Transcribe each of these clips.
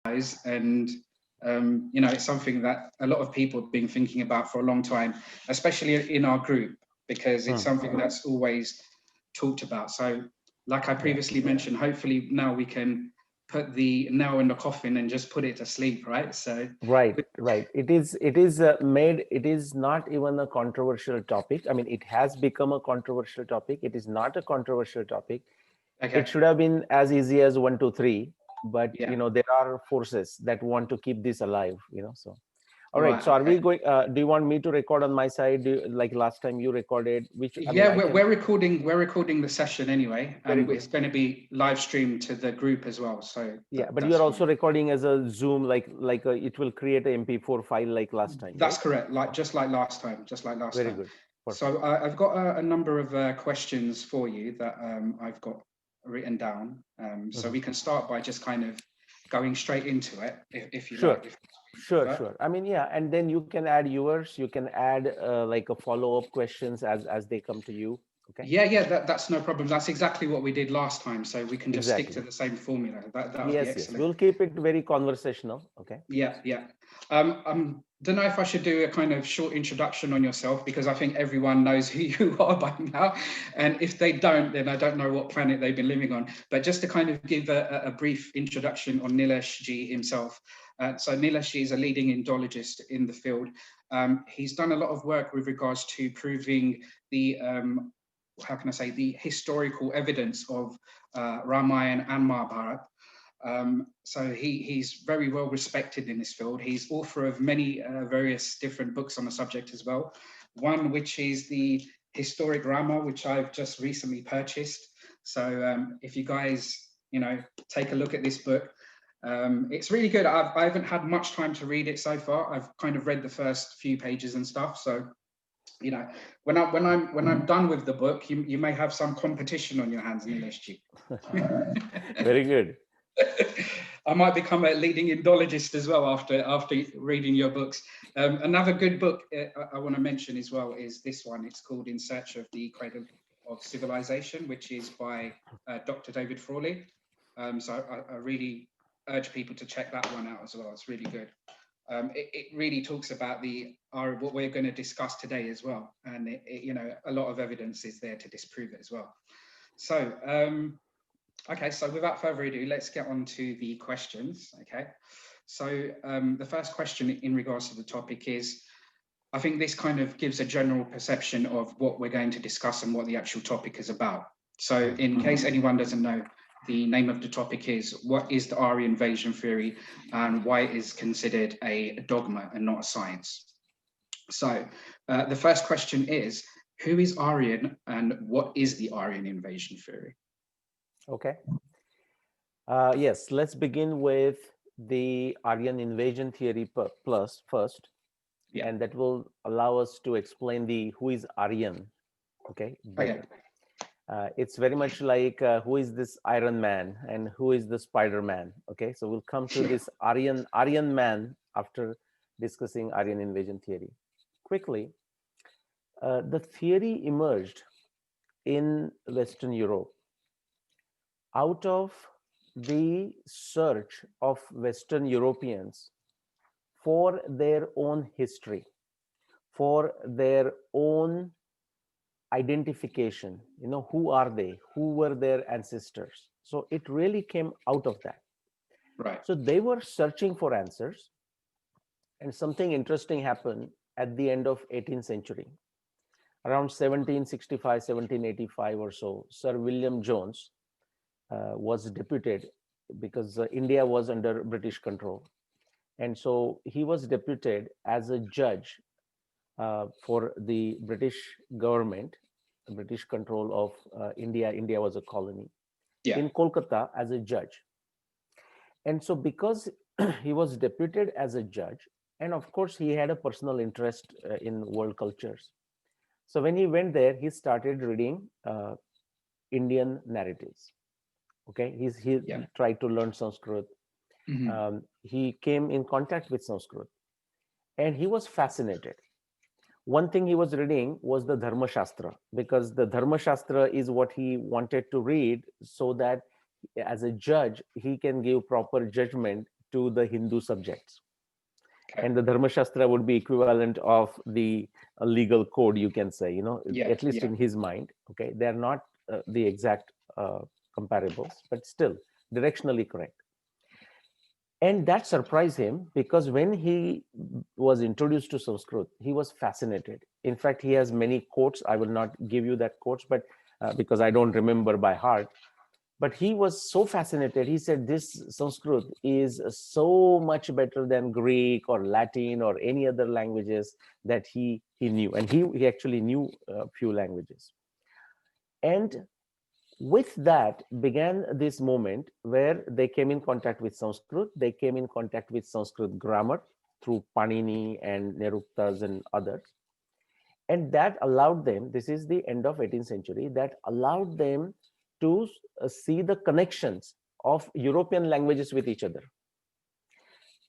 and it's something that a lot of people have been thinking about for a long time, especially in our group, because it's something that's always talked about. So, like I previously mentioned, hopefully now we can put the nail in the coffin and just put it to sleep, right? So, Right, right. It is not even a controversial topic. I mean, it has become a controversial topic. It is not a controversial topic. It okay, should have been as easy as 1, 2, 3, but yeah, there are forces that want to keep this alive. So. All right. right, So are we okay. going? Do you want me to record on my side? Like last time you recorded? Which I mean, Yeah, I can. we're recording. We're recording the session anyway, Very and good. it's going to be live streamed to the group as well. So Yeah, but you that's are fine. also recording as a Zoom, it will create a MP4 file like last time, That's right? correct. Like just like last time, just like last Very time. good. Perfect. So I've got a number of questions for you that I've got written down. So Mhm. we can start by just kind of going straight into it, if you Sure. like, if you Sure, prefer. sure. I mean, yeah, and then you can add yours. You can add like a follow-up questions as they come to you. Okay. Yeah, yeah, that's no problem. That's exactly what we did last time. So we can just stick Exactly. to the same formula. That would be Yes, yes. excellent. We'll keep it very conversational. Okay. Yeah, yeah. Don't know if I should do a kind of short introduction on yourself, because I think everyone knows who you are by now, and if they don't, then I don't know what planet they've been living on. But just to kind of give a brief introduction on Nilesh G himself. So Nilesh G is a leading Indologist in the field. He's done a lot of work with regards to proving the how can I say, the historical evidence of Ramayana and Mahabharata. So he's very well respected in this field. He's author of many various different books on the subject as well. One which is the Historic Rama, which I've just recently purchased. So if you guys, take a look at this book, it's really good. I haven't had much time to read it so far. I've kind of read the first few pages and stuff. So when I'm done with the book, you may have some competition on your hands, Nilesh. Very good. I might become a leading Indologist as well after reading your books. Another good book I want to mention as well is this one. It's called In Search of the Cradle of Civilization, which is by Dr. David Frawley. So I really urge people to check that one out as well. It's really good. It really talks about what we're going to discuss today as well, and a lot of evidence is there to disprove it as well. So. Okay, so without further ado, let's get on to the questions. Okay, so the first question in regards to the topic is, I think this kind of gives a general perception of what we're going to discuss and what the actual topic is about. So in case anyone doesn't know, the name of the topic is, what is the Aryan invasion theory and why it is considered a dogma and not a science? So the first question is, who is Aryan and what is the Aryan invasion theory? Okay. Yes, let's begin with the Aryan invasion theory plus first, Yeah, and that will allow us to explain the who is Aryan, okay, okay. better. It's very much like who is this Iron Man and who is the Spider Man. Okay, so we'll come to Sure. this Aryan man after discussing Aryan invasion theory. Quickly, the theory emerged in Western Europe out of the search of Western Europeans for their own history, for their own identification. Who are they? Who were their ancestors? So it really came out of that. Right. So they were searching for answers, and something interesting happened at the end of 18th century. Around 1765, 1785 or so, Sir William Jones was deputed because India was under British control. And so he was deputed as a judge for the British government, British control of India. India was a colony Yeah. in Kolkata as a judge. And so, because he was deputed as a judge, and of course, he had a personal interest in world cultures. So, when he went there, he started reading Indian narratives. Okay, he Yeah. tried to learn Sanskrit. Hmm. He came in contact with Sanskrit, and he was fascinated. One thing he was reading was the Dharma Shastra, because the Dharma Shastra is what he wanted to read so that as a judge he can give proper judgment to the Hindu subjects. Okay. And the Dharma Shastra would be equivalent of the legal code, you can say, Yeah, at least yeah. in his mind. Okay, they're not the exact comparables, but still directionally correct. And that surprised him because when he was introduced to Sanskrit, he was fascinated. In fact, he has many quotes. I will not give you that quotes, but because I don't remember by heart. But he was so fascinated. He said, this Sanskrit is so much better than Greek or Latin or any other languages that he knew. And he actually knew a few languages. And with that began this moment where they came in contact with Sanskrit. They came in contact with Sanskrit grammar through Panini and Neruptas and others. And that allowed them, this is the end of 18th century, that allowed them to see the connections of European languages with each other.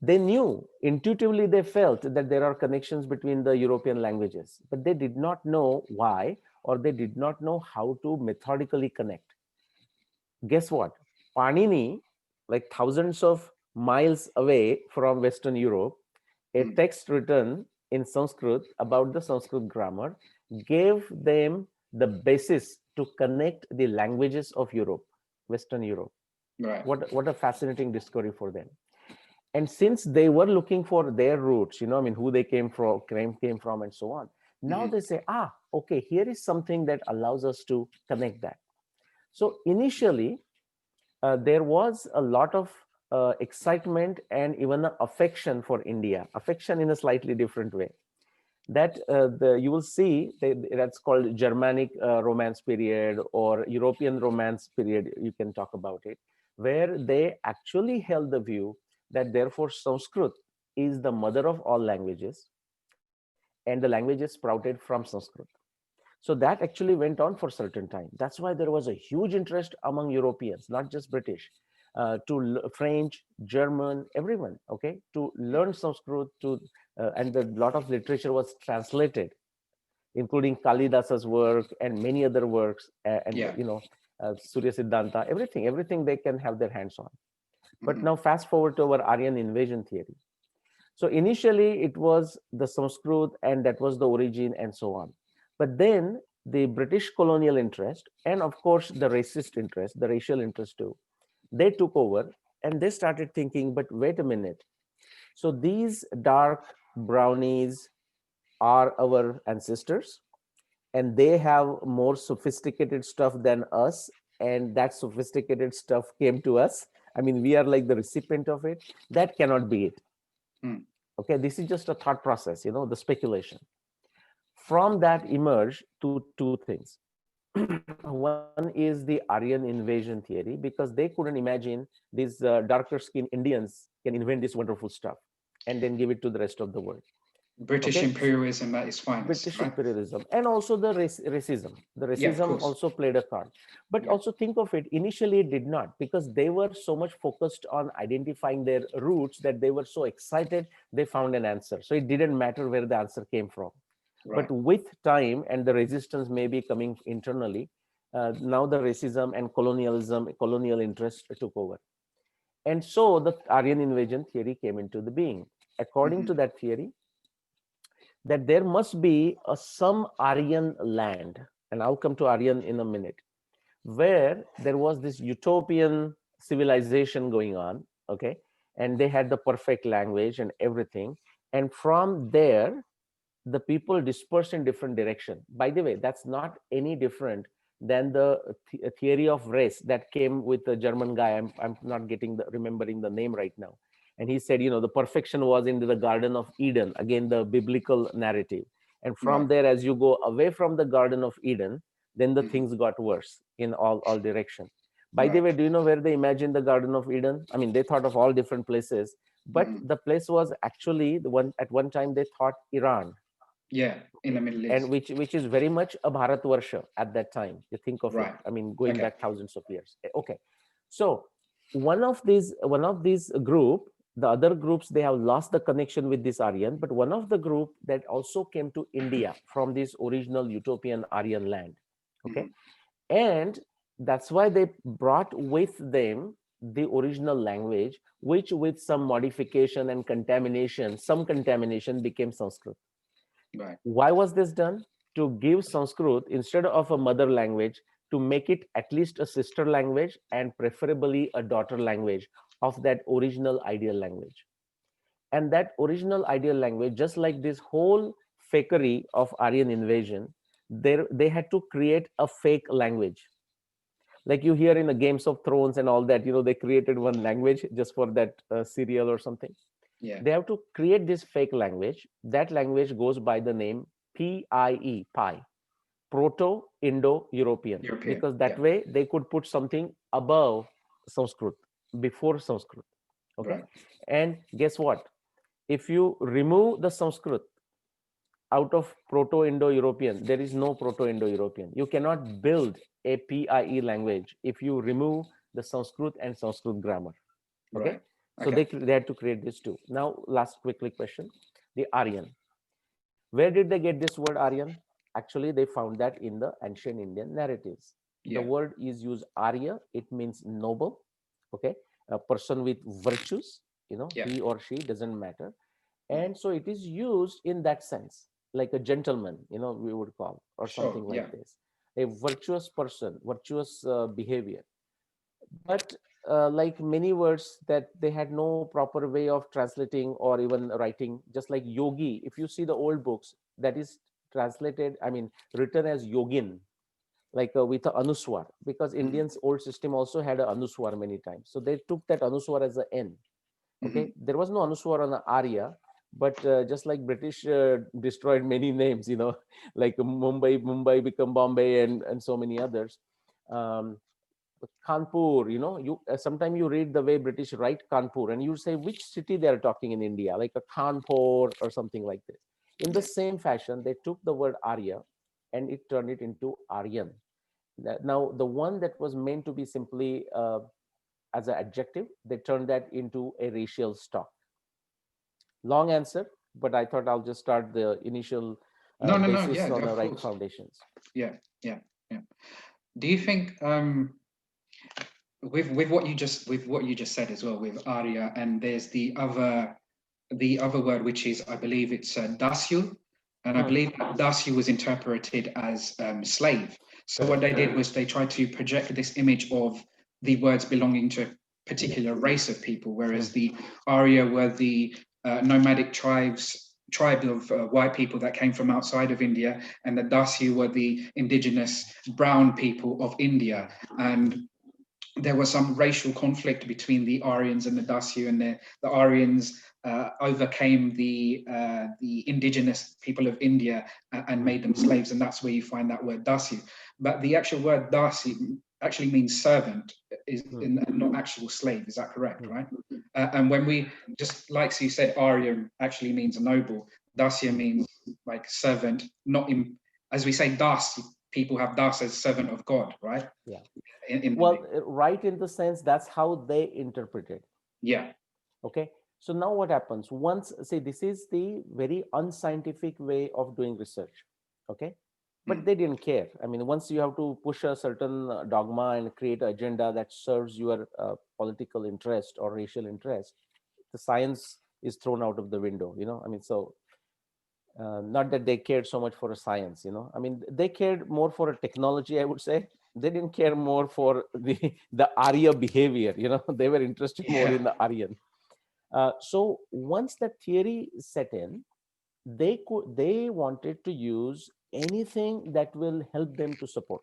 They knew, intuitively they felt that there are connections between the European languages, but they did not know why, or they did not know how to methodically connect. Guess what? Panini, like thousands of miles away from Western Europe, a text written in Sanskrit about the Sanskrit grammar gave them the basis to connect the languages of Europe, Western Europe. Right. What a fascinating discovery for them. And since they were looking for their roots, who they came from, and so on. Now they say, okay, here is something that allows us to connect that. So initially, there was a lot of excitement and even affection for India, affection in a slightly different way. That you will see that's called Germanic Romance period or European Romance period, you can talk about it, where they actually held the view that therefore Sanskrit is the mother of all languages and the languages sprouted from Sanskrit. So that actually went on for a certain time. That's why there was a huge interest among Europeans, not just British, French, German, everyone, okay, to learn Sanskrit, and a lot of literature was translated, including Kalidasa's work and many other works, Surya Siddhanta, everything they can have their hands on. But now fast forward to our Aryan invasion theory. So initially it was the Sanskrit and that was the origin and so on. But then the British colonial interest and of course the racist interest, the racial interest too, they took over and they started thinking, but wait a minute. So these dark brownies are our ancestors and they have more sophisticated stuff than us. And that sophisticated stuff came to us. I mean, we are like the recipient of it. That cannot be it. Okay, this is just a thought process, the speculation. From that emerged two things. One is the Aryan invasion theory, because they couldn't imagine these darker skinned Indians can invent this wonderful stuff and then give it to the rest of the world. British imperialism at its finest. British right? imperialism, and also the racism. The racism also played a card. But also think of it, initially it did not, because they were so much focused on identifying their roots that they were so excited they found an answer. So it didn't matter where the answer came from. But with time and the resistance may be coming internally, now the racism and colonial interest took over. And so the Aryan invasion theory came into the being. According to that theory, that there must be some Aryan land, and I'll come to Aryan in a minute, where there was this utopian civilization going on, okay, and they had the perfect language and everything, and from there the people dispersed in different direction. By the way, that's not any different than the theory of race that came with the German guy. I'm not remembering the name right now. And he said, the perfection was in the Garden of Eden, again, the biblical narrative. And from there, as you go away from the Garden of Eden, then the things got worse in all direction. By the way, do you know where they imagined the Garden of Eden? I mean, they thought of all different places, but the place was actually the one at one time they thought Iran. Yeah, in the Middle East. And which is very much a Bharatvarsha at that time. You think of it. I mean, going back thousands of years. Okay. So one of these group, the other groups, they have lost the connection with this Aryan, but one of the group that also came to India from this original utopian Aryan land. Okay. And that's why they brought with them the original language, which with some modification and contamination, some contamination became Sanskrit. Right. Why was this done? To give Sanskrit, instead of a mother language, to make it at least a sister language and preferably a daughter language of that original ideal language. And that original ideal language, just like this whole fakery of Aryan invasion, they had to create a fake language. Like you hear in the Games of Thrones and all that, they created one language just for that serial or something. Yeah. They have to create this fake language. That language goes by the name PIE, Pi, Proto-Indo-European, European. because that Yeah. way they could put something above Sanskrit, before Sanskrit. Okay. Right. And guess what? If you remove the Sanskrit out of Proto-Indo-European, there is no Proto-Indo-European. You cannot build a PIE language if you remove the Sanskrit and Sanskrit grammar. Okay. Right. So Okay. they had to create this too. Now, last quickly question: the Aryan. Where did they get this word Aryan? Actually, they found that in the ancient Indian narratives. The Yeah. word is used Arya. It means noble. Okay, a person with virtues. Yeah. He or she, doesn't matter. Yeah. And so it is used in that sense, like a gentleman, we would call, or Sure. something Yeah. like this. A virtuous person, virtuous behavior. But like many words that they had no proper way of translating or even writing, just like yogi. If you see the old books, that is translated, written as yogin, like with a anuswar, because Indians old system also had a anuswar many times. So they took that anuswar as an N. Okay, there was no anuswar on the Arya, but just like British destroyed many names, like Mumbai become Bombay, and so many others. Um, Kanpur, you sometimes you read the way British write Kanpur, and you say which city they are talking in India, like a Kanpur or something like this. In the Yeah. same fashion, they took the word Arya and it turned it into Aryan. Now, the one that was meant to be simply as an adjective, they turned that into a racial stock. Long answer, but I thought I'll just start the initial No. No. No. basis Yeah. on the Of right course. foundations. Yeah. Yeah. Yeah. Do you think with what you just said as well with Arya, and there's the other word, which is, I believe it's dasyu, and I believe that dasyu was interpreted as slave. So what they did was they tried to project this image of the words belonging to a particular race of people, whereas the Arya were the nomadic tribe of white people that came from outside of India, and the Dasyu were the indigenous brown people of India. And there was some racial conflict between the Aryans and the Dasyu, and the Aryans overcame the indigenous people of India and made them slaves, and that's where you find that word Dasyu. But the actual word Dasyu actually means servant, is not actual slave. Is that correct, right? And when we, just like you said, Arya actually means noble. Dasya means like servant, not in, as we say, Das. People have Das as servant of God, right? Yeah. In Well, right, in the sense that's how they interpreted. Yeah. Okay. So now what happens once, say, this is the very unscientific way of doing research. Okay. But they didn't care. Once you have to push a certain dogma and create an agenda that serves your political interest or racial interest, the science is thrown out of the window, so not that they cared so much for a science, they cared more for a technology, I would say. They didn't care more for the Arya behavior, they were interested more in the Aryan. So once that theory set in, they wanted to use anything that will help them to support.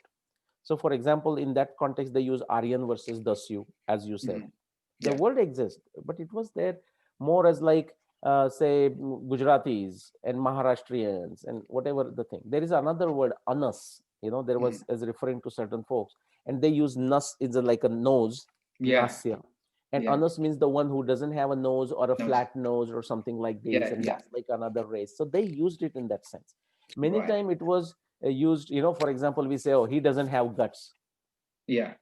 So for example, in that context, they use Aryan versus Dasyu, as you said. The Yeah. word exists, but it was there more as like, say, Gujaratis and Maharashtrians and whatever the thing. There is another word, Anas, there was as referring to certain folks, and they use Nas is like a nose, Yeah. Nasya. And Yeah. Anas means the one who doesn't have a nose or a Nose. flat nose or something like this, Yeah. and Yeah. that's like another race. So they used it in that sense. Many Right. time it was used, for example, we say, oh, he doesn't have guts. Yeah.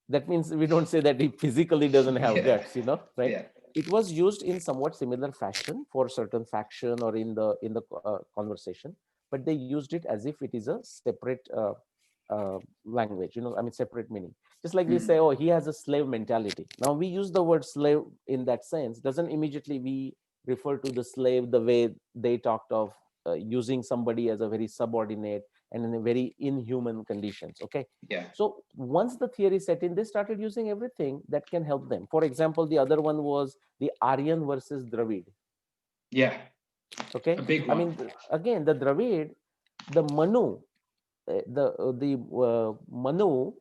That means we don't say that he physically doesn't have Yeah. guts, right? Yeah. It was used in somewhat similar fashion for certain faction or in the conversation, but they used it as if it is a separate language, separate meaning. Just like we say, oh, he has a slave mentality. Now we use the word slave in that sense, doesn't immediately we refer to the slave the way they talked of using somebody as a very subordinate and in a very inhuman conditions. Okay. Yeah. So once the theory set in, they started using everything that can help them. For example, the other one was the Aryan versus Dravid. Yeah. Okay. A big I one. mean, again, the Dravid, the Manu, the Manu,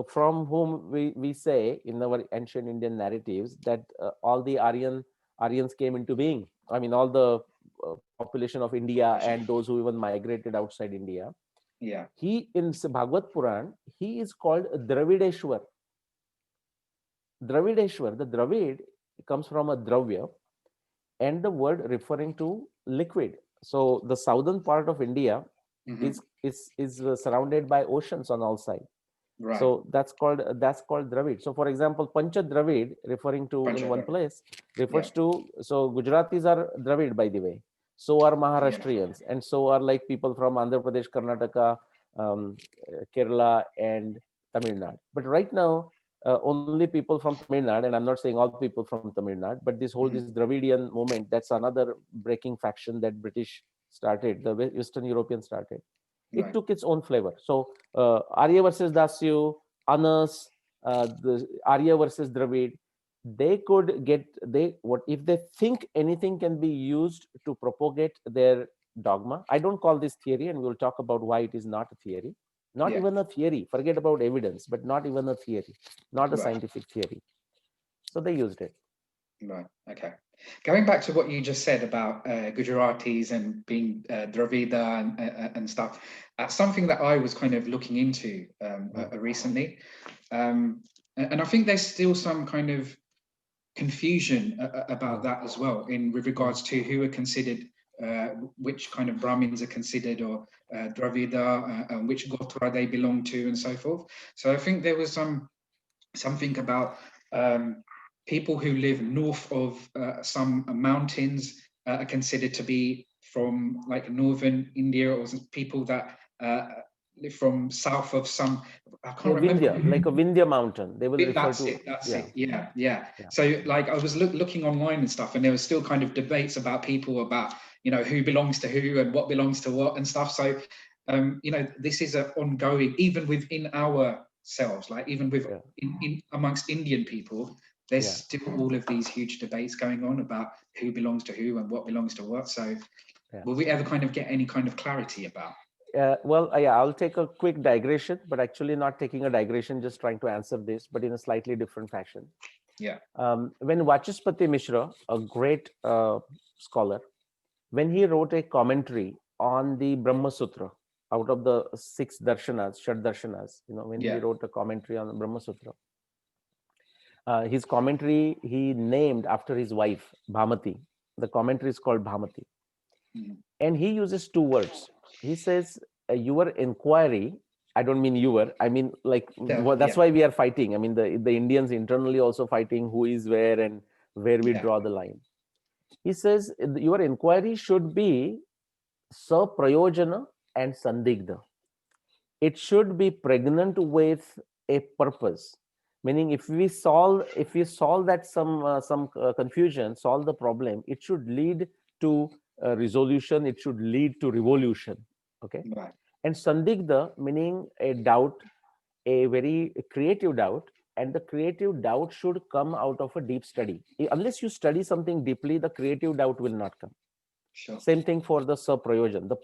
from whom we say in our ancient Indian narratives that all the Aryans came into being. I mean, all the population of India and those who even migrated outside India. Yeah. He in Bhagavad Puran, he is called Dravideshwar. Dravideshwar, the Dravid comes from a dravya and the word referring to liquid. So the southern part of India is surrounded by oceans on all sides. Right. So that's called Dravid. So for example, Pancha Dravid, referring to in one Dravid. place, refers to, so Gujaratis are Dravid, by the way. So are Maharashtrians, and so are like people from Andhra Pradesh, Karnataka, Kerala, and Tamil Nadu. But right now, only people from Tamil Nadu, and I'm not saying all people from Tamil Nadu, but this whole this Dravidian movement, that's another breaking faction that British started, the Western Europeans started. It took its own flavor. So Arya versus Dasyu, Anas, the Arya versus Dravid, they could get, they what if they think anything can be used to propagate their dogma. I don't call this theory, and we'll talk about why it is not a theory. Not even a theory. Forget about evidence, but not even a theory, not a scientific theory. So they used it. Right. Okay. Going back to what you just said about Gujaratis and being Dravida and stuff, that's something that I was kind of looking into recently. And I think there's still some kind of confusion about that as well, with regards to who are considered, which kind of Brahmins are considered, or Dravida, and which Gotra they belong to, and so forth. So I think there was something about people who live north of some mountains are considered to be from like northern India, or people that live from south of some, I can't remember. Vindhya, like a Vindhya mountain. They will refer That's to it. That's it. Yeah. So like I was looking online and stuff, and there was still kind of debates about people about, who belongs to who and what belongs to what and stuff. So this is an ongoing, even within ourselves, like even with in amongst Indian people, there's still all of these huge debates going on about who belongs to who and what belongs to what. So will we ever kind of get any kind of clarity about? I'll take a quick digression, but actually not taking a digression, just trying to answer this, but in a slightly different fashion. Yeah. When Vachaspati Mishra, a great scholar, when he wrote a commentary on the Brahma Sutra, out of the 6 darshanas, Shad darshanas, when he wrote a commentary on the Brahma Sutra, his commentary he named after his wife, Bhamati. The commentary is called Bhamati. And he uses 2 words. He says, your inquiry, I don't mean your, I mean like, that's why we are fighting. I mean, the Indians internally also fighting who is where and where we draw the line. He says, your inquiry should be saprayojana and sandigdha. It should be pregnant with a purpose. Meaning, if we solve that some confusion, solve the problem, it should lead to resolution. It should lead to revolution. Okay. Right. And sandigdha, meaning a doubt, a very creative doubt, and the creative doubt should come out of a deep study. Unless you study something deeply, the creative doubt will not come. Sure. Same thing for the saprayojan. The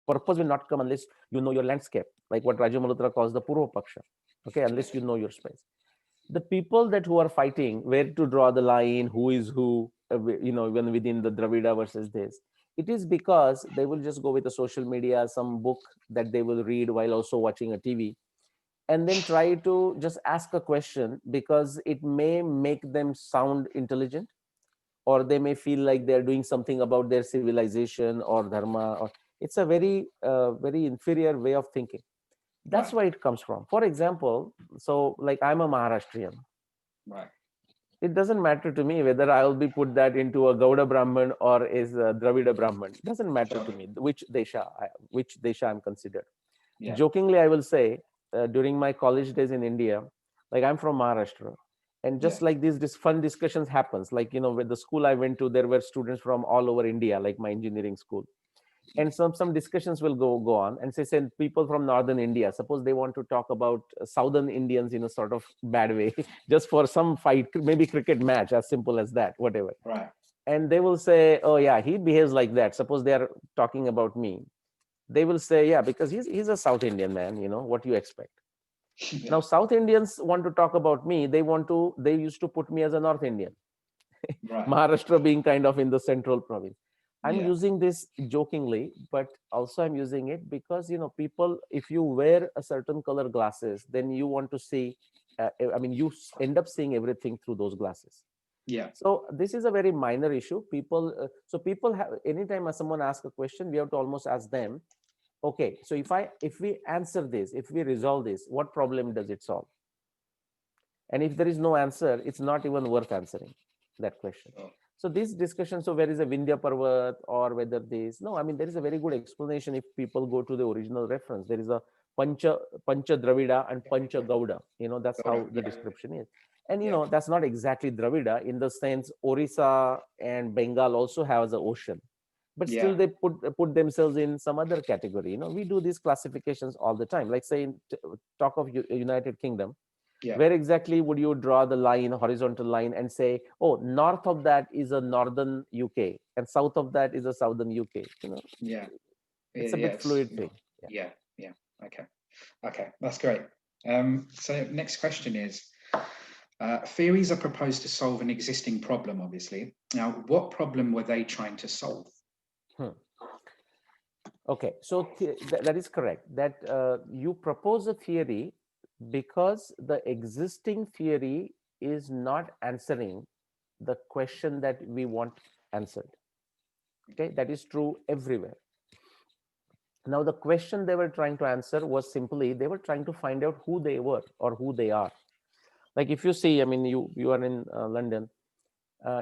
purpose will not come unless you know your landscape, like what Raju Malhotra calls the Purva Paksha. Okay, unless you know your space. The people who are fighting where to draw the line, who is who, even within the Dravida versus this, it is because they will just go with the social media, some book that they will read while also watching a TV, and then try to just ask a question because it may make them sound intelligent, or they may feel like they're doing something about their civilization or dharma, or it's a very very inferior way of thinking. That's where it comes from. For example, so like I'm a Maharashtrian. Right. It doesn't matter to me whether I'll be put that into a Gauda Brahman or is a Dravida Brahman. It doesn't matter to me which desha I'm considered. Jokingly, I will say during my college days in India, Like I'm from Maharashtra, and just like this fun discussions happens. Like, with the school I went to, there were students from all over India, like my engineering school, and some discussions will go on, and say people from northern India, suppose they want to talk about southern Indians in a sort of bad way, just for some fight, maybe cricket match, as simple as that, whatever. Right. And they will say, oh yeah, he behaves like that. Suppose they are talking about me, they will say, yeah, because he's a South Indian man, what do you expect? Yeah. Now South Indians want to talk about me, they used to put me as a North Indian. Right. Maharashtra being kind of in the central province. I'm Yeah. using this jokingly, but also I'm using it because, people, if you wear a certain color glasses, then you want to see, you end up seeing everything through those glasses. Yeah. So this is a very minor issue. People have, anytime someone asks a question, we have to almost ask them, okay, so if we answer this, if we resolve this, what problem does it solve? And if there is no answer, it's not even worth answering that question. Sure. So this discussion, so where is a Vindhya Parvat, or whether this, no, there is a very good explanation if people go to the original reference. There is a Pancha Dravida and Pancha Gauda. That's how the description is. And that's not exactly Dravida, in the sense Orissa and Bengal also has an ocean, but still they put themselves in some other category. We do these classifications all the time. Like say, talk of United Kingdom. Where exactly would you draw the line, horizontal line, and say, oh, north of that is a northern UK and south of that is a southern UK? It's a bit fluid thing. Yeah. Okay, that's great. So next question is, theories are proposed to solve an existing problem, obviously. Now, what problem were they trying to solve? Okay, so that is correct, that you propose a theory because the existing theory is not answering the question that we want answered. Okay, that is true everywhere. Now, the question they were trying to answer was simply, they were trying to find out who they were or who they are. Like if you see, you are in London,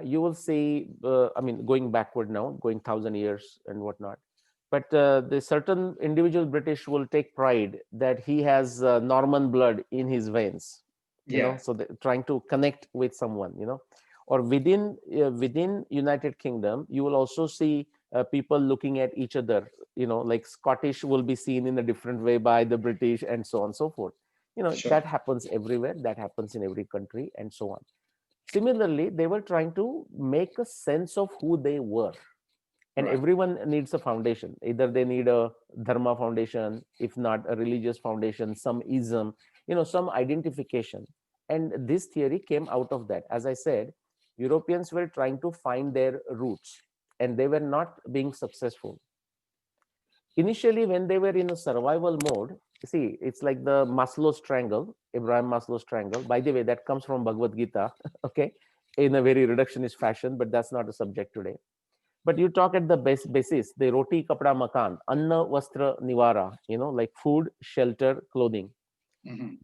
you will see, going backward now, going 1,000 years and whatnot. But the certain individual British will take pride that he has Norman blood in his veins. So they're trying to connect with someone. Or within United Kingdom, you will also see people looking at each other. Like Scottish will be seen in a different way by the British, and so on and so forth. Sure. That happens everywhere. That happens in every country, and so on. Similarly, they were trying to make a sense of who they were. And everyone needs a foundation. Either they need a dharma foundation, if not a religious foundation, some ism, some identification. And this theory came out of that. As I said, Europeans were trying to find their roots, and they were not being successful. Initially, when they were in a survival mode, see, it's like the Maslow's triangle, Abraham Maslow's triangle. By the way, that comes from Bhagavad Gita, okay, in a very reductionist fashion, but that's not a subject today. But you talk at the basis, the roti, kapda, makan, anna, vastra, nivara, like food, shelter, clothing.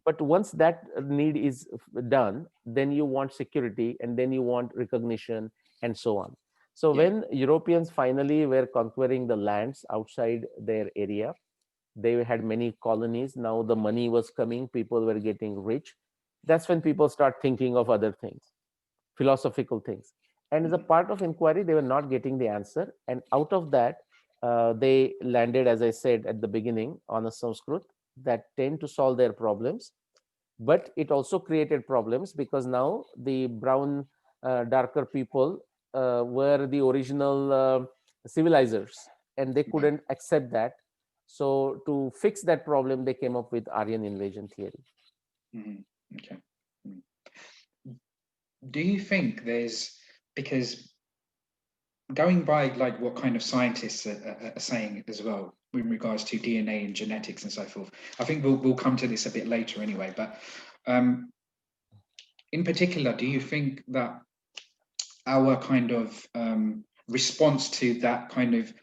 But once that need is done, then you want security, and then you want recognition, and so on. So when Europeans finally were conquering the lands outside their area, they had many colonies. Now the money was coming, people were getting rich. That's when people start thinking of other things, philosophical things. And as a part of inquiry, they were not getting the answer. And out of that, they landed, as I said at the beginning, on a Sanskrit that tend to solve their problems. But it also created problems because now the brown, darker people were the original civilizers, and they couldn't accept that. So to fix that problem, they came up with Aryan invasion theory. Okay. Do you think because going by like what kind of scientists are saying as well in regards to DNA and genetics and so forth, I think we'll come to this a bit later anyway, but in particular, do you think that our kind of response to that kind of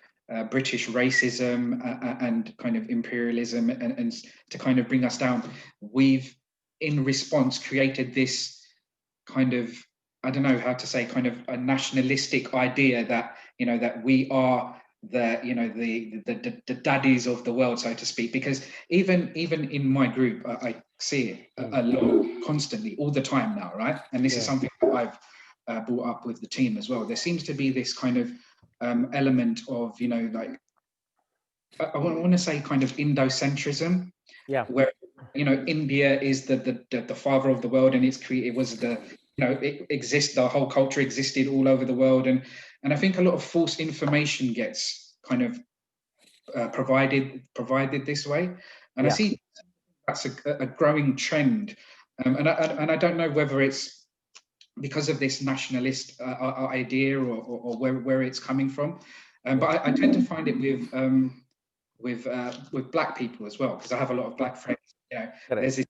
British racism and kind of imperialism and to kind of bring us down, we've in response created this kind of, I don't know how to say, kind of a nationalistic idea that, that we are the daddies of the world, so to speak. Because even in my group, I see it a lot, constantly, all the time now, right? And this is something that I've brought up with the team as well. There seems to be this kind of element of, like, I want to say kind of Indocentrism, where India is the father of the world, and it was it exists, the whole culture existed all over the world, and I think a lot of false information gets kind of provided this way, and I see that's a growing trend, and I don't know whether it's because of this nationalist idea or where it's coming from, but I tend to find it with Black people as well, because I have a lot of Black friends. There's this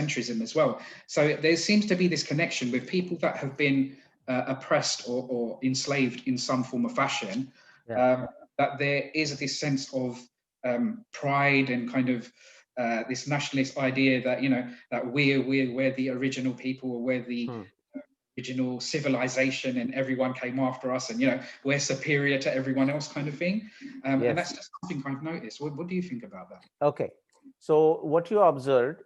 centrism as well. So there seems to be this connection with people that have been oppressed or enslaved in some form or fashion, that there is this sense of pride and kind of this nationalist idea that that we're the original people, or we're the original civilization, and everyone came after us, and we're superior to everyone else, kind of thing. And that's just something I've noticed. What do you think about that? Okay, so what you observed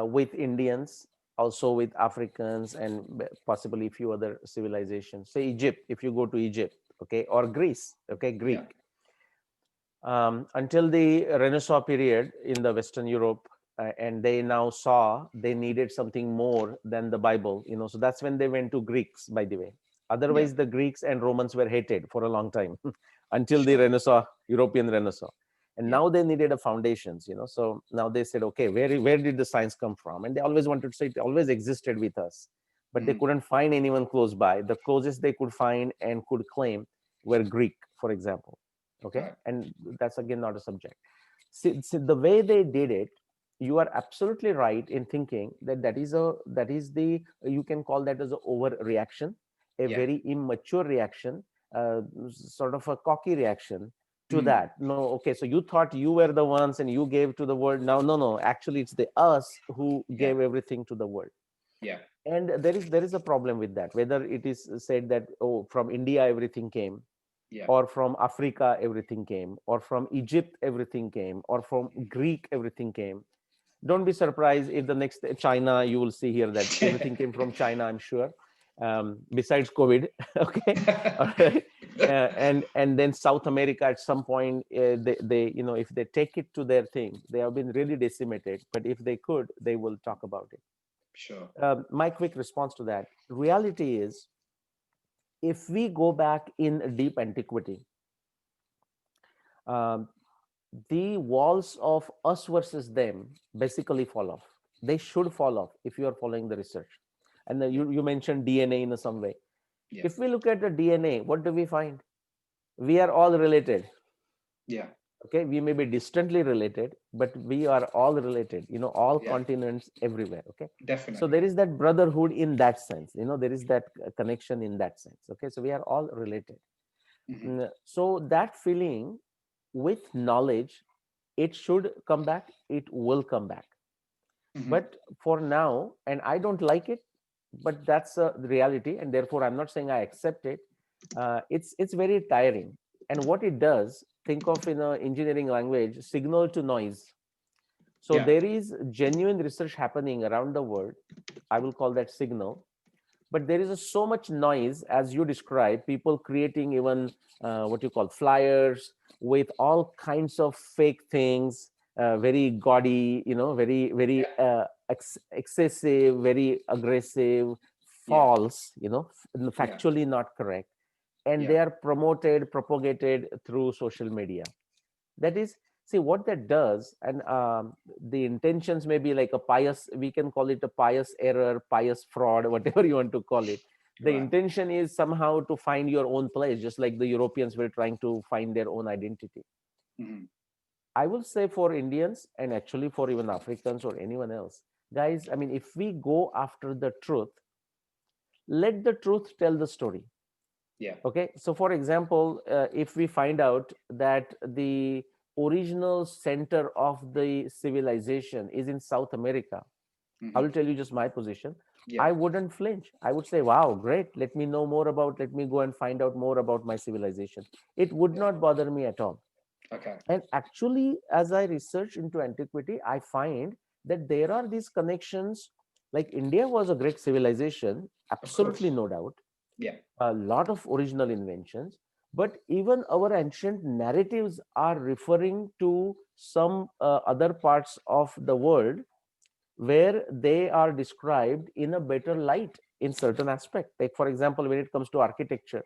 with Indians, also with Africans, and possibly a few other civilizations, say Egypt, if you go to Egypt, okay, or Greece, okay, Greek, until the Renaissance period in the Western Europe, and they now saw they needed something more than the Bible, so that's when they went to Greeks, by the way. Otherwise, the Greeks and Romans were hated for a long time until the Renaissance, European Renaissance. And now they needed a foundations, so now they said, okay, where did the science come from? And they always wanted to say it always existed with us, but they couldn't find anyone close by. The closest they could find and could claim were Greek, for example. Okay, and that's again not a subject. See, the way they did it, you are absolutely right in thinking that is the, you can call that as an overreaction, a very immature reaction, sort of a cocky reaction to that. No, okay, so you thought you were the ones and you gave to the world. Now, no, actually it's the us who gave everything to the world. And there is a problem with that, whether it is said that, oh, from India everything came, or from Africa everything came, or from Egypt everything came, or from Greek everything came. Don't be surprised if the next China, you will see here that everything came from China, I'm sure, besides COVID. Okay. All right. And then South America at some point, they if they take it to their thing, they have been really decimated, but if they could, they will talk about it. Sure. My quick response to that, reality is, if we go back in deep antiquity, the walls of us versus them basically fall off. They should fall off if you are following the research. And you mentioned DNA in some way. If we look at the DNA, what do we find? We are all related. Okay, we may be distantly related, but we are all related, all continents, everywhere. Okay, definitely. So there is that brotherhood in that sense, there is that connection in that sense. Okay, so we are all related. So that feeling with knowledge, it should come back, it will come back. But for now, and I don't like it, but that's a reality, and therefore I'm not saying I accept it. It's very tiring. And what it does, think of in an engineering language, signal to noise. So there is genuine research happening around the world. I will call that signal. But there is so much noise, as you describe, people creating even what you call flyers with all kinds of fake things, very gaudy, very excessive, very aggressive, false, factually not correct. And they are propagated through social media. That is, see what that does, and the intentions may be like a pious, we can call it a pious error, pious fraud, whatever you want to call it. The intention is somehow to find your own place, just like the Europeans were trying to find their own identity. I will say for Indians, and actually for even Africans or anyone else, guys, I mean, if we go after the truth, let the truth tell the story. Okay, so for example, if we find out that the original center of the civilization is in South America, I will tell you just my position. I wouldn't flinch. I would say, wow, great. Let me know more about, let me go and find out more about my civilization. It would not bother me at all. Okay. And actually, as I research into antiquity, I find that there are these connections. Like India was a great civilization, Of absolutely course. no doubt. Yeah. A lot of original inventions, but even our ancient narratives are referring to some other parts of the world where they are described in a better light in certain aspect. Like for example, when it comes to architecture,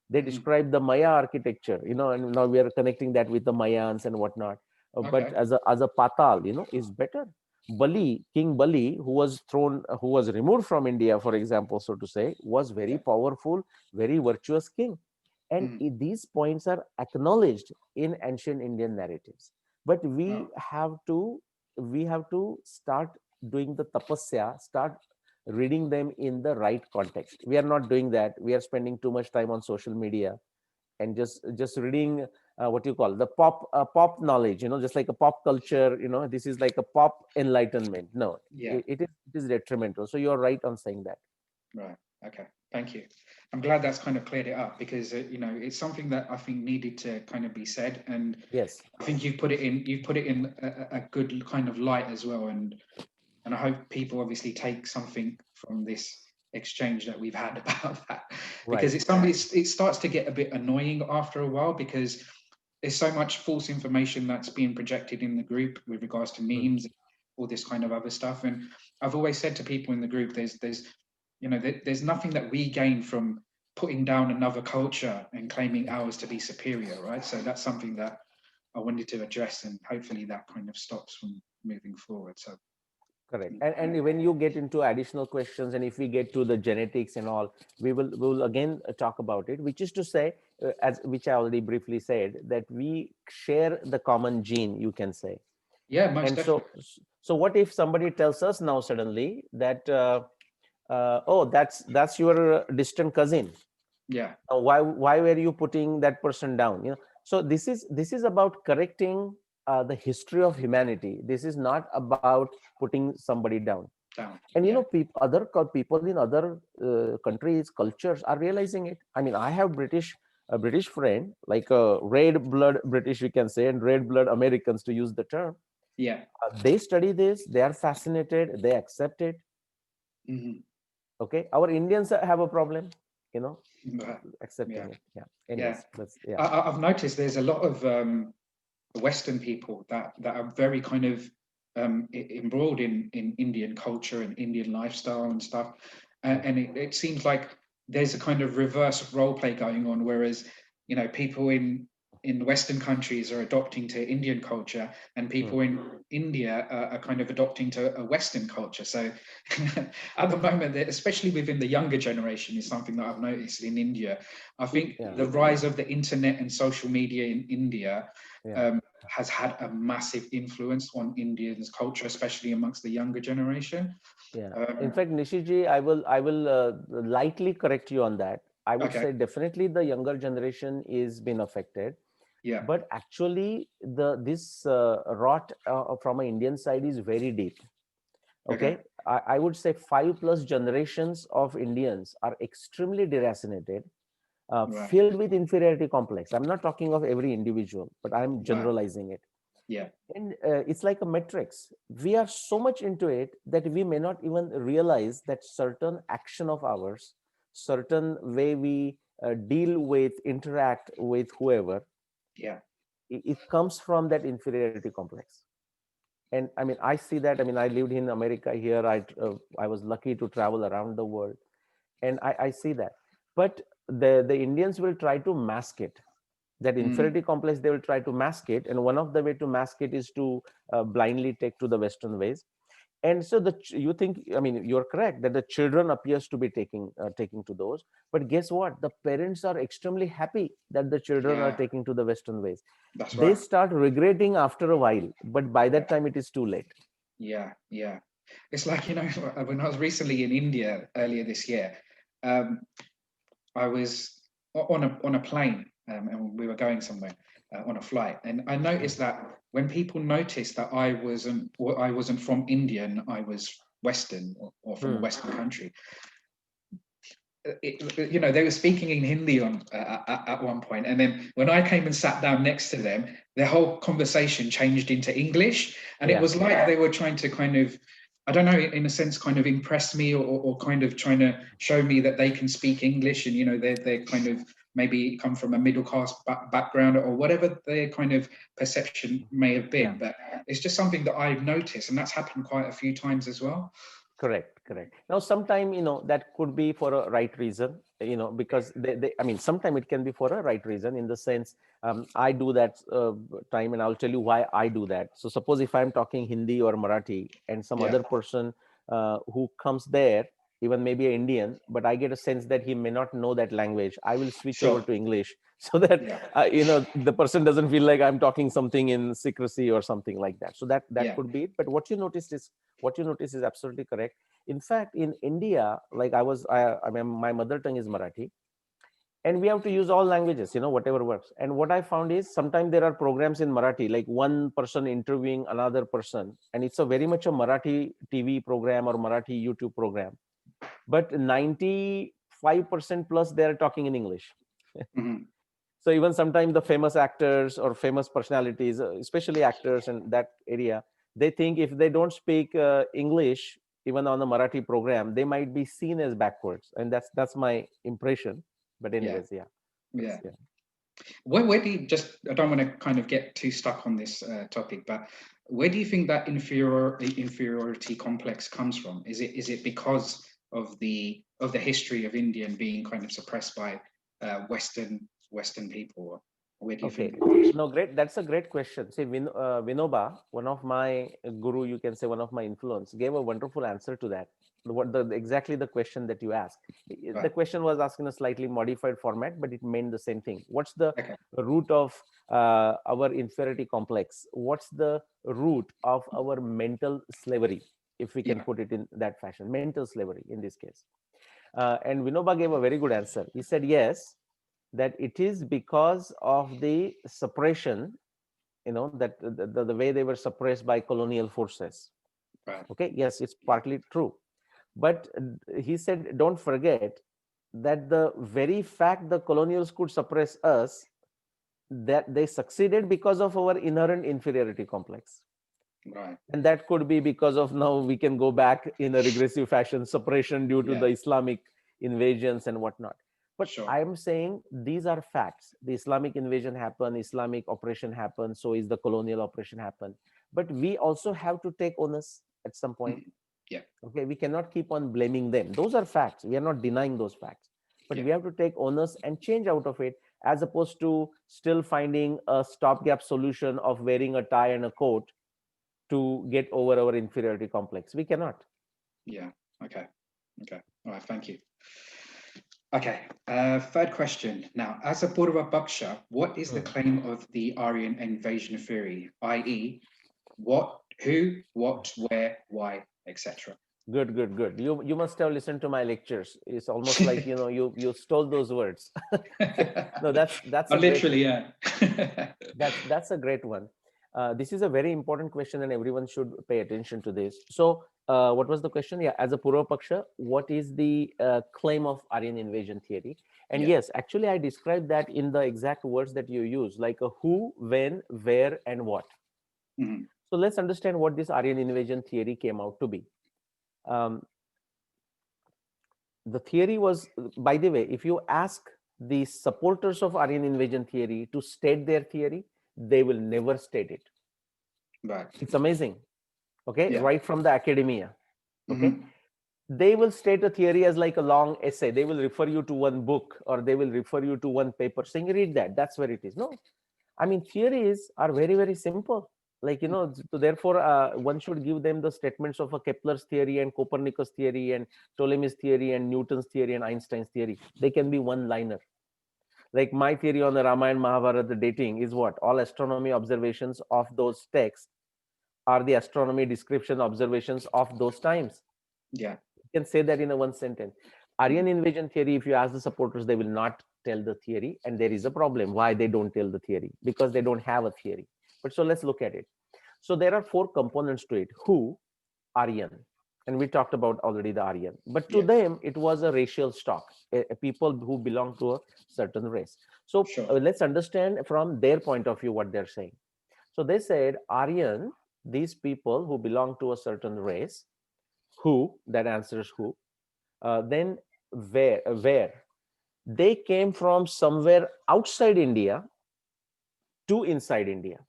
they Mhm. describe the Maya architecture, and now we are connecting that with the Mayans and whatnot. But Okay. as a patal, is better. Bali, King Bali, who was removed from India, for example, so to say, was very Yeah. powerful, very virtuous king. And Mm. these points are acknowledged in ancient Indian narratives. But Oh, we have to start doing the tapasya, start reading them in the right context. We are not doing that. We are spending too much time on social media and just reading what you call the pop knowledge, just like a pop culture. This is like a pop enlightenment. No, yeah. it is detrimental. So you're right on saying that. Right. Okay. Thank you. I'm glad that's kind of cleared it up because it's something that I think needed to kind of be said, and Yes, I think you've put it in a good kind of light as well, and I hope people obviously take something from this exchange that we've had about that, right. because it starts to get a bit annoying after a while because there's so much false information that's being projected in the group with regards to Mm, memes, all this kind of other stuff. And I've always said to people in the group, there's nothing that we gain from putting down another culture and claiming ours to be superior, right? So that's something that I wanted to address, and hopefully that kind of stops from moving forward. So correct. And when you get into additional questions, and if we get to the genetics and all, we will again talk about it, which is to say, as which I already briefly said, that we share the common gene, you can say. yeah, most And definitely. so what if somebody tells us now suddenly that oh, that's your distant cousin. Yeah, Why were you putting that person down? So this is about correcting the history of humanity. This is not about putting somebody down. down. And Yeah, people in other countries, cultures are realizing it. I mean, I have a British friend, like a red blood British, we can say, and red blood Americans, to use the term. yeah. They study this, they are fascinated, they accept it. Hmm. Okay, our Indians have a problem, you know Yeah, accepting it. Yeah, yeah. anyways, that's, yeah. I've noticed there's a lot of Western people that are very kind of embroiled in Indian culture and Indian lifestyle and stuff, and it seems like there's a kind of reverse role play going on, whereas people in Western countries are adopting to Indian culture, and Mm. people in India are kind of adopting to a Western culture. So at the moment, especially within the younger generation, is something that I've noticed in India. I think Yeah, the rise of the internet and social media in India yeah, um, has had a massive influence on Indians' culture, especially amongst the younger generation. yeah. In Um, fact, Nishiji, I will lightly correct you on that. I would okay, say definitely the younger generation is been affected, yeah, but actually this rot from an Indian side is very deep. okay, Okay, I would say 5+ generations of Indians are extremely deracinated, right, filled with inferiority complex. I'm not talking of every individual, but I'm right, generalizing it. yeah, And it's like a matrix. We are so much into it that we may not even realize that certain action of ours, certain way we deal with, interact with whoever, yeah, it comes from that inferiority complex. And I mean, I see that. I mean, I lived in America here. I was lucky to travel around the world, and I see that. But the Indians will try to mask it. That mm, inferiority complex, they will try to mask it, and one of the way to mask it is to blindly take to the Western ways. And so you think, I mean, you're correct that the children appears to be taking to those, but guess what, the parents are extremely happy that the children are yeah, taking to the Western ways. that's They right, start regretting after a while, but by yeah, that time it is too late. yeah, yeah. It's like when I was recently in India earlier this year, um, I was on a plane, and we were going somewhere on a flight, and I Mm, noticed that when people noticed that I wasn't from India, and I was Western or from a Western country. They were speaking in Hindi at one point, and then when I came and sat down next to them, their whole conversation changed into English, and it was like they were trying to kind of, I don't know, in a sense, kind of impress me, or kind of trying to show me that they can speak English, and they're kind of maybe come from a middle class background, or whatever their kind of perception may have been. But it's just something that I've noticed, and that's happened quite a few times as well. Correct. Now, sometime, that could be for a right reason, because sometime it can be for a right reason, in the sense, I do that time, and I'll tell you why I do that. So suppose if I'm talking Hindi or Marathi, and some other person who comes there, even maybe an Indian, but I get a sense that he may not know that language, I will switch over to English, so that the person doesn't feel like I'm talking something in secrecy or something like that. So that could be it. But what you notice is absolutely correct. In fact, in India, like I mean, my mother tongue is Marathi, and we have to use all languages, whatever works. And what I found is sometimes there are programs in Marathi, like one person interviewing another person, and it's a very much a Marathi TV program or Marathi YouTube program, but 95% plus they're talking in English. So even sometimes the famous actors or famous personalities, especially actors in that area, they think if they don't speak English, even on a Marathi program, they might be seen as backwards. And that's my impression. But anyways, Where do you, I don't want to kind of get too stuck on this topic, but where do you think that inferiority complex comes from? Is it because of the history of India being kind of suppressed by Western people? Where do you think? No, great. That's a great question. See, Vinoba, one of my guru, you can say one of my influence, gave a wonderful answer to that. Exactly the question that you asked. Right. The question was asked in a slightly modified format, but it meant the same thing. What's the root of our inferiority complex? What's the root of our mental slavery, if we can put it in that fashion? Mental slavery in this case. And Vinoba gave a very good answer. He said, yes, that it is because of the suppression, that the way they were suppressed by colonial forces. Right. Okay, yes, it's partly true. But he said, don't forget that the very fact the colonials could suppress us, that they succeeded because of our inherent inferiority complex. Right. And that could be because of, now we can go back in a regressive fashion, suppression due to the Islamic invasions and whatnot. But I'm saying these are facts. The Islamic invasion happened, Islamic oppression happened, so is the colonial oppression happened. But we also have to take onus at some point. Okay, we cannot keep on blaming them. Those are facts. We are not denying those facts. But we have to take onus and change out of it, as opposed to still finding a stopgap solution of wearing a tie and a coat to get over our inferiority complex. We cannot. Yeah. Okay. All right. Thank you. Okay. Third question. Now, as a Purva Paksha, what is the claim of the Aryan invasion theory? I.e., what, who, what, where, why, etc. Good. You must have listened to my lectures. It's almost like you stole those words. No, that's literally that's a great one. This is a very important question, and everyone should pay attention to this. So, what was the question? Yeah, as a Purva Paksha, what is the claim of Aryan invasion theory? And yes, actually, I described that in the exact words that you use, like a who, when, where, and what. Mm-hmm. So let's understand what this Aryan invasion theory came out to be. The theory was, by the way, if you ask the supporters of Aryan invasion theory to state their theory, they will never state it. Right. It's amazing. Okay, right from the academia. Okay, they will state a theory as like a long essay. They will refer you to one book, or they will refer you to one paper saying, read that. That's where it is. No, I mean, theories are very, very simple. Like, so therefore, one should give them the statements of a Kepler's theory and Copernicus theory and Ptolemy's theory and Newton's theory and Einstein's theory. They can be one-liner. Like my theory on the Ramayana Mahabharata, the dating is what? All astronomy observations of those texts are the astronomy description observations of those times. Yeah. You can say that in a one sentence. Aryan invasion theory, if you ask the supporters, they will not tell the theory. And there is a problem. Why they don't tell the theory? Because they don't have a theory. But so let's look at it. So there are four components to it. Who? Aryan. And we talked about already the Aryan. But to Yeah. them, it was a racial stock, people who belong to a certain race. So Sure. let's understand from their point of view what they're saying. So they said Aryan, these people who belong to a certain race, who, that answers who, then where they came from somewhere outside India to inside India.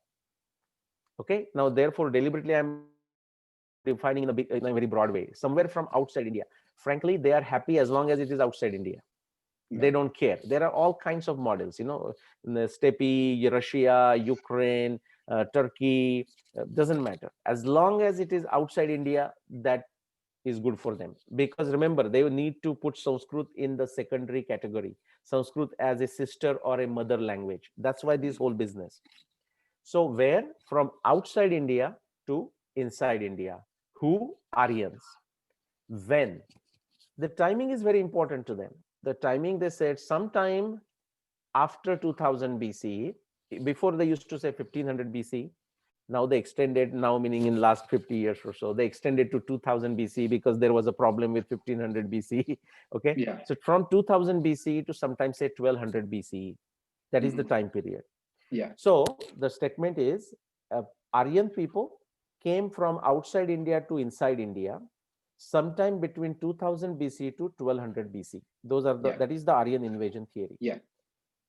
Okay, now therefore deliberately I'm defining in a very broad way. Somewhere from outside India. Frankly, they are happy as long as it is outside India. They Right. don't care. There are all kinds of models, in the steppe, Russia, Ukraine, Turkey, doesn't matter. As long as it is outside India, that is good for them. Because remember, they need to put Sanskrit in the secondary category. Sanskrit as a sister or a mother language. That's why this whole business. So where? From outside India to inside India. Who? Aryans. When? The timing is very important to them. The timing, they said sometime after 2000 BC. Before they used to say 1500 BC. Now they extended, now meaning in last 50 years or so, they extended to 2000 BC because there was a problem with 1500 BC. Okay, Yeah. so from 2000 BC to sometimes say 1200 BC, that is the time period. Yeah. So the statement is, Aryan people came from outside India to inside India sometime between 2000 BC to 1200 BC. Those are Yeah. that is the Aryan invasion theory. Yeah.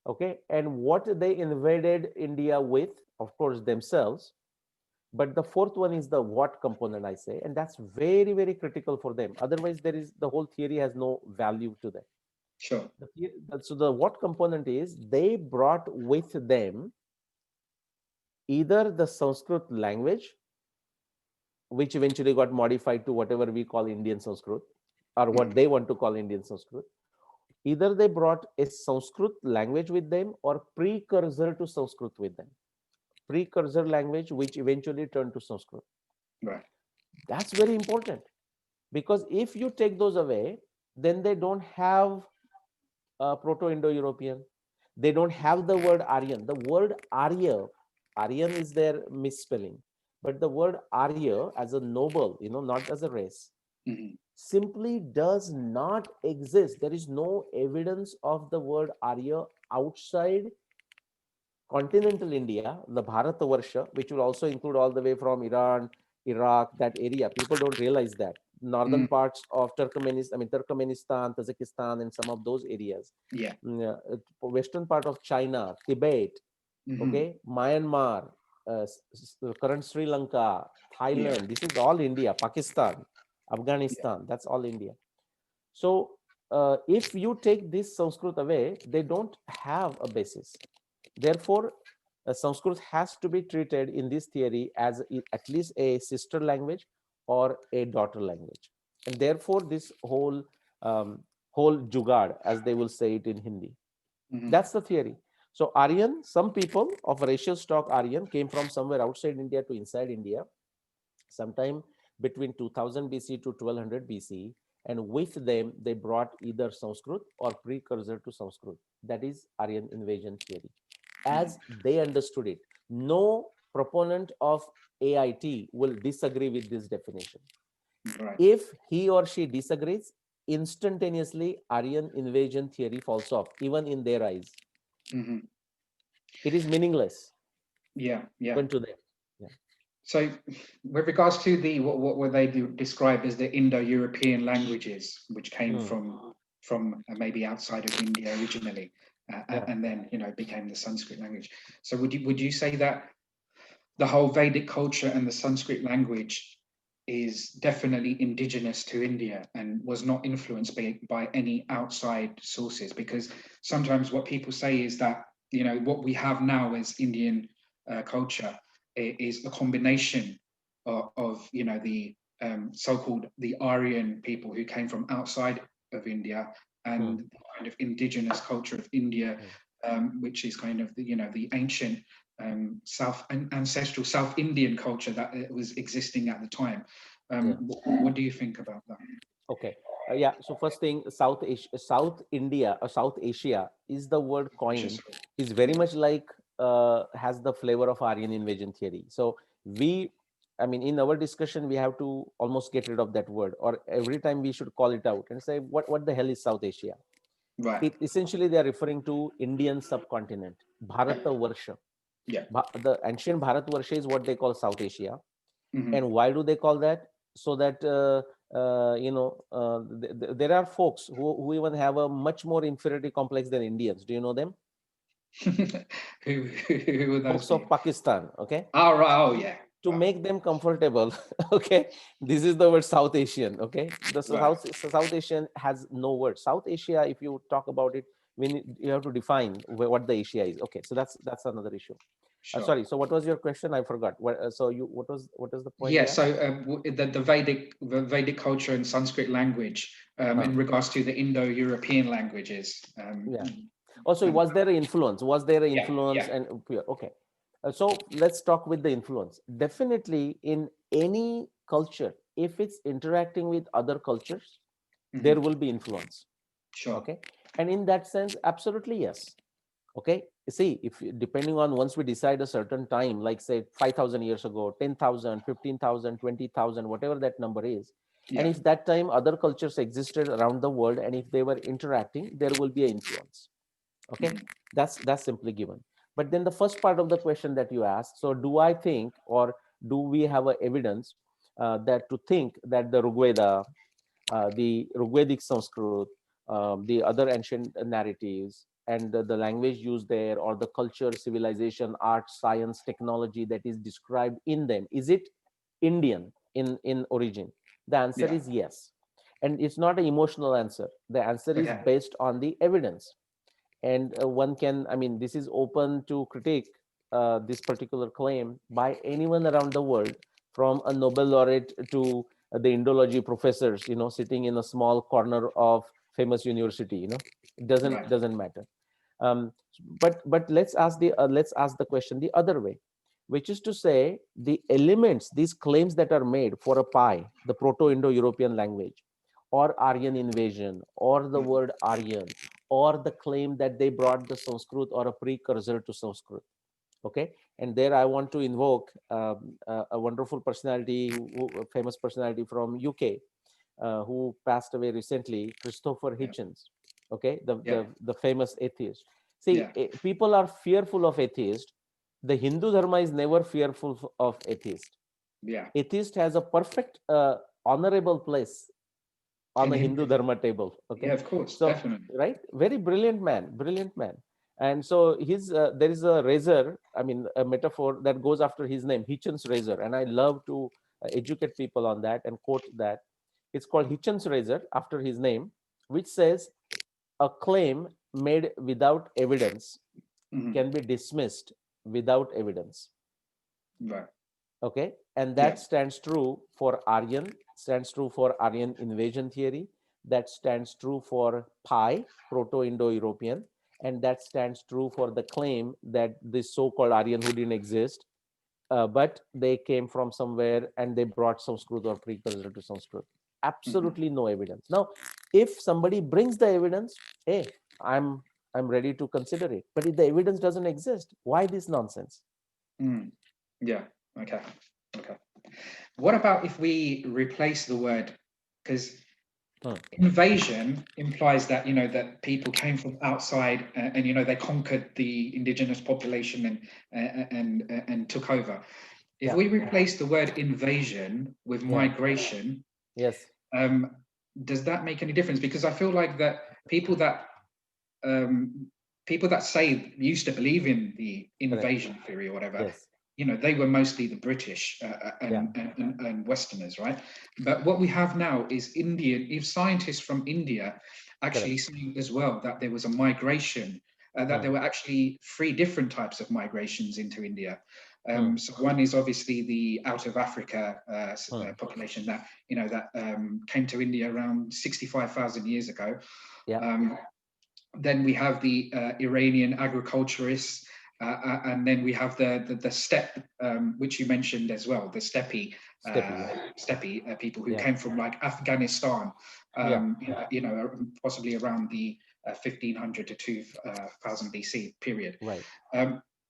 Okay, and what they invaded India with, of course, themselves. But the fourth one is the what component, I say, and that's very, very critical for them. Otherwise, the whole theory has no value to them. Sure. So the what component is they brought with them either the Sanskrit language, which eventually got modified to whatever we call Indian Sanskrit, or what they want to call Indian Sanskrit. Either they brought a Sanskrit language with them or precursor to Sanskrit with them. Precursor language, which eventually turned to Sanskrit. Right. That's very important, because if you take those away, then they don't have Proto-Indo-European. They don't have the word Aryan. The word Arya, Aryan is their misspelling, but the word Arya as a noble, not as a race, simply does not exist. There is no evidence of the word Arya outside continental India, the Bharatavarsha, which will also include all the way from Iran, Iraq, that area. People don't realize that. Northern parts of Turkmenistan, Tajikistan, and some of those areas. Yeah. Western part of China, Tibet, okay, Myanmar, current Sri Lanka, Thailand. This is all India. Pakistan, Afghanistan. That's all India. So if you take this Sanskrit away, they don't have a basis. Therefore, Sanskrit has to be treated in this theory as at least a sister language or a daughter language. And therefore, this whole jugad, as they will say it in Hindi, that's the theory. So Aryan, some people of racial stock Aryan came from somewhere outside India to inside India, sometime between 2000 BC to 1200 BC. And with them, they brought either Sanskrit or precursor to Sanskrit. That is Aryan invasion theory, as they understood it. No proponent of AIT will disagree with this definition. Right. If he or she disagrees, instantaneously Aryan invasion theory falls off, even in their eyes. It is meaningless. Yeah. Yeah. Even to them. Yeah. So, with regards to the what they describe as the Indo-European languages, which came from maybe outside of India originally, and then became the Sanskrit language. So, would you say that the whole Vedic culture and the Sanskrit language is definitely indigenous to India and was not influenced by any outside sources? Because sometimes what people say is that what we have now as Indian culture is a combination of the so-called the Aryan people who came from outside of India and the kind of indigenous culture of India, which is kind of the ancient ancestral South Indian culture that was existing at the time. What do you think about that? Okay. Yeah. So first thing, South India or South Asia is the word coined, is very much like has the flavor of Aryan invasion theory. So we I mean, in our discussion, we have to almost get rid of that word, or every time we should call it out and say, what the hell is South Asia? Right. It essentially they are referring to Indian subcontinent, Bharata Varsha. Yeah. The ancient Bharat Varsha is what they call South Asia. Hmm. And why do they call that? So that there are folks who even have a much more inferiority complex than Indians. Do you know them? Who would those Folks of be? Pakistan. Okay, Oh, right. Oh, yeah. to Wow. make them comfortable. Okay, this is the word South Asian. Okay, the Right. South Asian has no word. South Asia, if you talk about it, when you have to define what the Asia is. Okay, so that's another issue. Sure. Sorry, so what was your question? I forgot. So what was the point Yeah. you So asked? the Vedic culture and Sanskrit language Huh. in regards to the Indo-European languages. Yeah. Also, And was there an influence? Was there an yeah, influence? yeah. And okay, so let's talk with the influence. Definitely, in any culture, if it's interacting with other cultures, there Hmm. will be influence. Sure. Okay, and in that sense, absolutely yes. Okay, see, if depending on once we decide a certain time, like say 5,000 years ago, 10,000, 15,000, 20,000, whatever that number is, and Yeah. if that time other cultures existed around the world, and if they were interacting, there will be an influence. Okay, Hmm. that's simply given. But then the first part of the question that you asked, so do I think, or do we have a evidence that to think that the Rigveda, the Rigvedic Sanskrit, the other ancient narratives, and the language used there, or the culture, civilization, art, science, technology that is described in them, is it Indian in origin? The answer Yeah. is yes. And it's not an emotional answer. The answer is Okay. based on the evidence. And one can, I mean, this is open to critique, this particular claim by anyone around the world, from a Nobel laureate to the Indology professors, sitting in a small corner of famous university. It doesn't Right. doesn't matter. um, but let's ask the question the other way, which is to say, the elements, these claims that are made for a pi, the Proto-Indo-European language, or Aryan invasion, or the Mhm. word Aryan, or the claim that they brought the Sanskrit or a precursor to Sanskrit. Okay, and there I want to invoke a wonderful personality, a famous personality from UK, who passed away recently, Christopher Yeah. Hitchens. Okay, the Yeah. the famous atheist. See, Yeah. people are fearful of atheist. The Hindu dharma is never fearful of atheist. Yeah. Atheist has a perfect honorable place on And the him. Hindu dharma table. Yeah, Okay, of course, so definitely. right, very brilliant man, brilliant man. And so his there is a razor, I mean, a metaphor that goes after his name, Hitchens razor, and I love to educate people on that and quote that. It's called Hitchens razor after his name, which says a claim made without evidence Hmm. can be dismissed without evidence. Right. Okay, and Yeah. that stands true for Aryan, stands true for Aryan invasion theory, that stands true for pi, Proto-Indo-European, and that stands true for the claim that this so-called Aryan who didn't exist, but they came from somewhere and they brought Sanskrit or precursor to Sanskrit. Hmm. Absolutely no evidence. Now, if somebody brings the evidence, hey, I'm ready to consider it. But if the evidence doesn't exist, why this nonsense? Mm. Yeah. Okay. Okay. What about if we replace the word, because Hmm. invasion implies that that people came from outside and they conquered the indigenous population and took over. If Yeah. we replace the word invasion with Yeah. migration, Yes. um, does that make any difference? Because I feel like that um, people that say used to believe in the Correct. invasion theory or whatever, Yes. they were mostly the British Yeah. and Westerners, right? But what we have now is if scientists from India actually Correct. saying as well that there was a migration, that Hmm. there were actually three different types of migrations into India. Hmm. So one is obviously the out of Africa Hmm. population that came to India around 65,000 years ago. Yeah. Then we have the Iranian agriculturists, and then we have the steppe, which you mentioned as well, the Steppy. Yeah. people who Yeah. came from like Afghanistan, Yeah. possibly around the 1500 to 2000 BC period. Right.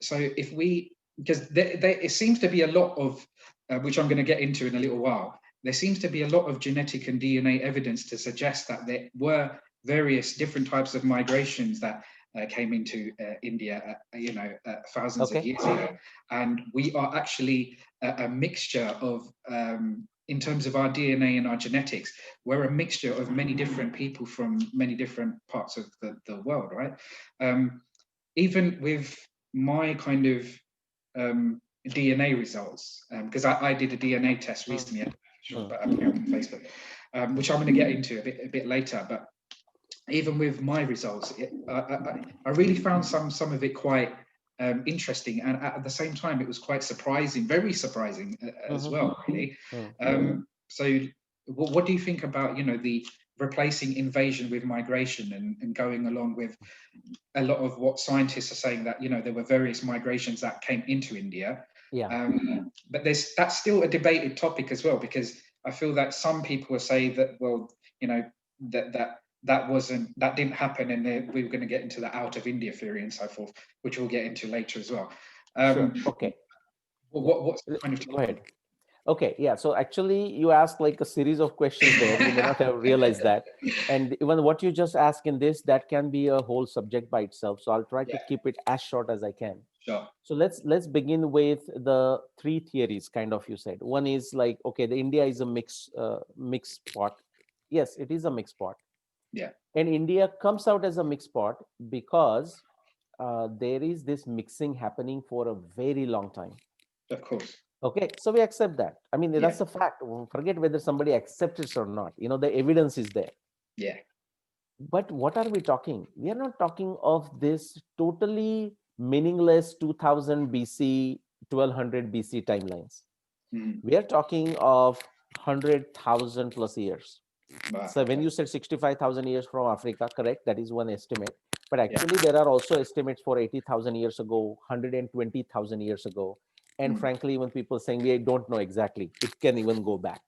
So if we, because it seems to be a lot of which I'm going to get into in a little while, there seems to be a lot of genetic and DNA evidence to suggest that there were various different types of migrations that came into India, thousands of years ago. And we are actually a mixture of, in terms of our DNA and our genetics, we're a mixture of many different people from many different parts of the world, right? Even with my kind of DNA results, because I did a DNA test recently, but I'm on Facebook, which I'm going to get into a bit later. But even with my results, I really found some of it quite interesting, and at the same time, it was quite surprising, very surprising as well, really. So, what do you think about the replacing invasion with migration and going along with a lot of what scientists are saying, that there were various migrations that came into India? But that's still a debated topic as well, because I feel that some people will say that, well, that didn't happen, and we were going to get into the out of India theory and so forth, which we'll get into later as well. Sure. Okay. What's kind of go ahead? Okay, yeah. So actually, you asked like a series of questions there. You may not have realized that, and even what you just asked in this, that can be a whole subject by itself. So I'll try to keep it as short as I can. Sure. So let's begin with the three theories, kind of. You said one is like, okay, the India is a mixed pot. Yes, it is a mixed pot. Yeah. And India comes out as a mixed pot because there is this mixing happening for a very long time. Of course. Okay, so we accept that. I mean, that's a fact. Forget whether somebody accepts it or not. The evidence is there. Yeah. But what are we talking? We are not talking of this totally meaningless 2000 BC, 1200 BC timelines. We are talking of 100,000 plus years. Wow. So when you said 65,000 years from Africa, correct? That is one estimate. But actually, there are also estimates for 80,000 years ago, 120,000 years ago. And frankly, even people saying we don't know exactly, it can even go back.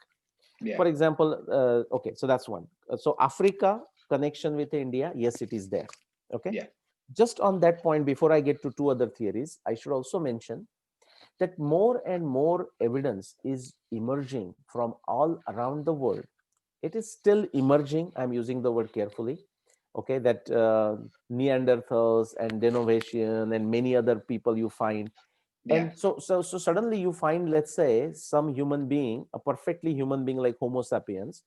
For example, okay, so that's one. So Africa connection with India, yes, it is there. Okay. Just on that point, before I get to two other theories, I should also mention that more and more evidence is emerging from all around the world. It is still emerging. I'm using the word carefully. Okay, that Neanderthals and Denovatian and many other people you find. And so suddenly you find, let's say, some human being, a perfectly human being like Homo sapiens,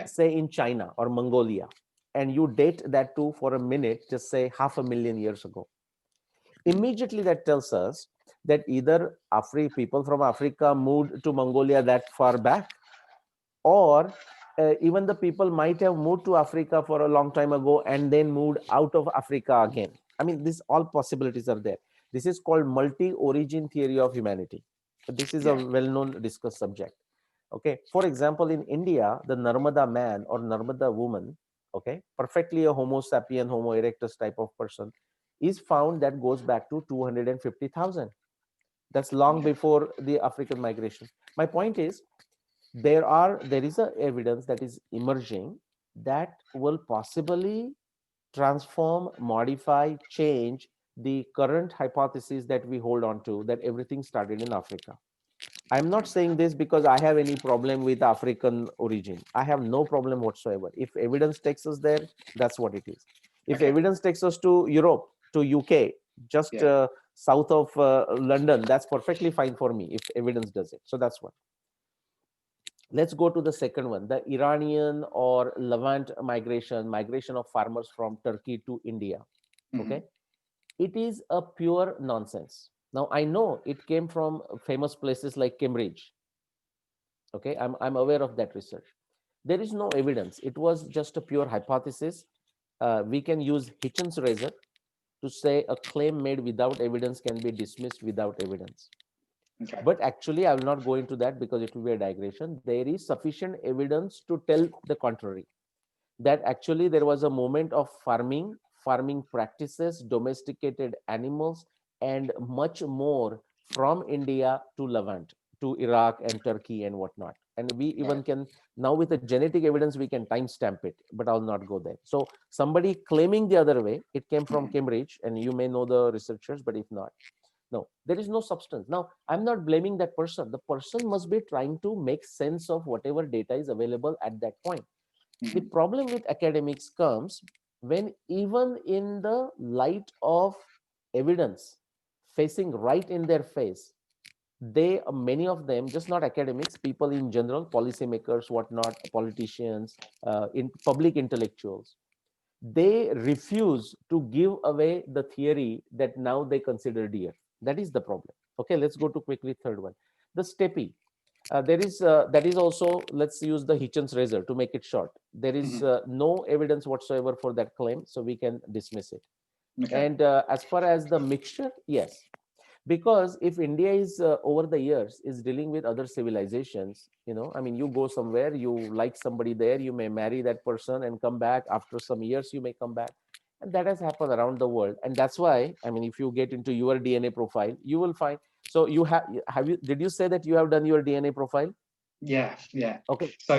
say in China or Mongolia, and you date that to for a minute, just say 500,000 years ago. Immediately that tells us that either people from Africa moved to Mongolia that far back, or even the people might have moved to Africa for a long time ago and then moved out of Africa again. I mean, all possibilities are there. This is called multi-origin theory of humanity. This is a well-known discussed subject. Okay. For example, in India, the Narmada man or Narmada woman, okay, perfectly a Homo sapien, Homo erectus type of person, is found that goes back to 250,000. That's long before the African migration. My point is, there is a evidence that is emerging that will possibly transform, modify, change the current hypothesis that we hold on to, that everything started in Africa. I'm not saying this because I have any problem with African origin. I have no problem whatsoever. If evidence takes us there, that's what it is. If evidence takes us to Europe, to UK, just south of London, that's perfectly fine for me if evidence does it. So that's one. Let's go to the second one, the Iranian or Levant migration of farmers from Turkey to India. Okay. It is a pure nonsense. Now, I know it came from famous places like Cambridge. Okay, I'm aware of that research. There is no evidence. It was just a pure hypothesis. We can use Hitchens' razor to say a claim made without evidence can be dismissed without evidence. Okay. But actually, I will not go into that because it will be a digression. There is sufficient evidence to tell the contrary, that actually there was a moment of farming practices, domesticated animals, and much more from India to Levant, to Iraq and Turkey and whatnot. And we even can, now with the genetic evidence, we can timestamp it, but I'll not go there. So somebody claiming the other way, it came from Cambridge, and you may know the researchers, but if not. No, there is no substance. Now, I'm not blaming that person. The person must be trying to make sense of whatever data is available at that point. The problem with academics comes when, even in the light of evidence facing right in their face, they, many of them, just not academics, people in general, policymakers, whatnot, politicians, in public intellectuals, they refuse to give away the theory that now they consider dear. That is the problem. Okay, let's go to quickly third one. The steppe. There is that is also, let's use the Hitchens razor to make it short. There is no evidence whatsoever for that claim, so we can dismiss it. Okay. And as far as the mixture, yes, because if India is over the years is dealing with other civilizations, I mean, you go somewhere, you like somebody there, you may marry that person and come back after some years, you may come back, and that has happened around the world. And that's why, I mean, if you get into your DNA profile, you will find. So you have you did you say that you have done your DNA profile? Yeah. Okay, So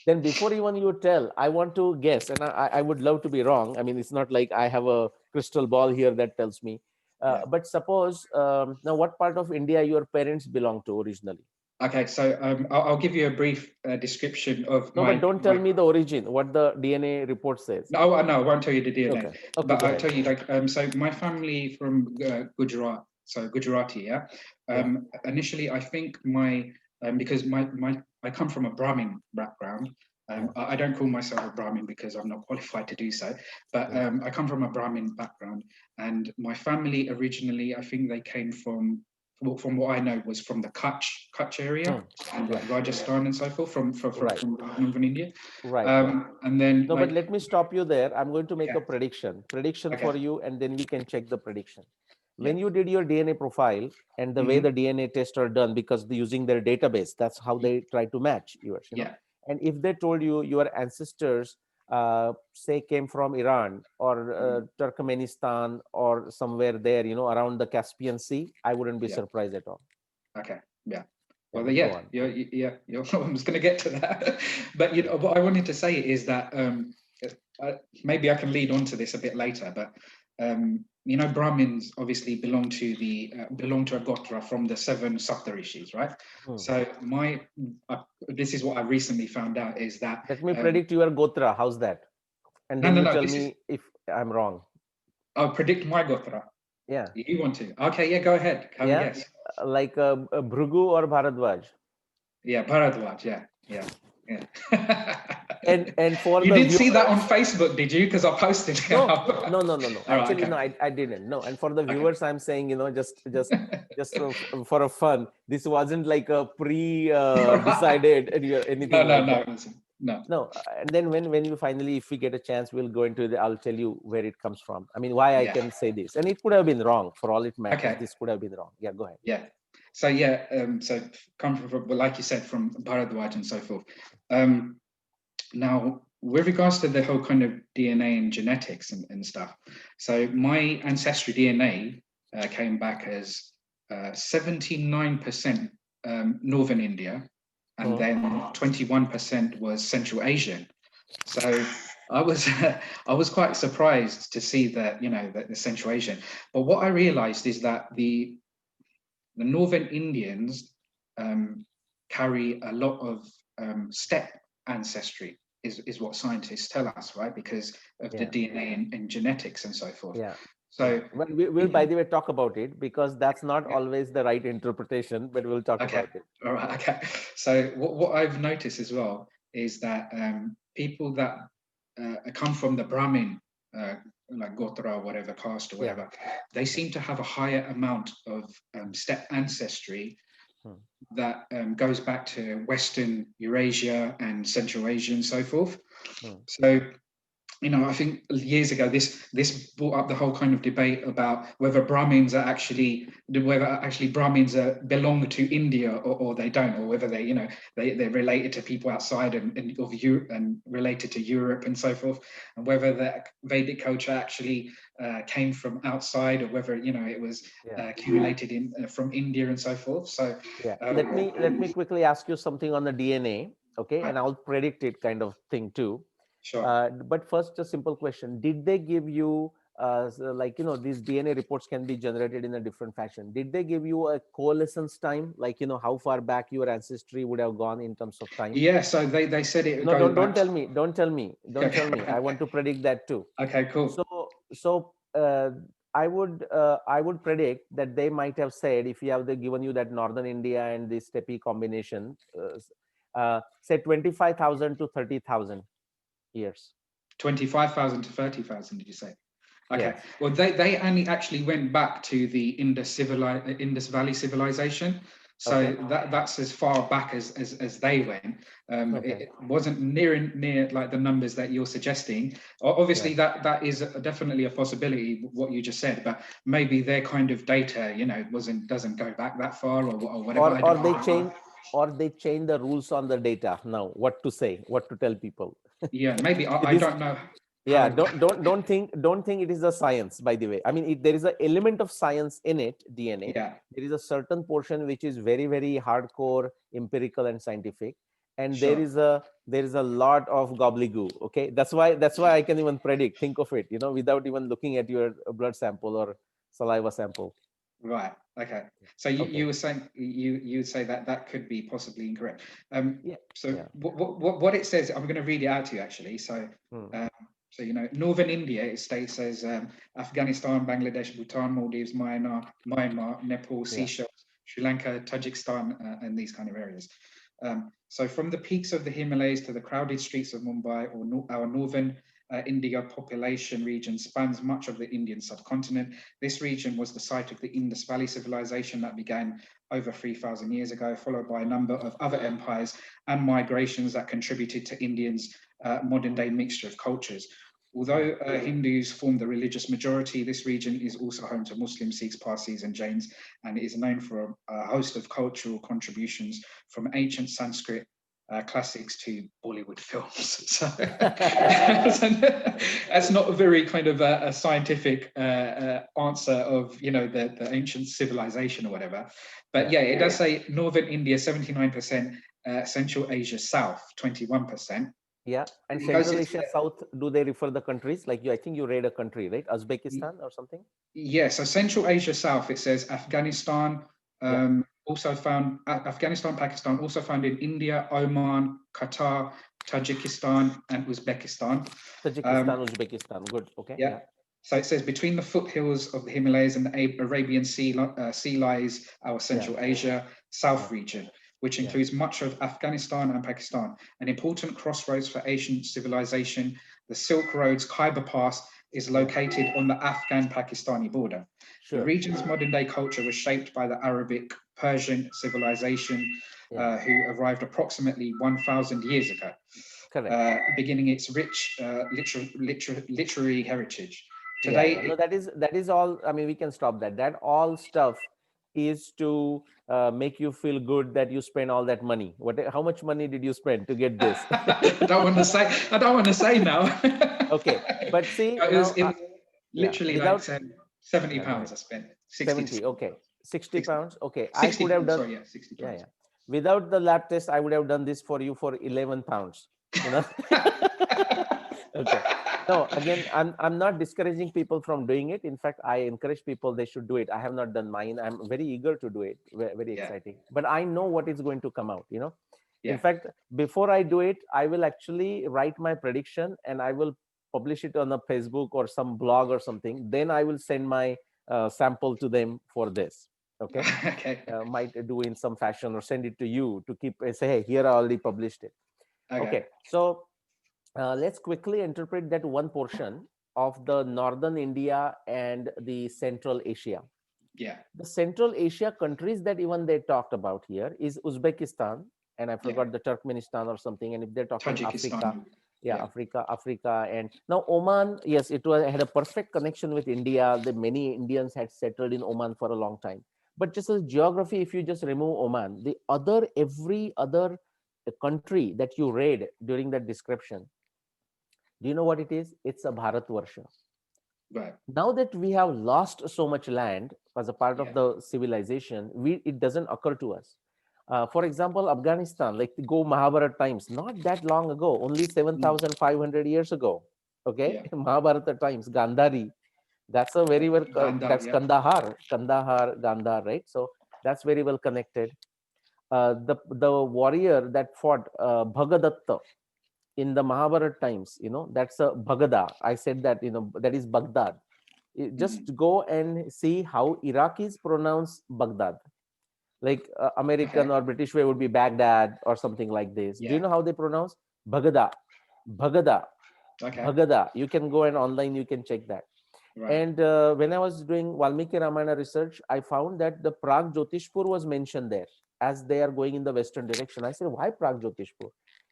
then before even you tell, I want to guess, and I would love to be wrong. I mean, it's not like I have a crystal ball here that tells me. But suppose, now, what part of India your parents belong to originally? okay, so I'll give you a brief description of No, but don't tell me the origin, what the DNA report says. No, I won't tell you the DNA. Okay, But go I'll ahead. tell you, like, so my family from Gujarat, so Gujarati, yeah. Initially, I think because I come from a Brahmin background. I don't call myself a Brahmin because I'm not qualified to do so, but I come from a Brahmin background, and my family originally, I think they came from what I know, was from the Kutch area, and like Rajasthan and so forth, from northern India. Right. And then, No, like, but let me stop you there. I'm going to make a prediction okay. for you, and then we can check the prediction. Yeah. When you did your DNA profile, and the way the DNA tests are done, because using their database, that's how they try to match yours. And if they told you your ancestors, say, came from Iran or Turkmenistan or somewhere there, around the Caspian Sea, I wouldn't be surprised at all. Okay. Yeah. Yeah, Well, go on. I was going to get to that, but what I wanted to say is that maybe I can lead on to this a bit later. But Brahmins obviously belong to a Gotra from the 7 Saptarishis, right? So this is what I recently found out, is that. Let me predict your Gotra. How's that? And then you tell me if I'm wrong. I'll predict my Gotra. Yeah. You want to? Okay, yeah, go ahead. Yes. Like Bhrigu or Bharadwaj? Yeah, Bharadwaj, yeah. And for you the did see that on Facebook, did you? Because I posted it. No. Actually, right, okay. No, I didn't. No, and for the viewers, I'm saying, just for a fun. This wasn't like a pre-decided anything No. And then when you finally, if we get a chance, we'll go into I'll tell you where it comes from. I mean, why I can say this, and it could have been wrong for all it matters. Okay. This could have been wrong. Yeah, go ahead. Yeah. So so come from, like you said, from Bharadwaj and so forth. Now, with regards to the whole kind of DNA and genetics and stuff, so my ancestry DNA came back as 79% Northern India, and then 21% was Central Asian. So I was quite surprised to see that, the Central Asian. But what I realized is that the Northern Indians carry a lot of steppe ancestry, is what scientists tell us, right? Because of the DNA and genetics and so forth. Yeah. So we'll by the way talk about it, because that's not always the right interpretation, but we'll talk about it. All right. Okay. So what I've noticed as well is that people that come from the Brahmin, like Gotra or whatever, caste or whatever, they seem to have a higher amount of steppe ancestry that goes back to Western Eurasia and Central Asia and so forth. So, I think years ago, this brought up the whole kind of debate about whether Brahmins belong to India or they don't, or whether they're related to people outside of Europe and related to Europe and so forth, and whether the Vedic culture actually came from outside, or whether it was accumulated from India and so forth. So let me quickly ask you something on the DNA, okay? And I'll predict it, kind of thing too. Sure. But first, a simple question: did they give you like, these DNA reports can be generated in a different fashion. Did they give you a coalescence time, like, how far back your ancestry would have gone in terms of time? Yeah, so they said it would No, go don't back. tell me, don't tell me, don't tell me. I want to predict that too. Okay, cool. So I would predict that they might have said, if you have given you that northern India and the steppe combination, say 25,000 to 30,000 years. 25,000 to 30,000, did you say? Okay. Yes. Well, they only actually went back to the Indus Valley civilization. So Okay. that's as far back as they went. Okay. It wasn't near like the numbers that you're suggesting. Obviously, Yeah. that is definitely a possibility, what you just said. But maybe their kind of data, doesn't go back that far, or whatever. I Or don't they know. change, or they change the rules on the data now. What to say? What to tell people? Yeah, maybe It I is. don't know. Yeah, How, don't think it is a science, by the way. I mean, there is an element of science in it, DNA. yeah, There is a certain portion which is very, very hardcore, empirical and scientific, and there sure. is a lot of gobbledygook. Okay, that's why I can even predict, think of it, without even looking at your blood sample or saliva sample. Right. Okay. So you, Okay. you were saying you would say that that could be possibly incorrect. Yeah. So Yeah. what it says, I'm going to read it out to you actually. So Hmm. um, northern India, it states as Afghanistan, Bangladesh, Bhutan, Maldives, Myanmar, Nepal, Yeah. Seychelles, Sri Lanka, Tajikistan, and these kind of areas. So from the peaks of the Himalayas to the crowded streets of Mumbai, or our northern India population region spans much of the Indian subcontinent. This region was the site of the Indus Valley civilization that began over 3,000 years ago, followed by a number of other empires and migrations that contributed to Indians' modern day mixture of cultures. Although Hindus form the religious majority, this region is also home to Muslims, Sikhs, Parsis, and Jains, and it is known for a host of cultural contributions from ancient Sanskrit classics to Bollywood films. So that's not a very kind of a scientific answer of the ancient civilization or whatever. But yeah, it does say Northern India 79%, Central Asia South 21%. Yeah. And It goes Central into Asia South, do they refer the countries? Like I think you read a country, right? Uzbekistan or something? Yeah, so Central Asia South, it says Afghanistan, Yeah. also found Afghanistan, Pakistan, also found in India, Oman, Qatar, Tajikistan, and Uzbekistan. Tajikistan, Uzbekistan. Good. Okay. Yeah. Yeah. So it says between the foothills of the Himalayas and the Arabian Sea lies our Central Asia South region, which Yeah. includes much of Afghanistan and Pakistan. An important crossroads for Asian civilization, the Silk Road's Khyber Pass is located on the Afghan-Pakistani border. The Sure. region's modern-day culture was shaped by the Arabic Persian civilization, Yeah. who arrived approximately 1,000 years ago, Correct. beginning its rich literary heritage. Yeah. Today, Yeah. No, that is all. I mean, we can stop that. That all stuff is to make you feel good that you spend all that money. How much money did you spend to get this? I don't want to say. I don't want to say now. Okay, but see it now, was, it was yeah, literally like without, 70 yeah, go pounds ahead. I spent. 60 to 70. Okay, 60 60, pounds. Okay, I 60 could have pounds. done. Sorry, yeah, 60 Yeah, pounds. yeah. Without the lab test, I would have done this for you for 11 pounds. You know. Okay. No, again, I'm not discouraging people from doing it. In fact, I encourage people they should do it. I have not done mine. I'm very eager to do it. Very Yeah, exciting. But I know what is going to come out. In yeah. fact, before I do it, I will actually write my prediction and I will publish it on a Facebook or some blog or something. Then I will send my sample to them for this. Okay. Okay. Might do in some fashion or send it to you to keep say, hey, here I already published it. Okay. Okay. So let's quickly interpret that one portion of the northern India and the Central Asia. Yeah. The Central Asia countries that even they talked about here is Uzbekistan, and I Yeah. forgot the Turkmenistan or something. And if they're talking Africa, Tajikistan. yeah, Yeah. Africa, and now Oman. Yes, had a perfect connection with India. The many Indians had settled in Oman for a long time. But just as geography, if you just remove Oman, every other country that you read during that description, do you know what it is? It's a Bharatvarsha. Right. Now that we have lost so much land as a part of Yeah. the civilization, it doesn't occur to us. For example, Afghanistan, like go Mahabharata times, not that long ago, only 7,500 years ago. Okay, Yeah. Mahabharata times, Gandhari. That's a very well, Gandhar, that's yeah. Kandahar, Gandhar, right? So that's very well connected. The warrior that fought Bhagadatta in the Mahabharata times, that's a Bhagada. I said that, that is Baghdad. Mhm. Just go and see how Iraqis pronounce Baghdad. Like American Okay. or British way would be Baghdad or something like this. Do you Yeah. know how they pronounce? Bhagada, Bhagada, Okay. Bhagada. You can go and online, you can check that. Right. And when I was doing Valmiki Ramayana research, I found that the Prag Jyotishpur was mentioned there as they are going in the western direction. I said, why Prag Jyotishpur?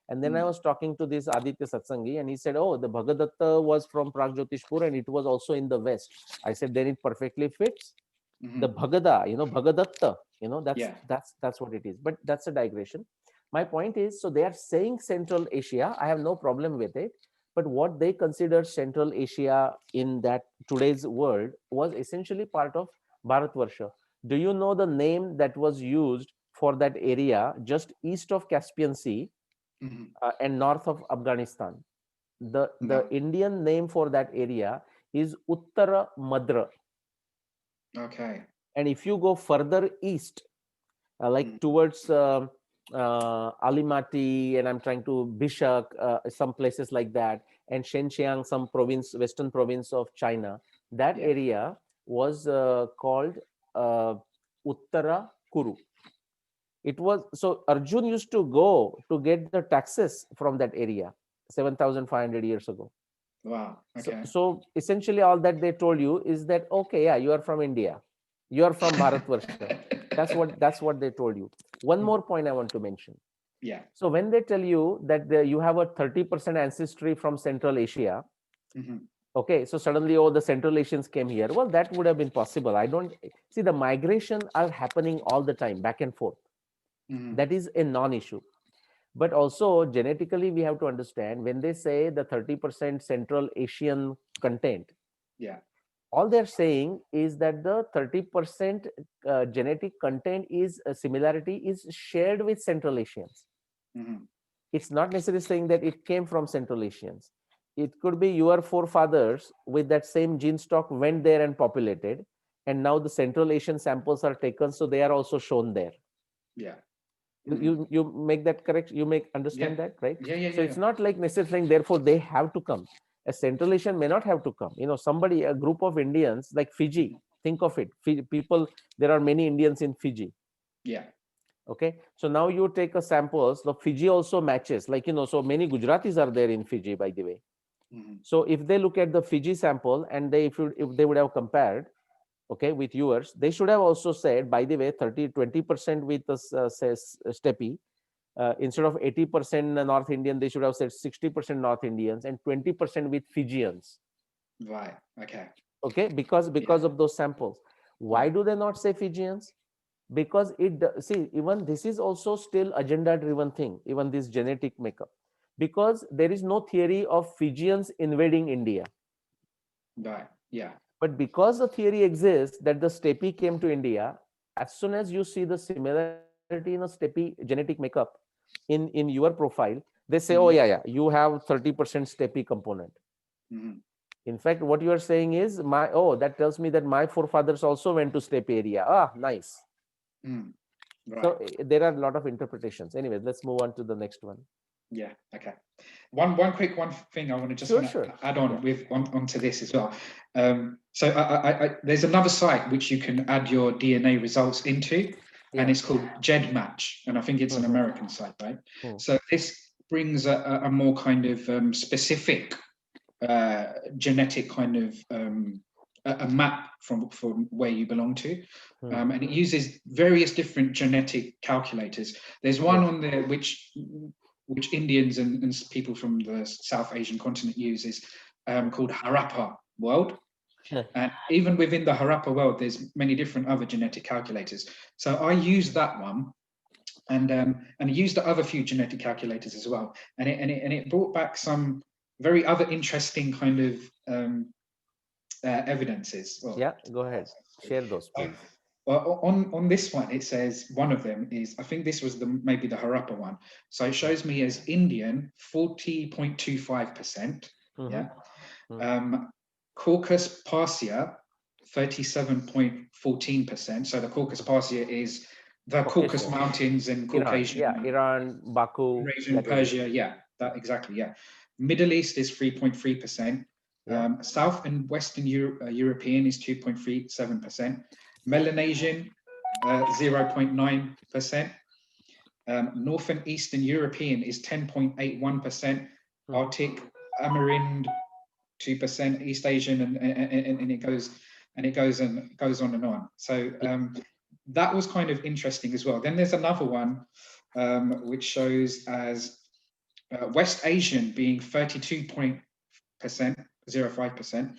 And then I Mm. was talking to this Aditya Satsangi, and he said, oh, the Bhagadatta was from Prag Jyotishpur and it was also in the west. I said, then it perfectly fits. The Mhm. Bhagada, Bhagadatta, that's Yeah. that's what it is. But that's a digression. My point is, so they are saying Central Asia. I have no problem with it. But what they consider Central Asia in that today's world was essentially part of Bharatvarsha. Do you know the name that was used for that area just east of Caspian Sea Mhm. and north of Afghanistan? The No. Indian name for that area is Uttara Madra. Okay. And if you go further east, like Mm. towards Alimati, and I'm trying to Bishak, some places like that, and Shenzhen, some province, western province of China, that Yeah. area was called uh, Uttara Kuru. It was so Arjun used to go to get the taxes from that area 7,500 years ago. Wow. So, Okay. so essentially, all that they told you is that okay, yeah, you are from India, you are from Bharatvarsha. That's what they told you. One more point I want to mention. Yeah. So when they tell you that you have a 30% ancestry from Central Asia, Mhm. okay, so suddenly, oh, the Central Asians came here. Well, that would have been possible. I don't see the migration are happening all the time, back and forth. Mhm. That is a non-issue. But also genetically, we have to understand when they say the 30% Central Asian content, Yeah. all they're saying is that the 30% genetic content is similarity is shared with Central Asians. Mhm. It's not necessarily saying that it came from Central Asians. It could be your forefathers with that same gene stock went there and populated, and now the Central Asian samples are taken, so they are also shown there. Yeah. you Mm. you, you make that correct, you make Yeah. understand that, right? Yeah. Yeah. So Yeah. it's not like necessarily saying therefore they have to come. A Central Asian may not have to come, somebody, a group of Indians like Fiji, think of it, people, there are many Indians in Fiji. Yeah. Okay, so now you take a samples, the Fiji also matches, like so many Gujaratis are there in Fiji, by the way. Mhm. So if they look at the Fiji sample and if they would have compared, okay, with yours, they should have also said, by the way, 20% with the steppe, instead of 80% North Indian, they should have said 60% North Indians and 20% with Fijians. Right. Okay. Okay, because Yeah. of those samples. Why Yeah. do they not say Fijians? Because see, even this is also still agenda driven thing, even this genetic makeup, because there is no theory of Fijians invading India. Right. Yeah. But because the theory exists that the steppe came to India, as soon as you see the similarity in a steppe genetic makeup in your profile, they say, oh yeah, Mhm. yeah, you have 30% steppe component. Mhm. In fact, what you are saying is that tells me that my forefathers also went to steppe area. Nice. Mm. Right. So there are a lot of interpretations. Anyways, let's move on to the next one. Yeah. Okay. One quick thing I want to just Sure, want sure. to add on Yeah. with onto this as well. So there's another site which you can add your DNA results into, and Yeah. it's called GEDmatch, and I think it's an Mhm. American site, right? Hmm. So this brings a more kind of specific genetic kind of a map from where you belong to, Hmm. and it uses various different genetic calculators. There's one Yes. on there which Indians and people from the South Asian continent uses, called Harappa World. And even within the Harappa world, there's many different other genetic calculators. So I used that one, and I used the other few genetic calculators as well, and it brought back some very other interesting kind of evidences. Well, Yeah, go ahead. Share those, please. on this one, it says one of them is, I think this was maybe the Harappa one. So it shows me as Indian 40.25%. Mhm. Yeah. Um, Caucasus Parsia, 37.14%. So the Caucasus Parsia is the Caucasus Caucasus, Mountains in Iran, Caucasian, yeah, Iran, Baku, Eurasian that area. Persia. Yeah, that exactly. Yeah. Middle East is 3.3%. Yeah. South and Western European is 2.37%. Melanesian, 0.9%. North and Eastern European is 10.81%. Arctic, Amerind, 2%. East Asian, and it goes on and on. So that was kind of interesting as well. Then there's another one which shows as West Asian being 32.05%.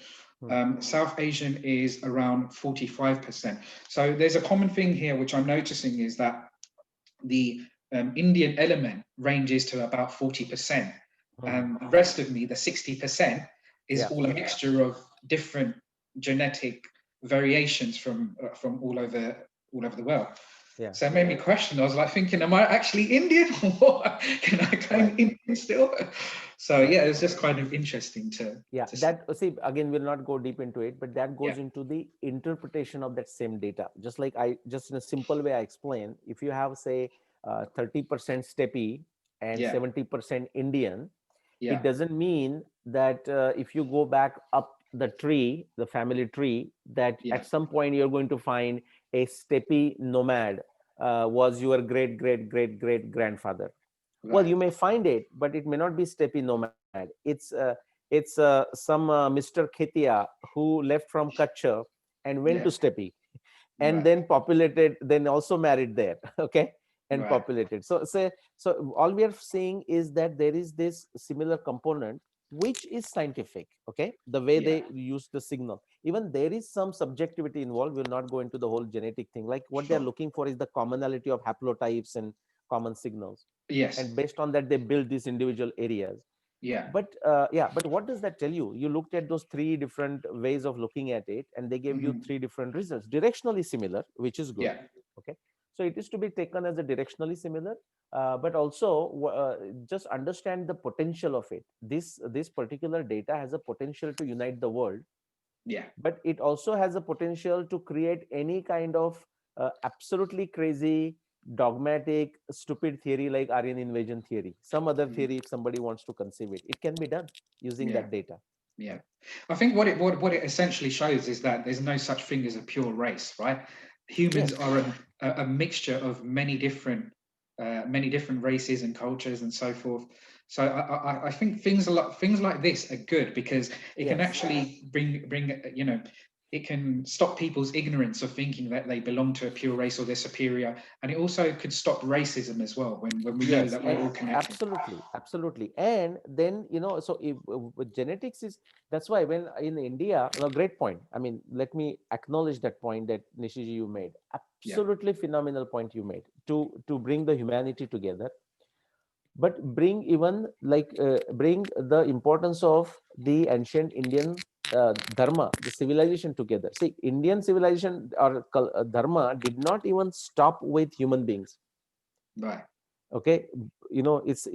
South Asian is around 45%. So there's a common thing here which I'm noticing is that the Indian element ranges to about 40%, and the rest of me, the 60%, is all a mixture of different genetic variations from all over the world. Yeah. So it made me question. I was like thinking, am I actually Indian? Or can I claim Indian still? So yeah, it's just kind of interesting to see, again, we'll not go deep into it, but that goes into the interpretation of that same data. Just like just in a simple way I explain, if you have say 30% steppe and 70% Indian, it doesn't mean that if you go back up the tree, the family tree, that at some point you're going to find a steppe nomad was your great grandfather. Well, you may find it, but it may not be steppe nomad. It's some Mr. Khetia who left from Kutch and went to steppe, and then populated, then also married there. Okay. And populated. So all we are seeing is that there is this similar component which is scientific. Okay, the way they use the signal, even there is some subjectivity involved. We'll not go into the whole genetic thing. Like what they're looking for is the commonality of haplotypes and common signals. Yes. And based on that, they build these individual areas. Yeah. But but what does that tell you? You looked at those three different ways of looking at it, and they gave you three different results, directionally similar, which is good. Okay. So it is to be taken as a directionally similar, but also just understand the potential of it. This particular data has a potential to unite the world. Yeah. But it also has a potential to create any kind of absolutely crazy, dogmatic, stupid theory like Aryan invasion theory. Some other theory, if somebody wants to conceive it, it can be done using that data. Yeah, I think what it essentially shows is that there's no such thing as a pure race, right? Humans are a mixture of many different races and cultures and so forth. So I think things like this are good because it can actually bring it can stop people's ignorance of thinking that they belong to a pure race or they're superior, and it also could stop racism as well when we know that we're all connected. Absolutely. And then so with genetics is, that's why when in India, great point. I mean, let me acknowledge that point that Nishiji you made. Absolutely phenomenal point you made to bring the humanity together, but bring even bring the importance of the ancient Indian dharma, the civilization together. See, Indian civilization or dharma did not even stop with human beings. Right. Okay, it's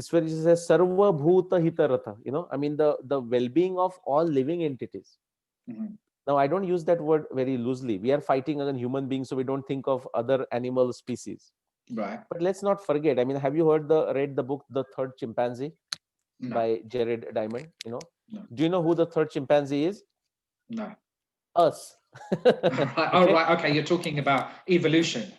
very sarva bhuta hitaratha. I mean the well-being of all living entities. Now I don't use that word very loosely. We are fighting against human beings, so we don't think of other animal species. Right. But let's not forget. I mean, have you read the book The Third Chimpanzee by Jared Diamond? No. Do you know who the third chimpanzee is? No. Us. Okay. Oh, right. Okay, you're talking about evolution.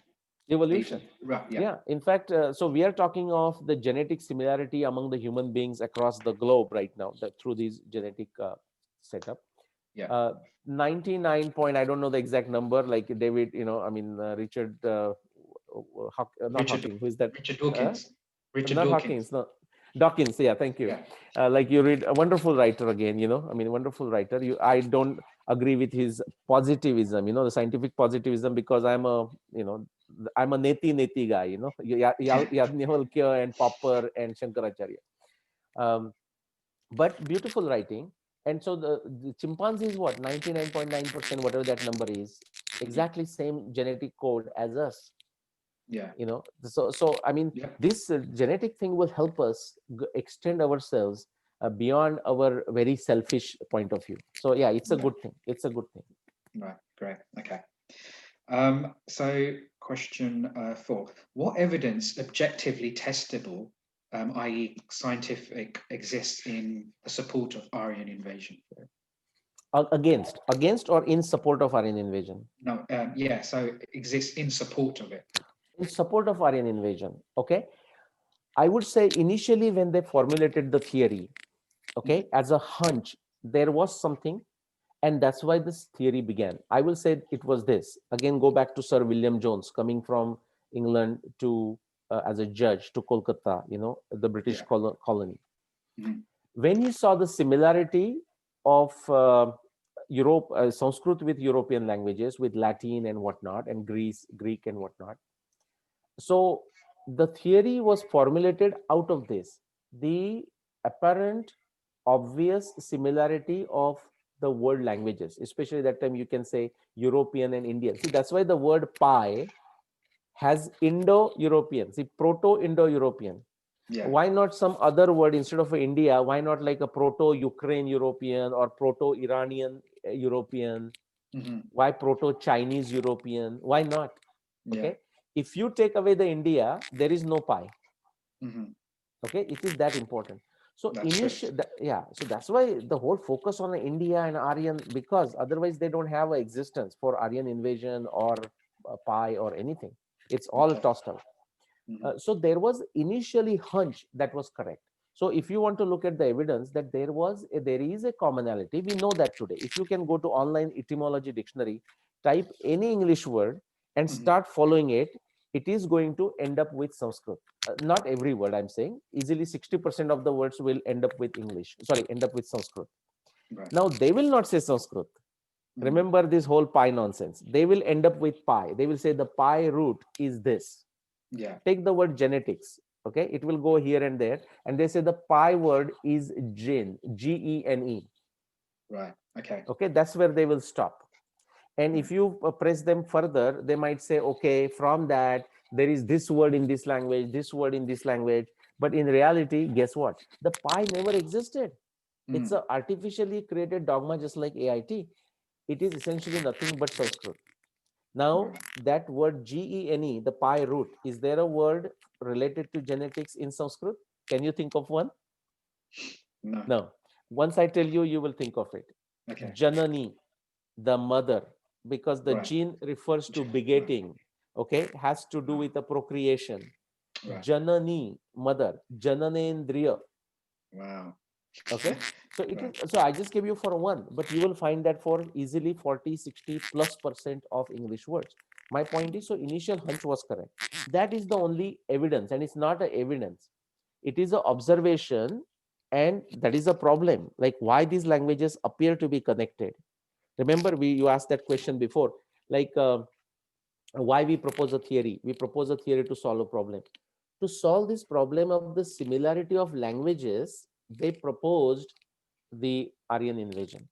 Right. Yeah. In fact, so we are talking of the genetic similarity among the human beings across the globe right now, through these genetic setup. Yeah. 99 point, I don't know the exact number, like David, Richard, Hawkins, who is that? Richard Dawkins. Not Hawkins, no. Dawkins, yeah, thank you. Yeah. Like you read a wonderful writer again, wonderful writer. I don't agree with his positivism, the scientific positivism, because I'm a neti guy, Yajnavalkya and Popper and Shankaracharya. But beautiful writing. And so the chimpanzee is what, 99.9%, whatever that number is, exactly same genetic code as us. Yeah. So I mean, this genetic thing will help us extend ourselves beyond our very selfish point of view. So yeah, it's a good thing. It's a good thing. Right, great. Okay. So question 4. What evidence objectively testable, i.e. scientific, exists in the support of Aryan invasion? Against or in support of Aryan invasion? No, yeah, so exists in support of it. In support of Aryan invasion, okay. I would say initially when they formulated the theory, okay, as a hunch, there was something, and that's why this theory began. I will say it was this. Again, go back to Sir William Jones coming from England to as a judge to Kolkata, the British colony. Mhm. When he saw the similarity of Europe, Sanskrit with European languages, with Latin and whatnot, and Greek and whatnot. So the theory was formulated out of this, the apparent obvious similarity of the world languages, especially that time you can say European and Indian. See, that's why the word pie has Indo-European, see, Proto-Indo-European. Yeah. Why not some other word instead of India? Why not like a Proto-Ukraine European or Proto-Iranian European? Mm-hmm. Why Proto-Chinese European? Why not? Yeah. Okay. If you take away the India, there is no pie. Mm-hmm. Okay, it is that important. So That's yeah, so that's why the whole focus on India and Aryan, because otherwise they don't have an existence for Aryan invasion or pie or anything. It's all Okay. tossed out. So there was initially hunch that was correct. So if you want to look at the evidence that there is a commonality, we know that today. If you can go to online etymology dictionary, type any English word and start following it, it is going to end up with Sanskrit. Not every word I'm saying. Easily 60% of the words will end up with English. Sorry, end up with Sanskrit. Right. Now they will not say Sanskrit. Remember this whole pi nonsense. They will end up with pi. They will say the pi root is this. Yeah. Take the word genetics. Okay, it will go here and there, and they say the pi word is gene, Gene. Right. Okay. Okay, that's where they will stop. And if you press them further, they might say, okay, from that there is this word in this language, this word in this language. But in reality, guess what? The pi never existed. It's an artificially created dogma, just like AIT. It is essentially nothing but Sanskrit. Now, that word Gene, the pi root, is there a word related to genetics in Sanskrit? Can you think of one? No. No. Once I tell you, you will think of it. Okay. Janani, the mother, because the gene refers to begetting, okay, has to do with the procreation. Right. Janani, mother, Jananendriya. Wow. Okay, so it is, so I just gave you for one, but you will find that for easily 40-60+% of English words. My point is, so initial hunch was correct. That is the only evidence, and it's not an evidence, it is an observation, and that is a problem, like why these languages appear to be connected. Remember, you asked that question before, like why we propose a theory. We propose a theory to solve a problem. To solve this problem of the similarity of languages, they proposed the Aryan invasion.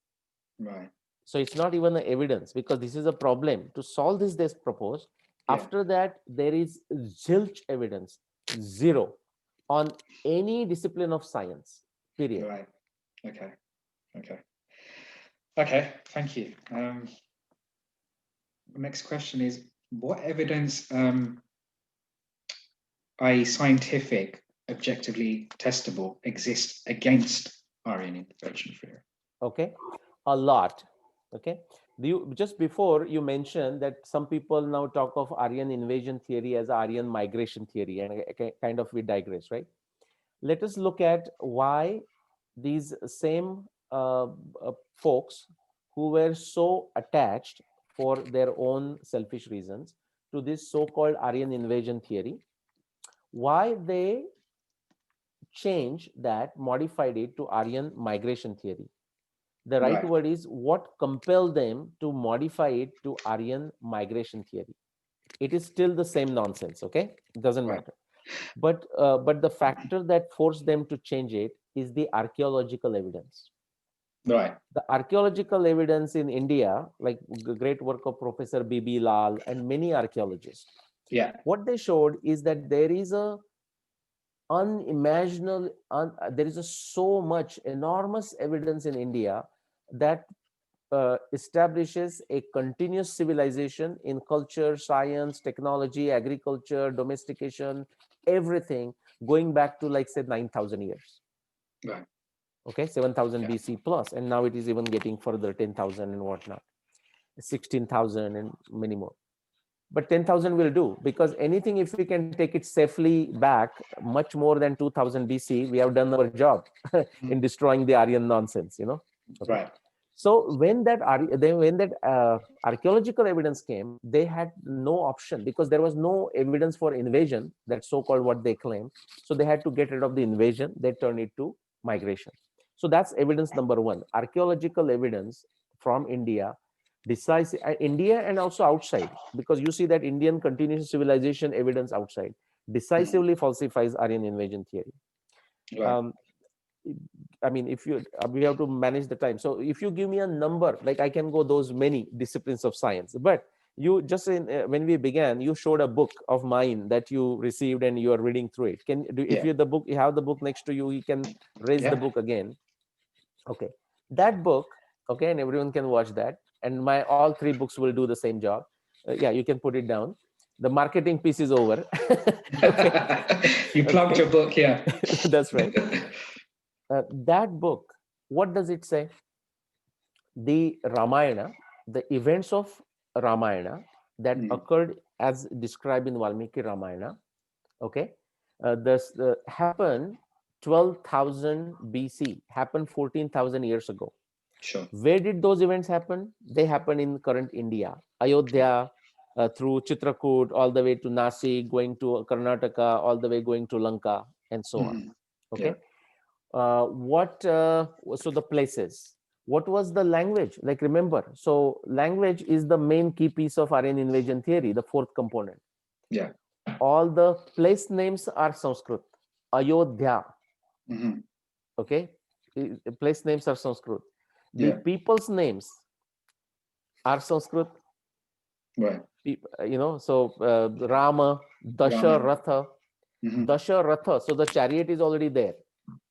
Right. So it's not even an evidence, because this is a problem. To solve this, they propose. After that, there is zilch evidence, zero, on any discipline of science, period. Right. Okay. Okay. Okay. Thank you. Next question is, what evidence, i.e. scientific, objectively testable, exists against Aryan invasion theory? Okay, a lot. Okay, just before you mentioned that some people now talk of Aryan invasion theory as Aryan migration theory, and kind of we digress, right? Let us look at why these same folks who were so attached for their own selfish reasons to this so-called Aryan invasion theory, why they changed that, modified it to Aryan migration theory. The right word is what compelled them to modify it to Aryan migration theory. It is still the same nonsense, okay? It doesn't matter. But the factor that forced them to change it is the archaeological evidence. Right. The archaeological evidence in India, like the great work of Professor B.B. Lal and many archaeologists, Yeah. what they showed is that there is a unimaginable. There is so much enormous evidence in India that establishes a continuous civilization in culture, science, technology, agriculture, domestication, everything going back to, like, say, 9,000 years. Right. Okay, 7,000 Yeah. BC plus, and now it is even getting further, 10,000 and whatnot, 16,000 and many more. But 10,000 will do, because anything, if we can take it safely back much more than 2000 BC, we have done our job in destroying the Aryan nonsense, you know. Okay. Right. So when that archaeological evidence came, they had no option, because there was no evidence for invasion, that so-called what they claim. So they had to get rid of the invasion. They turned it to migration. So that's evidence number one. Archaeological evidence from India, decisive India and also outside, because you see that Indian continuous civilization evidence outside decisively falsifies Aryan invasion theory. Right. I mean, if you we have to manage the time. So if you give me a number, like, I can go those many disciplines of science. But you just when we began, you showed a book of mine that you received and you are reading through it. Can do, if Yeah. you have the book next to you, you can raise the Yeah. book again. Okay, that book. Okay, and everyone can watch that. And my all three books will do the same job. Yeah, you can put it down. The marketing piece is over. Okay. You plugged Okay. your book, yeah. That's right. That book, what does it say? The Ramayana, the events of Ramayana that occurred as described in Valmiki Ramayana, okay, this happened 12,000 BC, happened 14,000 years ago. Sure. Where did those events happen? They happen in current India, Ayodhya, through Chitrakoot, all the way to Nashik, going to Karnataka, all the way going to Lanka, and so on. Okay. Yeah. So the places, what was the language? Like, remember, so language is the main key piece of Aryan invasion theory, the fourth component. Yeah. All the place names are Sanskrit. Ayodhya. Okay. Place names are Sanskrit. The Yeah. people's names are Sanskrit. Right. You know, so Rama, Dasharatha, Dasharatha. So the chariot is already there.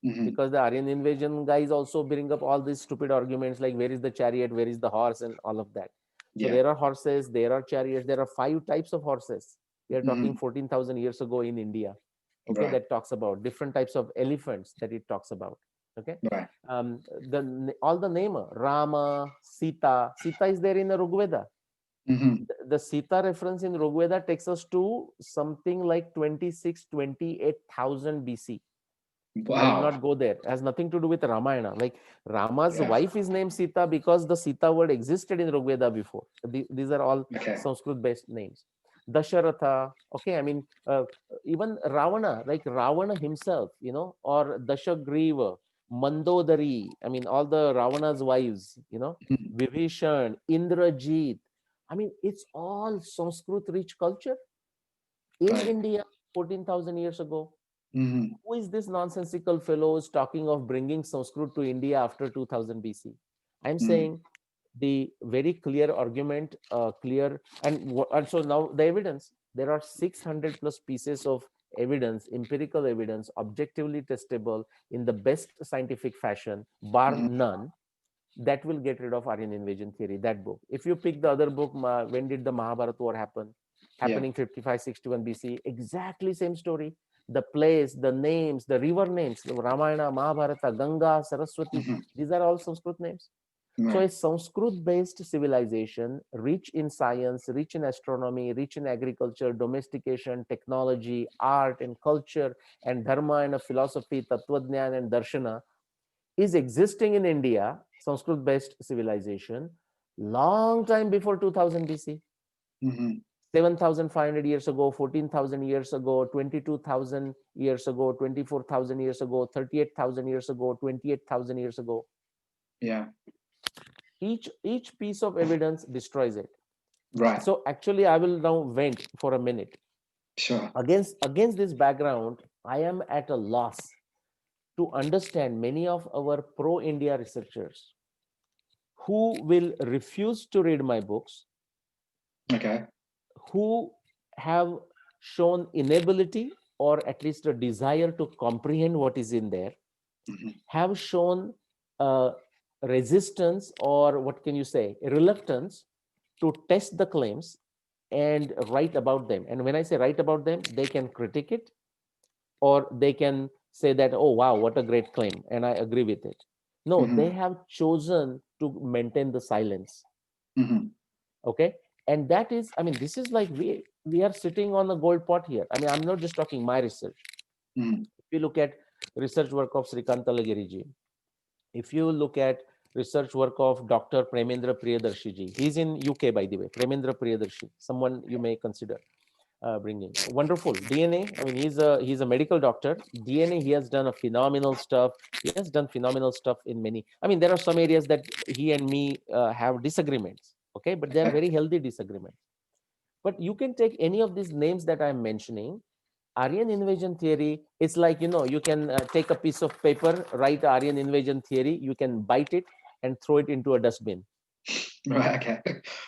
Because the Aryan invasion guys also bring up all these stupid arguments like, where is the chariot, where is the horse, and all of that. So there are horses, there are chariots, there are 5 types of horses. We are talking 14,000 years ago in India. Okay, Right. that talks about different types of elephants that it talks about. Okay, Right. All the name Rama, Sita. Sita is there in the Rigveda. The Sita reference in Rigveda takes us to something like 28,000 BC. Wow. I will not go there. It has nothing to do with Ramayana. Like, Rama's wife is named Sita because the Sita word existed in Rigveda before. These are all Sanskrit-based names. Dasharatha. Okay, I mean, even Ravana, like Ravana himself, you know, or Dashagriva, Mandodari. I mean, all the Ravana's wives, you know, Vibhishan, Indrajit. I mean, it's all Sanskrit-rich culture in India 14,000 years ago. Who is this nonsensical fellows talking of bringing Sanskrit to India after 2000 BC? I'm saying the very clear argument, and so now the evidence, there are 600 plus pieces of evidence, empirical evidence, objectively testable in the best scientific fashion, bar none, that will get rid of Aryan invasion theory, that book. If you pick the other book, when did the Mahabharata war happen? Happening 5561 BC, exactly same story. The place, the names, the river names, the Ramayana, Mahabharata, Ganga, Saraswati, these are all Sanskrit names. So a Sanskrit-based civilization, rich in science, rich in astronomy, rich in agriculture, domestication, technology, art and culture, and dharma and philosophy, tattvajnana and darshana, is existing in India, Sanskrit-based civilization, long time before 2000 BC. 7,500 years ago, 14,000 years ago, 22,000 years ago, 24,000 years ago, 38,000 years ago, 28,000 years ago. Yeah. Each piece of evidence destroys it. Right. So actually, I will now vent for a minute. Sure. Against this background, I am at a loss to understand many of our pro-India researchers who will refuse to read my books, Okay. who have shown inability or at least a desire to comprehend what is in there, have shown resistance, or what can you say, a reluctance to test the claims and write about them. And when I say write about them, they can critique it, or they can say that, oh wow, what a great claim, and I agree with it. No, they have chosen to maintain the silence. Okay. And that is, I mean, this is like we are sitting on a gold pot here. I mean, I'm not just talking my research. If you look at research work of Srikant Talagiriji, if you look at research work of Dr. Premendra Priyadarshi ji, he's in UK, by the way, Premendra Priyadarshi, someone you may consider bringing. Wonderful DNA. I mean, he's a medical doctor. DNA, he has done a phenomenal stuff. He has done phenomenal stuff in many. I mean, there are some areas that he and me have disagreements. Okay, but they are very healthy disagreements. But you can take any of these names that I'm mentioning. Aryan invasion theory, it's like, you know, you can take a piece of paper, write Aryan invasion theory, you can bite it and throw it into a dustbin. Right, okay.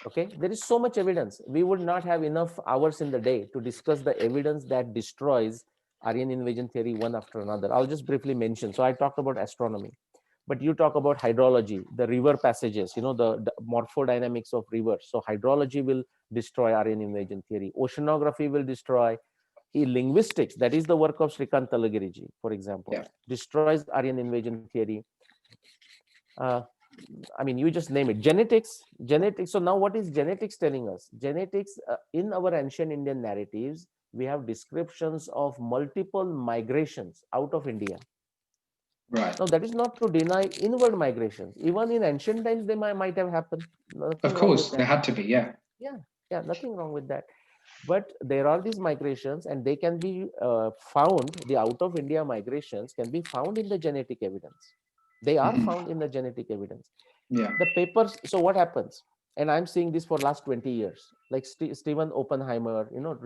Okay, there is so much evidence. We would not have enough hours in the day to discuss the evidence that destroys Aryan invasion theory one after another. I'll just briefly mention. So I talked about astronomy, but you talk about hydrology, the river passages, you know, the morphodynamics of rivers. So hydrology will destroy Aryan invasion theory. Oceanography will destroy. Linguistics, that is the work of Srikant Talagiriji, for example, destroys Aryan invasion theory. I mean, you just name it. Genetics. So now what is genetics telling us? Genetics, in our ancient Indian narratives, we have descriptions of multiple migrations out of India. Right. Now, that is not to deny inward migrations. Even in ancient times, they might have happened. Nothing of course, there had to be, yeah. Yeah, nothing wrong with that. But there are these migrations, and they can be found, the out of India migrations can be found in the genetic evidence. They are found in the genetic evidence. Yeah. The papers, so what happens? And I'm seeing this for last 20 years. Like Stephen Oppenheimer, you know,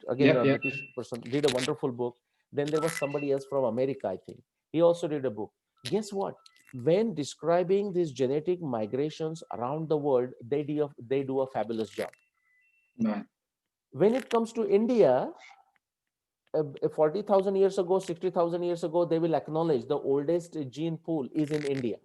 again, a British person, did a wonderful book. Then there was somebody else from America, I think. He also did a book. Guess what? When describing these genetic migrations around the world, they do a fabulous job. Right. When it comes to India, 40,000 years ago, 60,000 years ago, they will acknowledge the oldest gene pool is in India.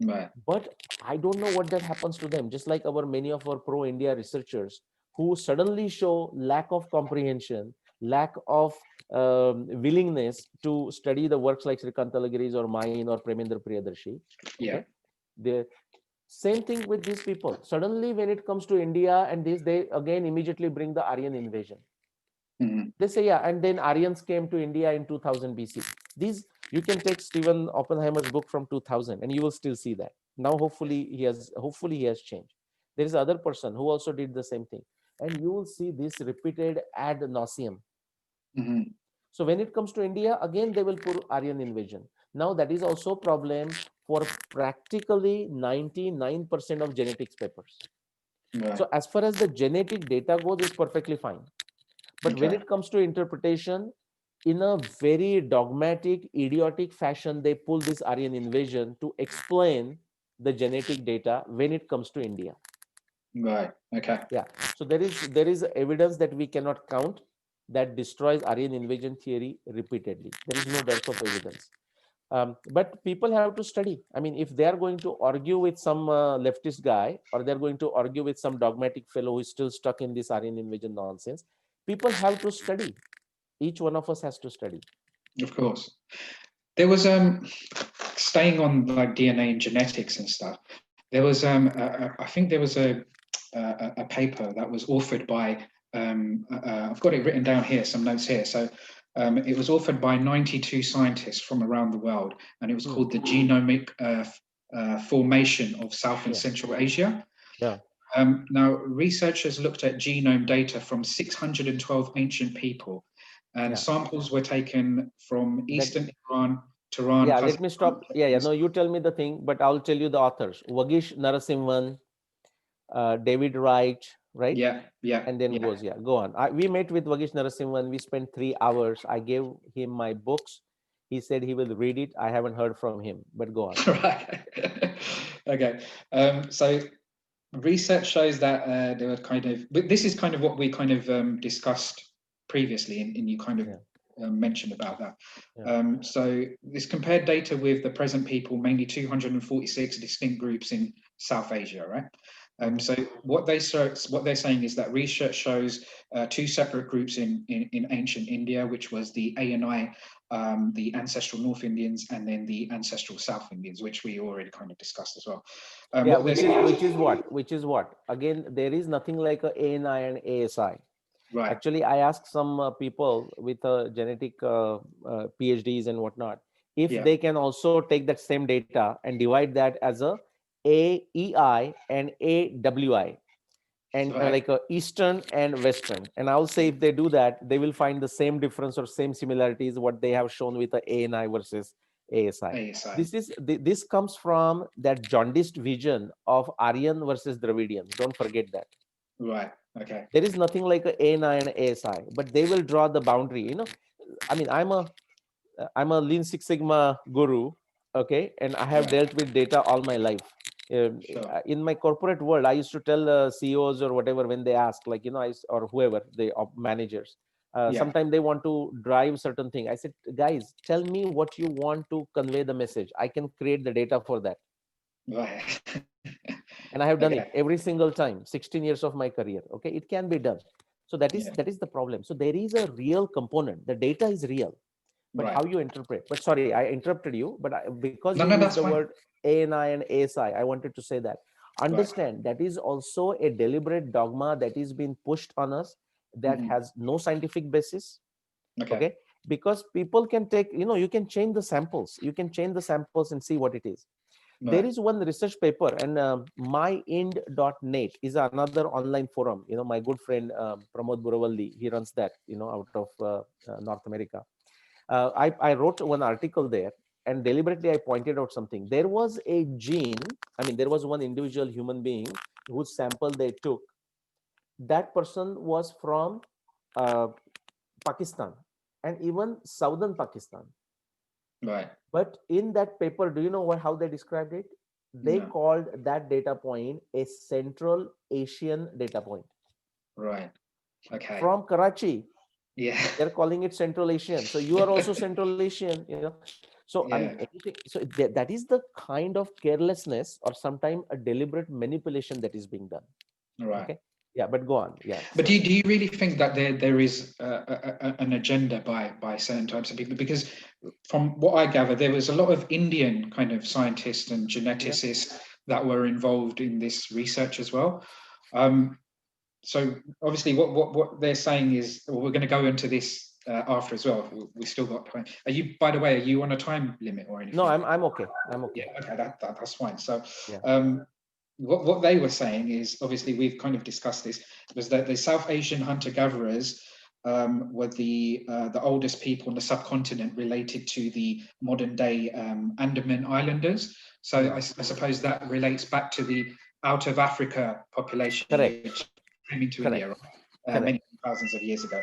Right. But I don't know what that happens to them. Just like many of our pro-India researchers who suddenly show lack of comprehension, lack of willingness to study the works like Srikant Talagiri's or mine or Premendra Priyadarshi. Okay, the same thing with these people. Suddenly, when it comes to India and this, they again immediately bring the Aryan invasion. They say, yeah, and then Aryans came to India in 2000 BC. These, you can take Stephen Oppenheimer's book from 2000 and you will still see that. Now, hopefully he has changed. There is another person who also did the same thing. And you will see this repeated ad nauseum. So when it comes to India, again, they will put Aryan invasion. Now, that is also a problem for practically 99% of genetics papers. Right. So as far as the genetic data goes, it's perfectly fine. But when it comes to interpretation, in a very dogmatic, idiotic fashion, they pull this Aryan invasion to explain the genetic data when it comes to India. Right. Okay. Yeah. So there is evidence that we cannot count that destroys Aryan invasion theory repeatedly. There is no dearth of evidence. But people have to study. I mean, if they are going to argue with some leftist guy, or they're going to argue with some dogmatic fellow who is still stuck in this Aryan invasion nonsense, people have to study. Each one of us has to study. Of course. There was staying on like DNA and genetics and stuff. There was I think there was a paper that was authored by I've got it written down here, some notes here. So it was authored by 92 scientists from around the world, and it was called the Genomic Formation of South and Central Asia. Yeah. Now, researchers looked at genome data from 612 ancient people, and samples were taken from Eastern Iran, Tehran. Yeah, let me stop. Yeah. No, you tell me the thing, but I'll tell you the authors. Vagish Narasimhan, David Wright, right? Yeah. And then goes, go on. We met with Vagish Narasimhan. We spent 3 hours. I gave him my books. He said he will read it. I haven't heard from him, but go on. Right. Okay. So research shows that there were kind of, but this is kind of what we kind of discussed previously, and you kind of mentioned about that. Yeah. So this compared data with the present people, mainly 246 distinct groups in South Asia, right? So what they're saying is that research shows two separate groups in ancient India, which was the ANI, the ancestral North Indians, and then the ancestral South Indians, which we already kind of discussed as well. Yeah, which is what? Again, there is nothing like a ANI and ASI. Right. Actually, I asked some people with genetic PhDs and whatnot, if they can also take that same data and divide that as a AEI and AWI, and like a Eastern and Western. And I'll say if they do that, they will find the same difference or same similarities what they have shown with the ANI versus ASI. This comes from that jaundiced vision of Aryan versus Dravidian. Don't forget that. Right. Okay. There is nothing like a ANI and ASI, but they will draw the boundary. You know, I mean, I'm a Lean Six Sigma guru, okay, and I have dealt with data all my life. In my corporate world, I used to tell CEOs or whatever when they ask, like, you know, or whoever they managers. Sometimes they want to drive certain thing. I said, guys, tell me what you want to convey the message. I can create the data for that. Right. And I have done it every single time, 16 years of my career. Okay, it can be done. So that is the problem. So there is a real component. The data is real, but how you interpret. But sorry, I interrupted you. But because you used the word ANI and ASI, I wanted to say that. Understand that is also a deliberate dogma that is being pushed on us that has no scientific basis. Okay, because people can take, you know, you can change the samples. You can change the samples and see what it is. There is one research paper, and myind.net is another online forum. You know, my good friend Pramod Buravalli, he runs that, you know, out of North America. I wrote one article there, and deliberately I pointed out something. There was a gene, I mean, there was one individual human being whose sample they took. That person was from Pakistan, and even southern Pakistan. Right. But in that paper, do you know how they described it? They called that data point a Central Asian data point. Right. Okay. From Karachi. Yeah. They're calling it Central Asian. So you are also Central Asian, you know. So I mean, anything, so that is the kind of carelessness or sometimes a deliberate manipulation that is being done. Right. Okay. Yeah, but go on. Yeah. But do you really think that there is an agenda by certain types of people? Because from what I gather, there was a lot of Indian kind of scientists and geneticists that were involved in this research as well. So obviously, what they're saying is, well, we're going to go into this after as well. We still got time. Are you, by the way, are you on a time limit or anything? No, I'm okay. I'm okay. Yeah. Okay. That's fine. So. Yeah. What they were saying is, obviously we've kind of discussed this, was that the South Asian hunter-gatherers were the oldest people on the subcontinent related to the modern day Andaman Islanders. So I suppose that relates back to the out of Africa population which came into India many thousands of years ago.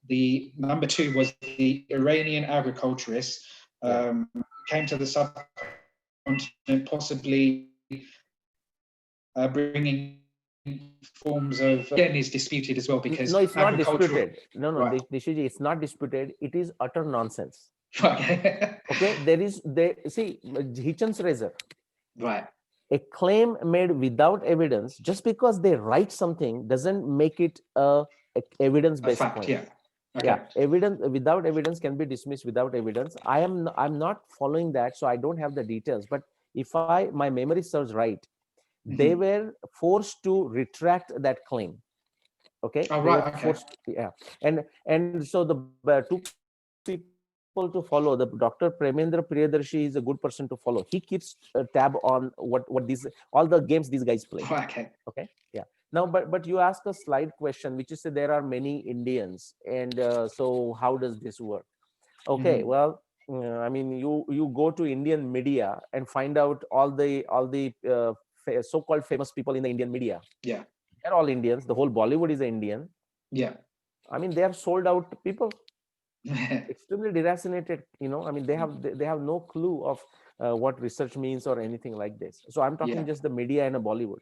The number two was the Iranian agriculturists came to the subcontinent, possibly bringing forms of, again, is disputed as well, because no, it's not disputed. No, Nishiji, it's not disputed. It is utter nonsense. Okay. See, Hitchens razor. Right. A claim made without evidence, just because they write something doesn't make it a evidence-based claim. Yeah. Okay. Yeah, evidence without evidence can be dismissed without evidence. I'm not following that, so I don't have the details. But if my memory serves right, they were forced to retract that claim. Okay. Oh, right. Okay. And so the two people to follow, the Dr. Premendra Priyadarshi is a good person to follow. He keeps a tab on what all the games these guys play. Okay. Okay. Yeah. Now, but you ask a slide question, which is there are many Indians, and so how does this work? Okay. Well, I mean, you go to Indian media and find out all the so-called famous people in the Indian media. Yeah. They're all Indians. The whole Bollywood is Indian. Yeah. I mean, they are sold out people. Extremely deracinated, you know. I mean, they have no clue of what research means or anything like this. So I'm talking just the media and a Bollywood.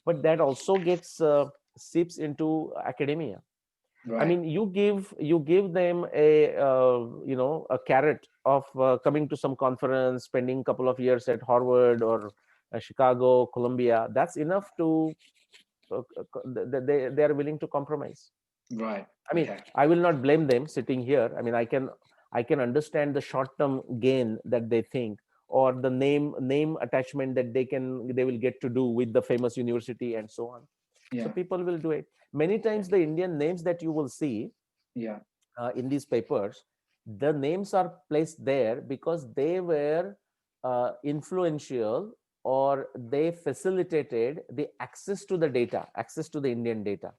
But that also gets seeps into academia. Right. I mean, you give them a a carrot of coming to some conference, spending a couple of years at Harvard or Chicago, Columbia. That's enough to they are willing to compromise. Right. I mean, Okay. I will not blame them sitting here. I mean, I can understand the short term gain that they think, or the name attachment that they will get to do with the famous university and so on. So Yeah. people will do it. Many Yeah. times the Indian names that you will see Yeah. in these papers, the names are placed there because they were influential, or they facilitated the access to the data, access to the Indian data.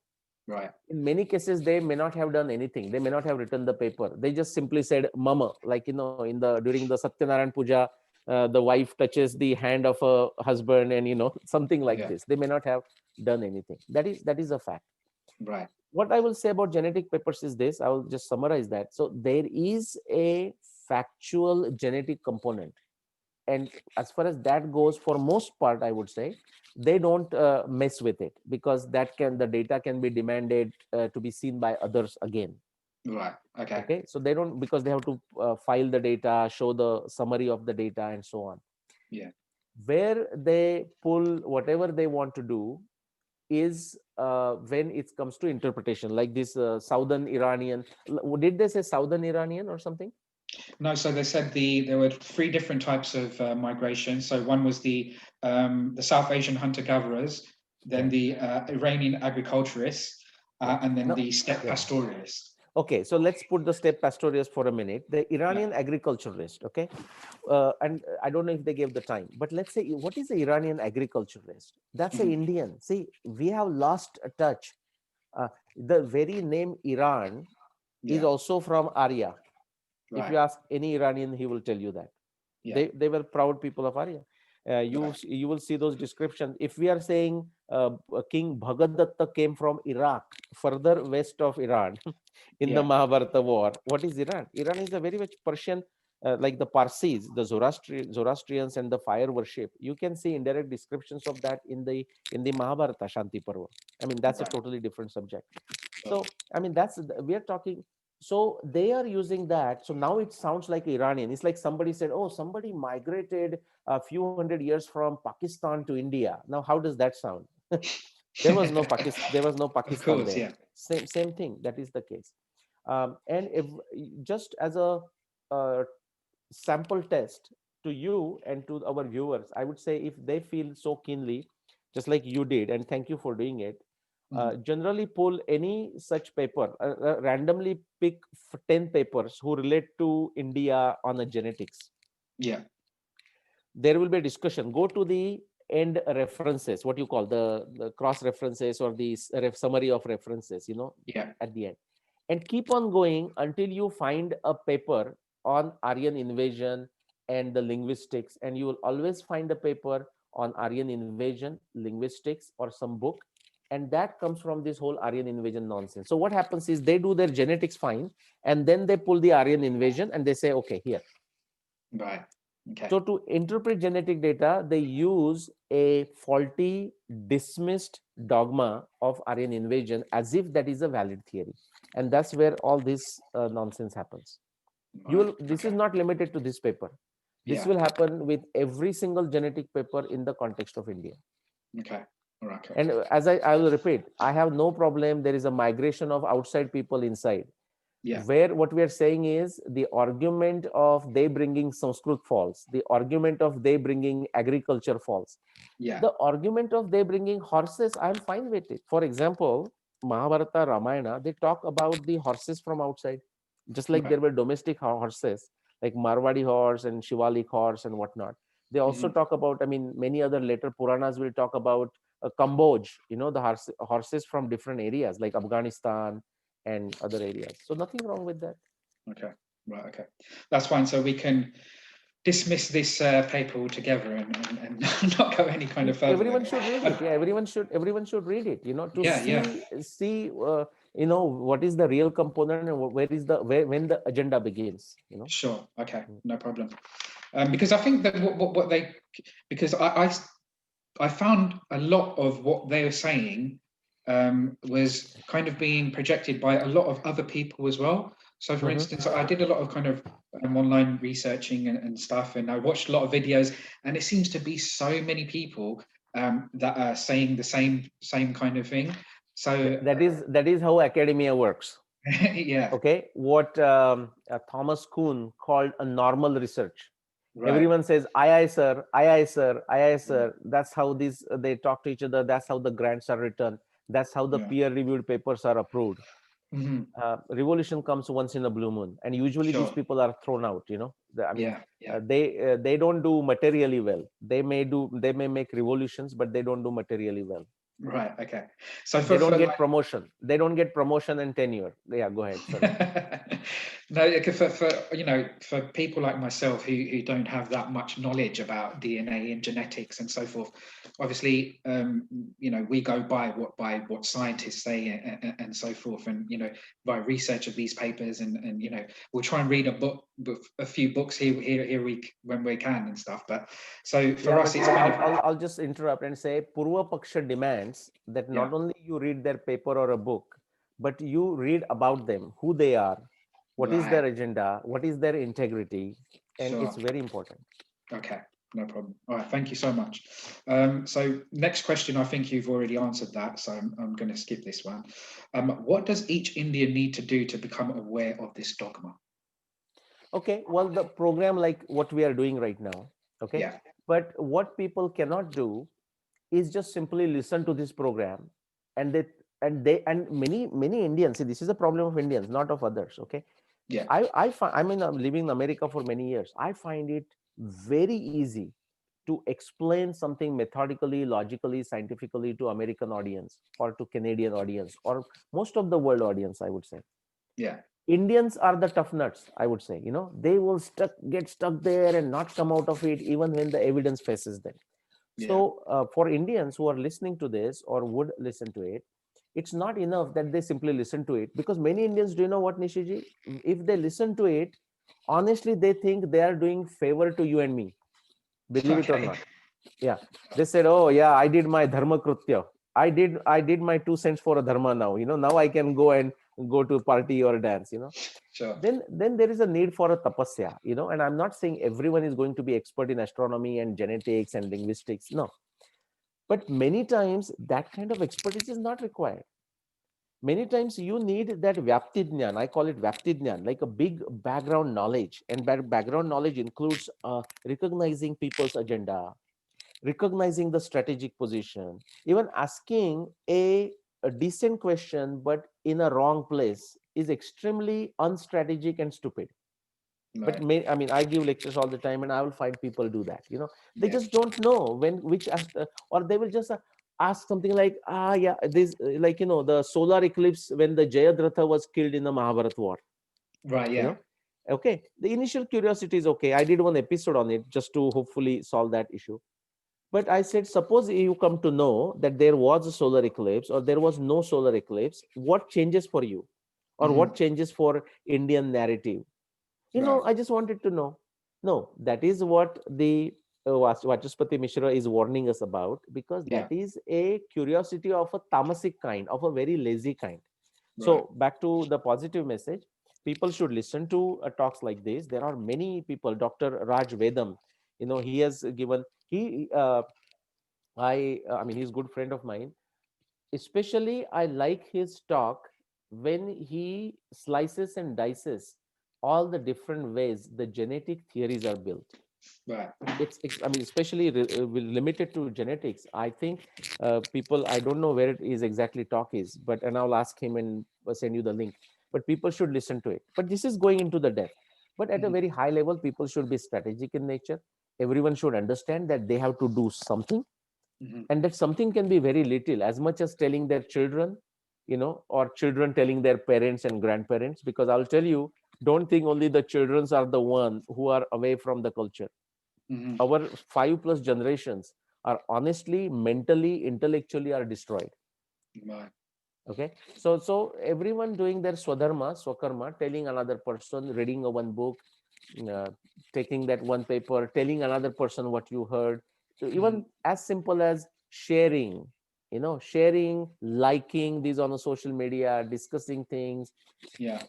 Right. In many cases, they may not have done anything. They may not have written the paper. They just simply said mama, like, in the during the Satyanarayan Puja, the wife touches the hand of a husband, and something like Yeah. this. They may not have done anything. That is a fact. Right. What I will say about genetic papers is this. I will just summarize that. So there is a factual genetic component, and as far as that goes, for most part, I would say they don't mess with it, because the data can be demanded to be seen by others again. Right. Okay. Okay, so they don't, because they have to file the data, show the summary of the data, and so on. Yeah. Where they pull whatever they want to do is when it comes to interpretation, like this southern Iranian. Did they say southern Iranian or something? No, so they said there were three different types of migration. So one was the South Asian hunter-gatherers, then the Iranian agriculturists, and then No, the steppe yeah. pastoralists. Okay, so let's put the steppe pastoralists for a minute. The Yeah. Iranian agriculturalist, okay, and I don't know if they gave the time, but let's say, what is the Iranian agriculturalist? That's an Mhm. Indian. See, we have lost a touch. The very name Iran is Yeah. also from Arya. If you Right. ask any Iranian, he will tell you that. Yeah. They were proud people of Arya. Right. You will see those descriptions. If we are saying King Bhagadatta came from Iraq, further west of Iran, in the Yeah. Mahabharata war, what is Iran? Iran is a very much Persian, like the Parsis, the Zoroastrians, and the fire worship. You can see indirect descriptions of that in the Mahabharata Shanti Parva. I mean, that's a Right. totally different subject. Sure. So, I mean, we are talking. So they are using that. So now it sounds like Iranian. It's like somebody said, oh, somebody migrated a few hundred years from Pakistan to India. Now, how does that sound? There was no Of Pakistan course. there. Yeah. Same thing. That is the case. And if just as a sample test to you and to our viewers, I would say, if they feel so keenly, just like you did, and thank you for doing it, Mhm. generally pull any such paper, randomly pick 10 papers who relate to India on a genetics. Yeah. There will be a discussion. Go to the end references, what you call the cross references, or the summary of references, Yeah. at the end, and keep on going until you find a paper on Aryan invasion and the linguistics, and you will always find a paper on Aryan invasion, linguistics, or some book, and that comes from this whole Aryan invasion nonsense. So what happens is they do their genetics fine, and then they pull the Aryan invasion and they say, okay, here. Right. Okay. So to interpret genetic data, they use a faulty, dismissed dogma of Aryan invasion as if that is a valid theory. And that's where all this nonsense happens. Right. This is Okay. not limited to this paper. This Yeah. will happen with every single genetic paper in the context of India. Okay. All right. Okay. And as I will repeat, I have no problem. There is a migration of outside people inside. Yeah. Where what we are saying is the argument of they bringing Sanskrit false, the argument of they bringing agriculture false, Yeah. the argument of they bringing horses, I'm fine with it. For example, Mahabharata, Ramayana, they talk about the horses from outside, just like Right. there were domestic horses like Marwadi horse and Shivalik horse and whatnot. They also Mhm. talk about, I mean, many other later Puranas will talk about Kamboj, the horses from different areas like Afghanistan and other areas. So nothing wrong with that. Okay. Right. Okay. That's fine. So we can dismiss this paper altogether and not go any kind of further with Everyone it. should read it. Yeah, everyone should read it. To Yeah. Yeah. see what is the real component, and when the agenda begins. Sure. Okay. No problem. Because I think that what they because I found a lot of what they were saying was kind of being projected by a lot of other people as well. So, for instance, I did a lot of kind of online researching and stuff, and I watched a lot of videos, and it seems to be so many people that are saying the same kind of thing. So that is how academia works. yeah, Okay, what Thomas Kuhn called a normal research. right. Everyone says aye sir, aye sir, aye sir. That's how these they talk to each other. That's how the grants are written. That's how the Yeah. peer reviewed papers are approved. Hmm. Revolution comes once in a blue moon, and usually these Sure. people are thrown out. I mean, Yeah. Yeah. they don't do materially well. They may make revolutions, but they don't do materially well. Right. Okay. So They don't for get promotion. They don't get promotion and tenure. Yeah, go ahead. Sorry. no, for for people like myself who don't have that much knowledge about DNA and genetics and so forth, obviously, we go by what scientists say and so forth, and by research of these papers, and we'll try and read a few books here when we can and stuff. But so for us, it's kind of I'll just interrupt and say Purva Paksha demands that yeah. not only you read their paper or a book, but you read about them, who they are, what is their Right. agenda, what is their integrity, and Sure. it's very important. Okay, no problem. All right, thank you so much. So next question, I think you've already answered that, so I'm going to skip this one. What does each Indian need to do to become aware of this dogma? Okay, well, the program like what we are doing right now, okay, Yeah. but what people cannot do is just simply listen to this program, and and many Indians, see, this is a problem of Indians, not of others. Okay, Yeah. I mean, I'm living in America for many years. I find it very easy to explain something methodically, logically, scientifically to American audience or to Canadian audience or most of the world audience, I would say. Yeah. Indians are the tough nuts, I would say. They will get stuck there and not come out of it even when the evidence faces them. Yeah. So for Indians who are listening to this or would listen to it, it's not enough that they simply listen to it, because many Indians, do you know what, Nishiji? If they listen to it, honestly, they think they are doing favor to you and me. Believe it or Okay. not. Yeah. They said, oh yeah, I did my dharma krutya. I did my 2 cents for a dharma now. Now I can go to party or dance. Sure. Then there is a need for a tapasya, and I'm not saying everyone is going to be expert in astronomy and genetics and linguistics. No. But many times that kind of expertise is not required. Many times you need that vyapti jnana. I call it vyapti jnana, like a big background knowledge. And background knowledge includes recognizing people's agenda, recognizing the strategic position, even asking a decent question, but in a wrong place is extremely unstrategic and stupid. But Right. I mean, I give lectures all the time, and I will find people do that. They Yeah. just don't know or they will just ask something like, yeah, this like the solar eclipse when the Jayadratha was killed in the Mahabharata war. Right. You Yeah. know, okay. The initial curiosity is okay. I did one episode on it just to hopefully solve that issue. But I said, suppose you come to know that there was a solar eclipse or there was no solar eclipse, what changes for you, or Hmm. what changes for Indian narrative? Right. I just wanted to know. No, that is what the Vachaspati Mishra is warning us about, because that Yeah. is a curiosity of a tamasic kind, of a very lazy kind. Right. So back to the positive message, people should listen to talks like this. There are many people. Dr. Raj Vedam, he has given he I mean, he's a good friend of mine. Especially, I like his talk when he slices and dices all the different ways the genetic theories are built. Right. I mean, especially limited to genetics. I think people, I don't know where it is exactly talk is, but and I'll ask him and send you the link. But people should listen to it. But this is going into the depth. But at a Hmm. very high level, people should be strategic in nature. Everyone should understand that they have to do something, Hmm. and that something can be very little, as much as telling their children, or children telling their parents and grandparents. Because I'll tell you, don't think only the childrens are the one who are away from the culture. Hmm. Our 5+ generations are honestly, mentally, intellectually are destroyed. Right. Okay, so everyone doing their swadharma, swakarma, telling another person, reading a one book, uh, taking that one paper, telling another person what you heard. So Hmm. even as simple as sharing, sharing, liking these on a social media, discussing things. Yeah.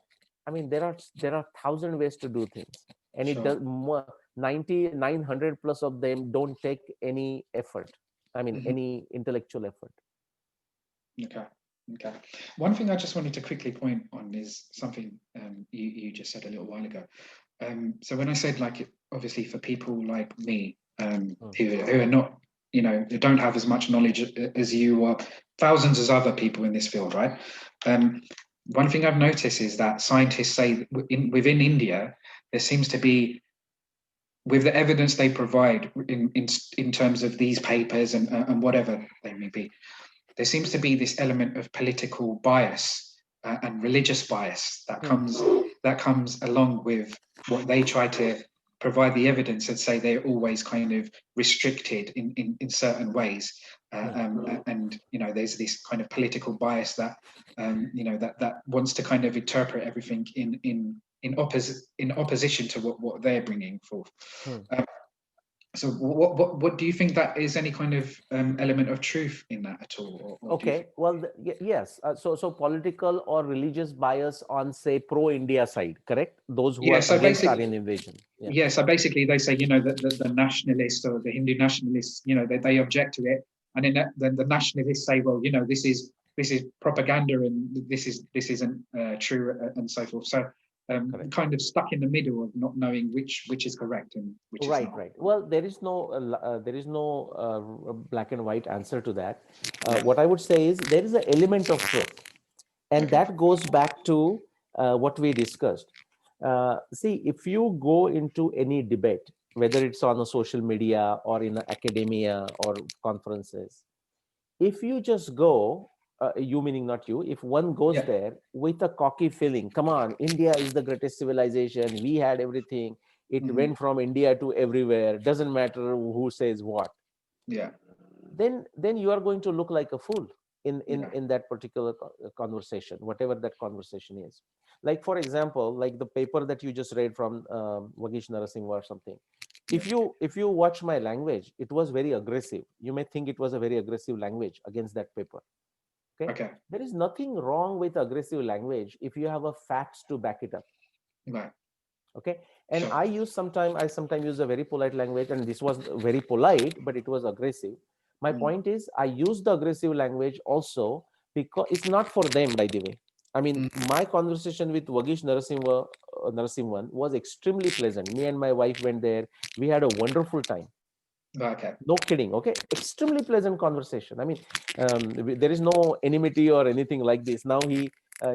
I mean, there are thousand ways to do things, and it Sure. does more. 900 plus of them don't take any effort. I mean, Mhm. any intellectual effort. Okay. Okay. One thing I just wanted to quickly point on is something you just said a little while ago. So when I said, like, obviously for people like me, who are not, who don't have as much knowledge as you or thousands of other people in this field, right? One thing I've noticed is that scientists say that within India, there seems to be, with the evidence they provide in terms of these papers and whatever they may be, there seems to be this element of political bias and religious bias that comes along with what they try to provide the evidence, and say they're always kind of restricted in certain ways, and there's this kind of political bias that that wants to kind of interpret everything in opposition to what they're bringing forth. Um, so what do you think, that is any kind of element of truth in that at all, or do you Okay, think? well, yes. So political or religious bias on, say, pro-India side, correct? Those who Yeah, are so against basically, Aryan invasion. Yeah. yeah, so basically they say, that the nationalists or the Hindu nationalists, they object to it, and then the nationalists say, well, this is propaganda, and this isn't true, and so forth. So Correct. kind of stuck in the middle of not knowing which is correct and which is Right, not. right. Well, there is no black and white answer to that. Yeah. What I would say is there is an element of truth, and Okay. that goes back to what we discussed. See, if you go into any debate, whether it's on a social media or in academia or conferences, if you just go, you meaning not you, if one goes Yeah. there with a cocky feeling, come on, India is the greatest civilization, we had everything, it Mhm. went from India to everywhere, doesn't matter who says what, Yeah. then you are going to look like a fool Yeah. in that particular conversation, whatever that conversation is. Like, for example, like the paper that you just read from Vagish Narasimha or something. Yeah. If you watch my language, it was very aggressive. You may think it was a very aggressive language against that paper. Okay, Okay. there is nothing wrong with aggressive language if you have a facts to back it up. Right. Okay, and Sure. I sometimes use a very polite language, and this was very polite, but it was aggressive. My Mm. point is, I use the aggressive language also because it's not for them, by the way. I mean, Mm. my conversation with Vagish Narasimhan was extremely pleasant. Me and my wife went there, we had a wonderful time. Okay. No kidding. Okay, extremely pleasant conversation. I mean, there is no enmity or anything like this. Now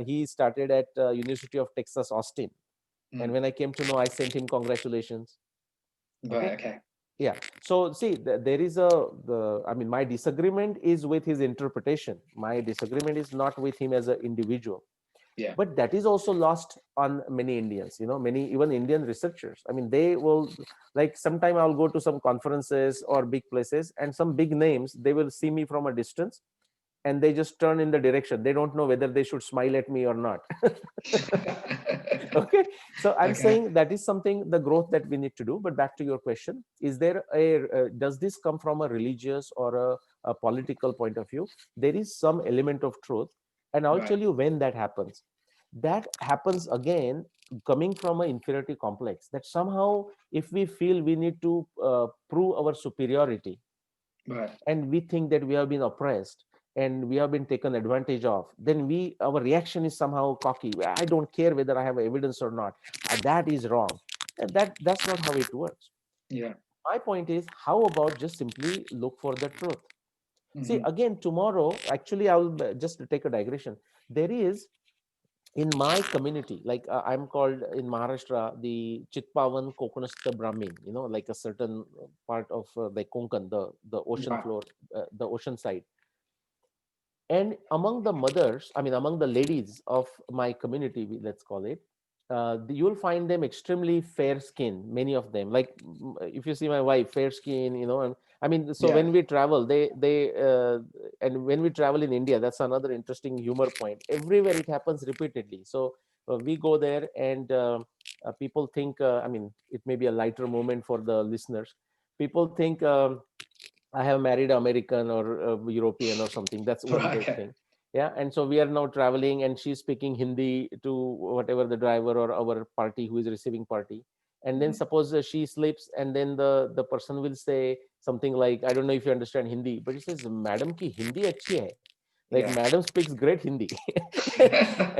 he started at University of Texas Austin, and Mm. when I came to know, I sent him congratulations. Right. Okay, Okay. yeah. So see, there is I mean, my disagreement is with his interpretation. My disagreement is not with him as an individual. Yeah. But that is also lost on many Indians, many even Indian researchers. I mean, they will, like, sometime I'll go to some conferences or big places, and some big names, they will see me from a distance, and they just turn in the direction. They don't know whether they should smile at me or not. Okay, so I'm Okay. saying that is something, the growth that we need to do. But back to your question, is there does this come from a religious or a political point of view? There is some element of truth, and I'll Right. tell you when that happens. That happens again coming from an inferiority complex, that somehow if we feel we need to prove our superiority, Right. and we think that we have been oppressed and we have been taken advantage of, then our reaction is somehow cocky. I don't care whether I have evidence or not. That is wrong. And that's not how it works. Yeah. My point is, how about just simply look for the truth? See, Hmm. again, tomorrow, actually, I will just take a digression. There is, in my community, like, I'm called in Maharashtra the Chitpavan Kokonastha Brahmin, like a certain part of the Konkan, the ocean Right. floor, the ocean side. And among the mothers, I mean, among the ladies of my community, let's call it, you'll find them extremely fair skinned, many of them. Like, if you see my wife, fair skin, and I mean, so Yeah. when we travel, and when we travel in India, that's another interesting humor point. Everywhere it happens repeatedly. So we go there, and people think, I mean, it may be a lighter moment for the listeners. People think, I have married American or European or something. That's one Right, big okay. thing. Yeah. And so we are now traveling and she's speaking Hindi to whatever the driver or our party who is receiving party. And then Mhm. suppose she sleeps and then the person will say something like, I don't know if you understand Hindi, but he says, Madam ki Hindi achhi hai. Like Yeah. Madam speaks great Hindi.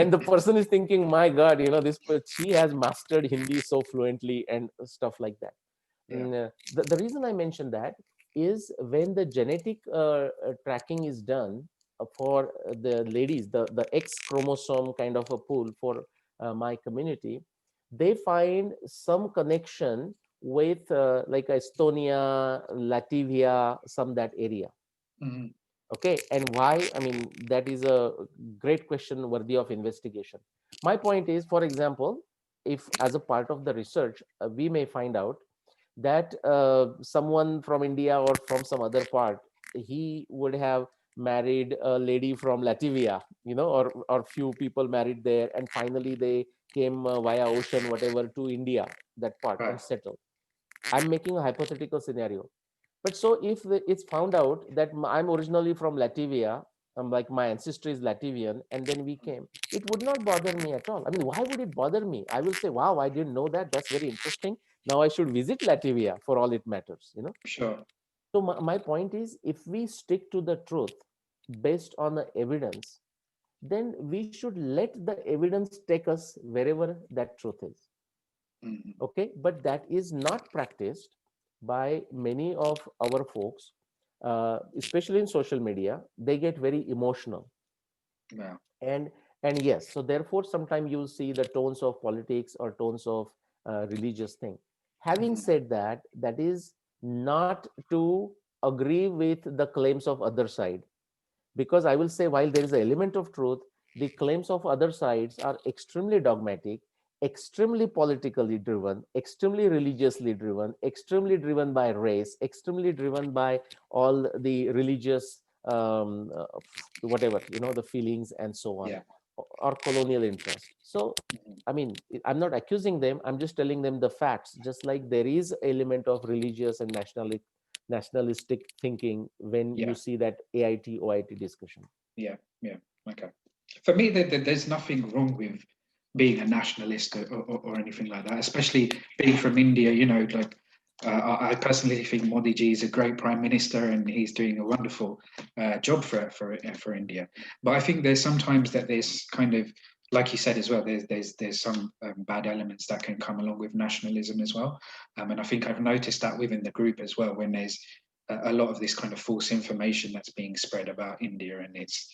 And the person is thinking, my God, this she has mastered Hindi so fluently and stuff like that. Yeah. The reason I mentioned that is when the genetic tracking is done for the ladies, the X chromosome kind of a pool for my community, they find some connection with like Estonia, Latvia, some that area. Mhm. Okay, and why? I mean, that is a great question worthy of investigation. My point is, for example, if as a part of the research, we may find out that someone from India or from some other part, he would have married a lady from Latvia, or few people married there, and finally they came via ocean, whatever, to India, that part, Right. and settled. I'm making a hypothetical scenario. But so if it's found out that I'm originally from Latvia, like my ancestry is Latvian, and then we came, it would not bother me at all. I mean, why would it bother me? I will say, wow, I didn't know that. That's very interesting. Now I should visit Latvia for all it matters. Sure. So my point is, if we stick to the truth based on the evidence, then we should let the evidence take us wherever that truth is. Mhm. Okay, but that is not practiced by many of our folks, especially in social media. They get very emotional. Wow. And yes, so therefore sometimes you'll see the tones of politics or tones of religious thing. Having Mhm. said that, that is not to agree with the claims of other side, because I will say, while there is an element of truth, the claims of other sides are extremely dogmatic, extremely politically driven, extremely religiously driven, extremely driven by race, extremely driven by all the religious whatever, the feelings and so on, Yeah. or colonial interest. So Mhm. I mean, I'm not accusing them, I'm just telling them the facts. Just like there is element of religious and nationalistic thinking when you Yeah. see that AIT OIT discussion. Yeah. Yeah. Okay. For me, there's nothing wrong with being a nationalist or anything like that, especially being from India. Like I personally think Modi ji is a great prime minister and he's doing a wonderful job for India. But I think there's sometimes that there's kind of, like you said as well, there's some bad elements that can come along with nationalism as well. And I think I've noticed that within the group as well, when there's a lot of this kind of false information that's being spread about India and its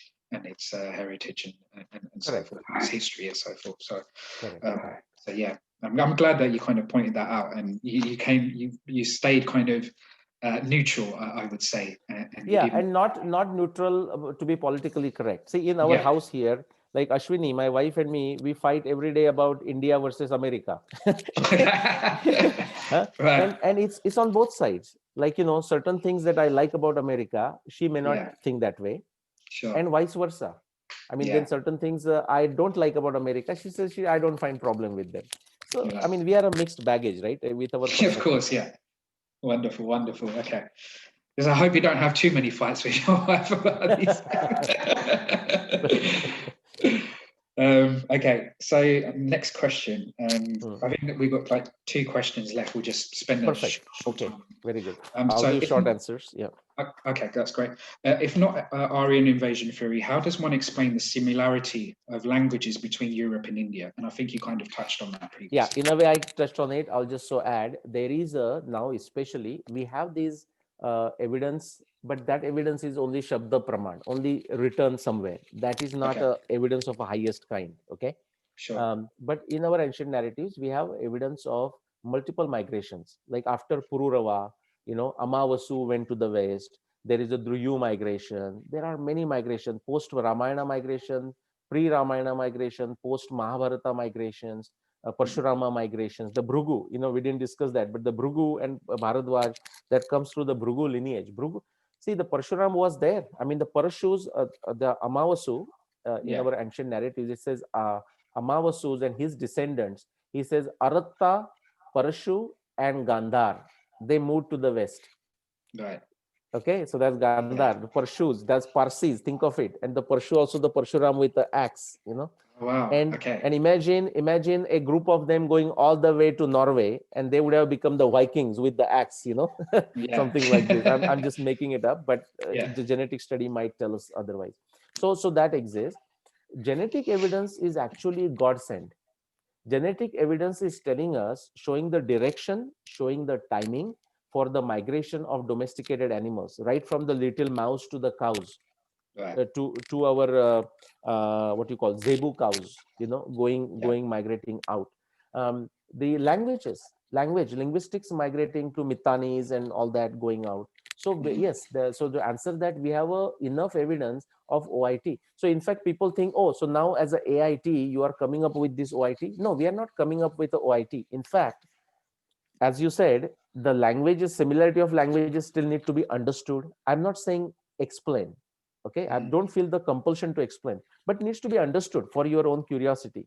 heritage and so Correct. forth, its history and so forth. Correct. Um, so yeah, I'm glad that you kind of pointed that out, and you stayed kind of neutral, I would say, and you Yeah, didn't. and not neutral, to be politically correct. See, in our Yeah. house here, like Ashwini, my wife and me, we fight every day about India versus America. Okay. Huh? Right. And it's on both sides. Like, certain things that I like about America, she may not Yeah. think that way, Sure. and vice versa. I mean, then Yeah. certain things I don't like about America, she says I don't find problem with them. So Yeah. I mean, we are a mixed baggage, right, with our Of perception. course. Yeah. Wonderful. Wonderful. Okay. Because I hope you don't have too many fights with your wife about these things. Okay, so next question. Hmm. I think that we've got like two questions left. We'll just spend a Perfect. short Okay, time. very good. I'll So give if short answers. Yeah. okay, that's great. If not Aryan invasion theory, how does one explain the similarity of languages between Europe and India? And I think you kind of touched on that Yeah, previously. in a way I touched on it. I'll just so add, there is a now, especially we have these evidence, but that evidence is only shabda praman, only written somewhere. That is not Okay, a evidence of a highest kind. Okay. sure. But in our ancient narratives we have evidence of multiple migrations, like after Pururava, Amavasu went to the west. There is a Druyu migration. There are many migrations, post Ramayana migration, pre Ramayana migration, post Mahabharata migrations, Mhm. Parshurama migrations, the Bhrugu. We didn't discuss that, but the Bhrugu and Bharadwaj, that comes through the Bhrugu lineage. Bhrugu, see, the Parshuram was there. I mean, the Parashus, the Amavasu, in Yeah, our ancient narratives, it says Amavasus and his descendants. He says Aratta, Parashu, and Gandhar. They moved to the west. right. Okay, so that's Gandhar. The Parshus, that's Parsis. Think of it, and the Parshu also the Parshuram with the axe. Wow. And Okay. imagine a group of them going all the way to Norway, and they would have become the Vikings with the axe. Yeah. Something like this. I'm just making it up, but Yeah. the genetic study might tell us otherwise. So that exists. Genetic evidence is actually godsend. Genetic evidence is telling us, showing the direction, showing the timing for the migration of domesticated animals, right from the little mouse to the cows, Right. to our what you call zebu cows, going migrating out. The linguistics migrating to Mitanis and all that going out. So yes, so to answer that, we have enough evidence of OIT. So in fact, people think, oh, so now as a AIT, you are coming up with this OIT. No, we are not coming up with the OIT. In fact, as you said, the languages, similarity of languages still need to be understood. I'm not saying explain. Okay, I don't feel the compulsion to explain, but needs to be understood for your own curiosity.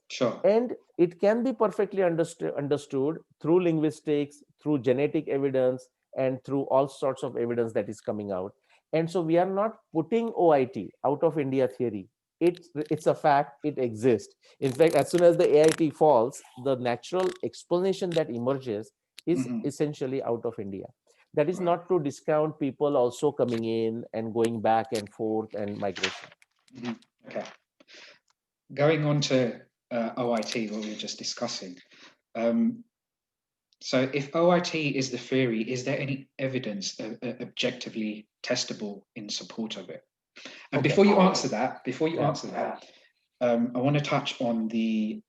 Sure. And it can be perfectly understood through linguistics, through genetic evidence, and through all sorts of evidence that is coming out. And so we are not putting OIT out of India theory. It's a fact, it exists. In fact, as soon as the AIT falls, the natural explanation that emerges is essentially out of India. That is not to discount people also coming in and going back and forth and migration. Okay. Going on to OIT, what we were just discussing. So if OIT is the theory, is there any evidence objectively testable in support of it? And Okay. before you answer that, I want to touch on the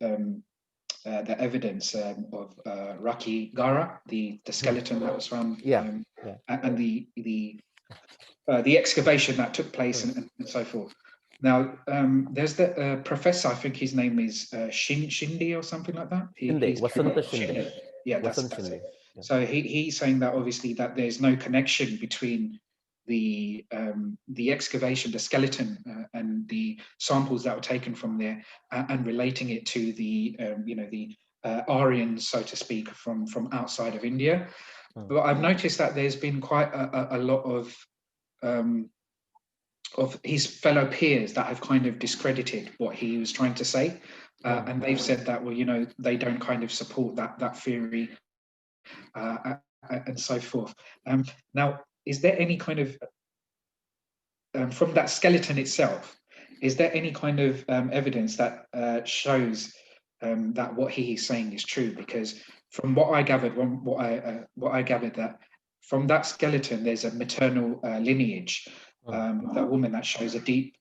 evidence of Raki Gara, the skeleton that was found, and the excavation that took place, and so forth. Now, there's the professor, I think his name is Shinde or something like that. Vasanta Shinde. Yeah, that's it. Yeah. So he's saying that obviously that there's no connection between the excavation, the skeleton, and the samples that were taken from there, and relating it to the the Aryans, so to speak, from outside of India. But I've noticed that there's been quite a lot of his fellow peers that have kind of discredited what he was trying to say, and they've said that, well, they don't kind of support that theory, and so forth. Now, is there any kind of from that skeleton itself, is there any kind of evidence that shows that what he is saying is true? Because from what I gathered, that from that skeleton, there's a maternal lineage. That woman that shows a deep,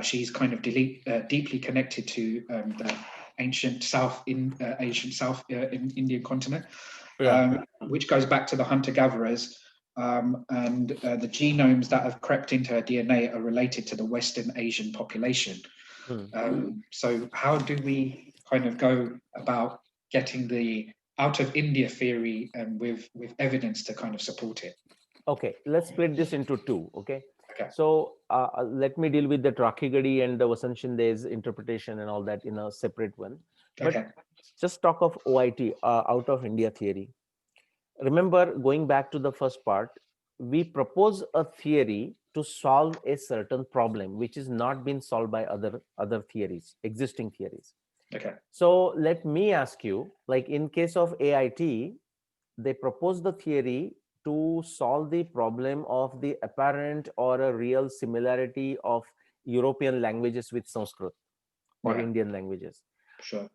she's kind of deeply connected to the ancient Indian continent, which goes back to the hunter-gatherers. And the genomes that have crept into her DNA are related to the Western Asian population. So how do we kind of go about getting the out of India theory with evidence to kind of support it? Okay, let's split this into two. Okay. So let me deal with the Rakigadi and the Vasant Shinde's interpretation and all that in a separate one. But just talk of OIT, out of India theory. Remember, going back to the first part, we propose a theory to solve a certain problem which is not been solved by other theories, existing theories. Okay. So let me ask you, like in case of AIT, they propose the theory to solve the problem of the apparent or a real similarity of European languages with Sanskrit or Indian languages. Sure.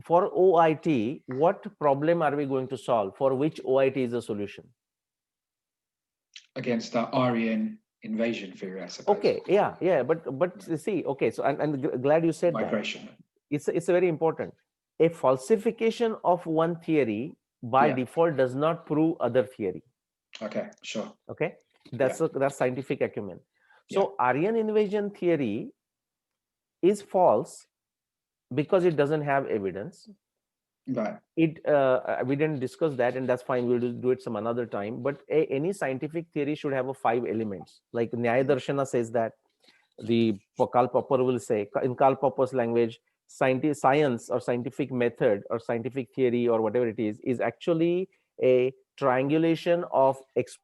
For OIT, what problem are we going to solve? For which OIT is a solution? Against the Aryan invasion theory, I suppose. Okay, yeah, but see, okay, so I'm glad you said migration. That. It's very important. A falsification of one theory by default does not prove other theory. Okay, sure. Okay, that's scientific acumen. So Aryan invasion theory is false because it doesn't have evidence. Right. We didn't discuss that, and that's fine. We'll do it some another time. But any scientific theory should have 5 elements. Like Nyaya Darshana says that, the Karl Popper will say in Karl Popper's language, science or scientific method or scientific theory or whatever it is actually a triangulation of explanation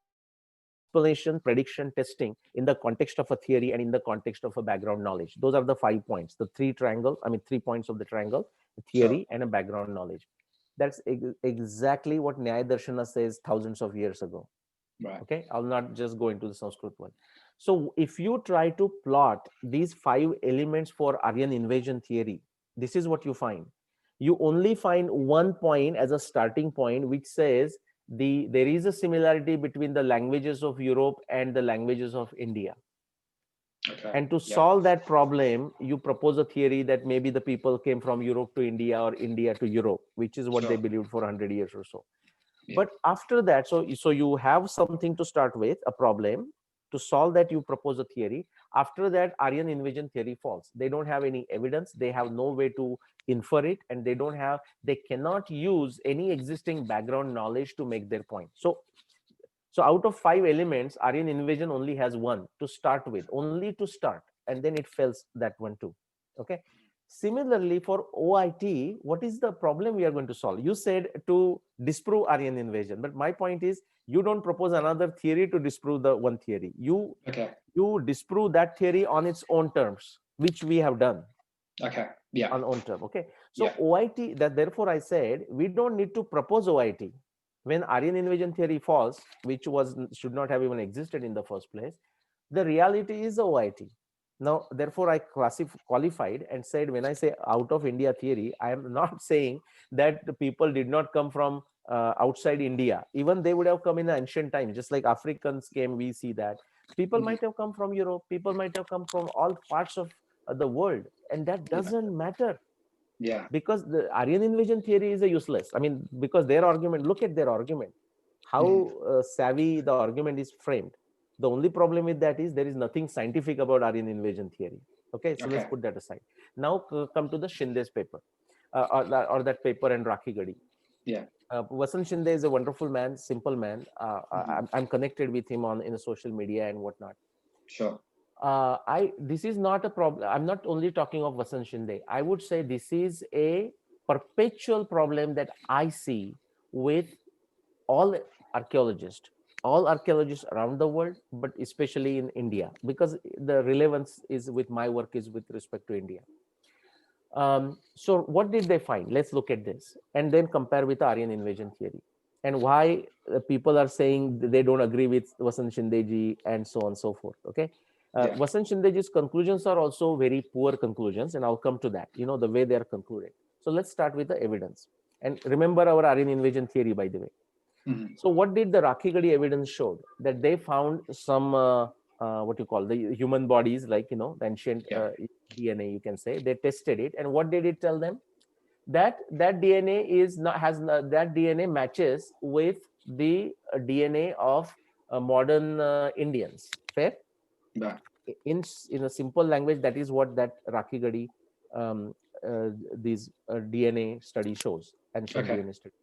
explanation, prediction, testing in the context of a theory and in the context of a background knowledge. Those are the 5 points, the 3 points of the triangle: theory and a background knowledge. That's exactly what Nyaya Darshana says thousands of years ago. Right. Okay, I'll not just go into the Sanskrit one. So if you try to plot these 5 elements for Aryan invasion theory, this is what you find. You only find one point as a starting point, which says there is a similarity between the languages of Europe and the languages of India. Okay. And to solve that problem, you propose a theory that maybe the people came from Europe to India or India to Europe, which is what they believed for 100 years or so. But after that, so you have something to start with, a problem. To solve that, you propose a theory. After that, Aryan invasion theory falls. They don't have any evidence. They have no way to infer it, and they cannot use any existing background knowledge to make their point. So out of 5 elements, Aryan invasion only has one to start with, only to start, and then it fails that one too. Okay. Similarly, for OIT, what is the problem we are going to solve? You said to disprove Aryan invasion, but my point is you don't propose another theory to disprove the one theory. You disprove that theory on its own terms, which we have done. Okay. Yeah. On own term. Okay. So OIT, therefore I said we don't need to propose OIT. When Aryan invasion theory falls, which should not have even existed in the first place, the reality is OIT. Now, therefore, I qualified and said, when I say out of India theory, I am not saying that the people did not come from outside India. Even they would have come in ancient times, just like Africans came, we see that. People might have come from Europe, people might have come from all parts of the world, and that doesn't matter. Yeah. Because the Aryan invasion theory is useless. I mean, because their argument, look at their argument, how savvy the argument is framed. The only problem with that is there is nothing scientific about Aryan invasion theory. Okay, so let's put that aside. Now come to the Shinde's paper, or that paper and Rakhi Gadi. Yeah. Vasant Shinde is a wonderful man, simple man. I'm connected with him in social media and whatnot. Sure. This is not a problem. I'm not only talking of Vasant Shinde. I would say this is a perpetual problem that I see with all archaeologists around the world, but especially in India, because the relevance is with my work is with respect to India. So what did they find? Let's look at this and then compare with the Aryan invasion theory and why people are saying they don't agree with Vasant Shindeji and so on and so forth. Okay. Vasant Shindeji's conclusions are also very poor conclusions, and I'll come to that, the way they are concluded. So let's start with the evidence. And remember our Aryan invasion theory, by the way. So what did the Rakhi Gadi evidence showed? That they found some, what you call the human bodies, like, the ancient DNA, you can say. They tested it. And what did it tell them? That DNA that DNA matches with the DNA of modern Indians. Fair? Yeah. In a simple language, that is what that Rakhi Gadi these DNA study shows, ancient DNA study.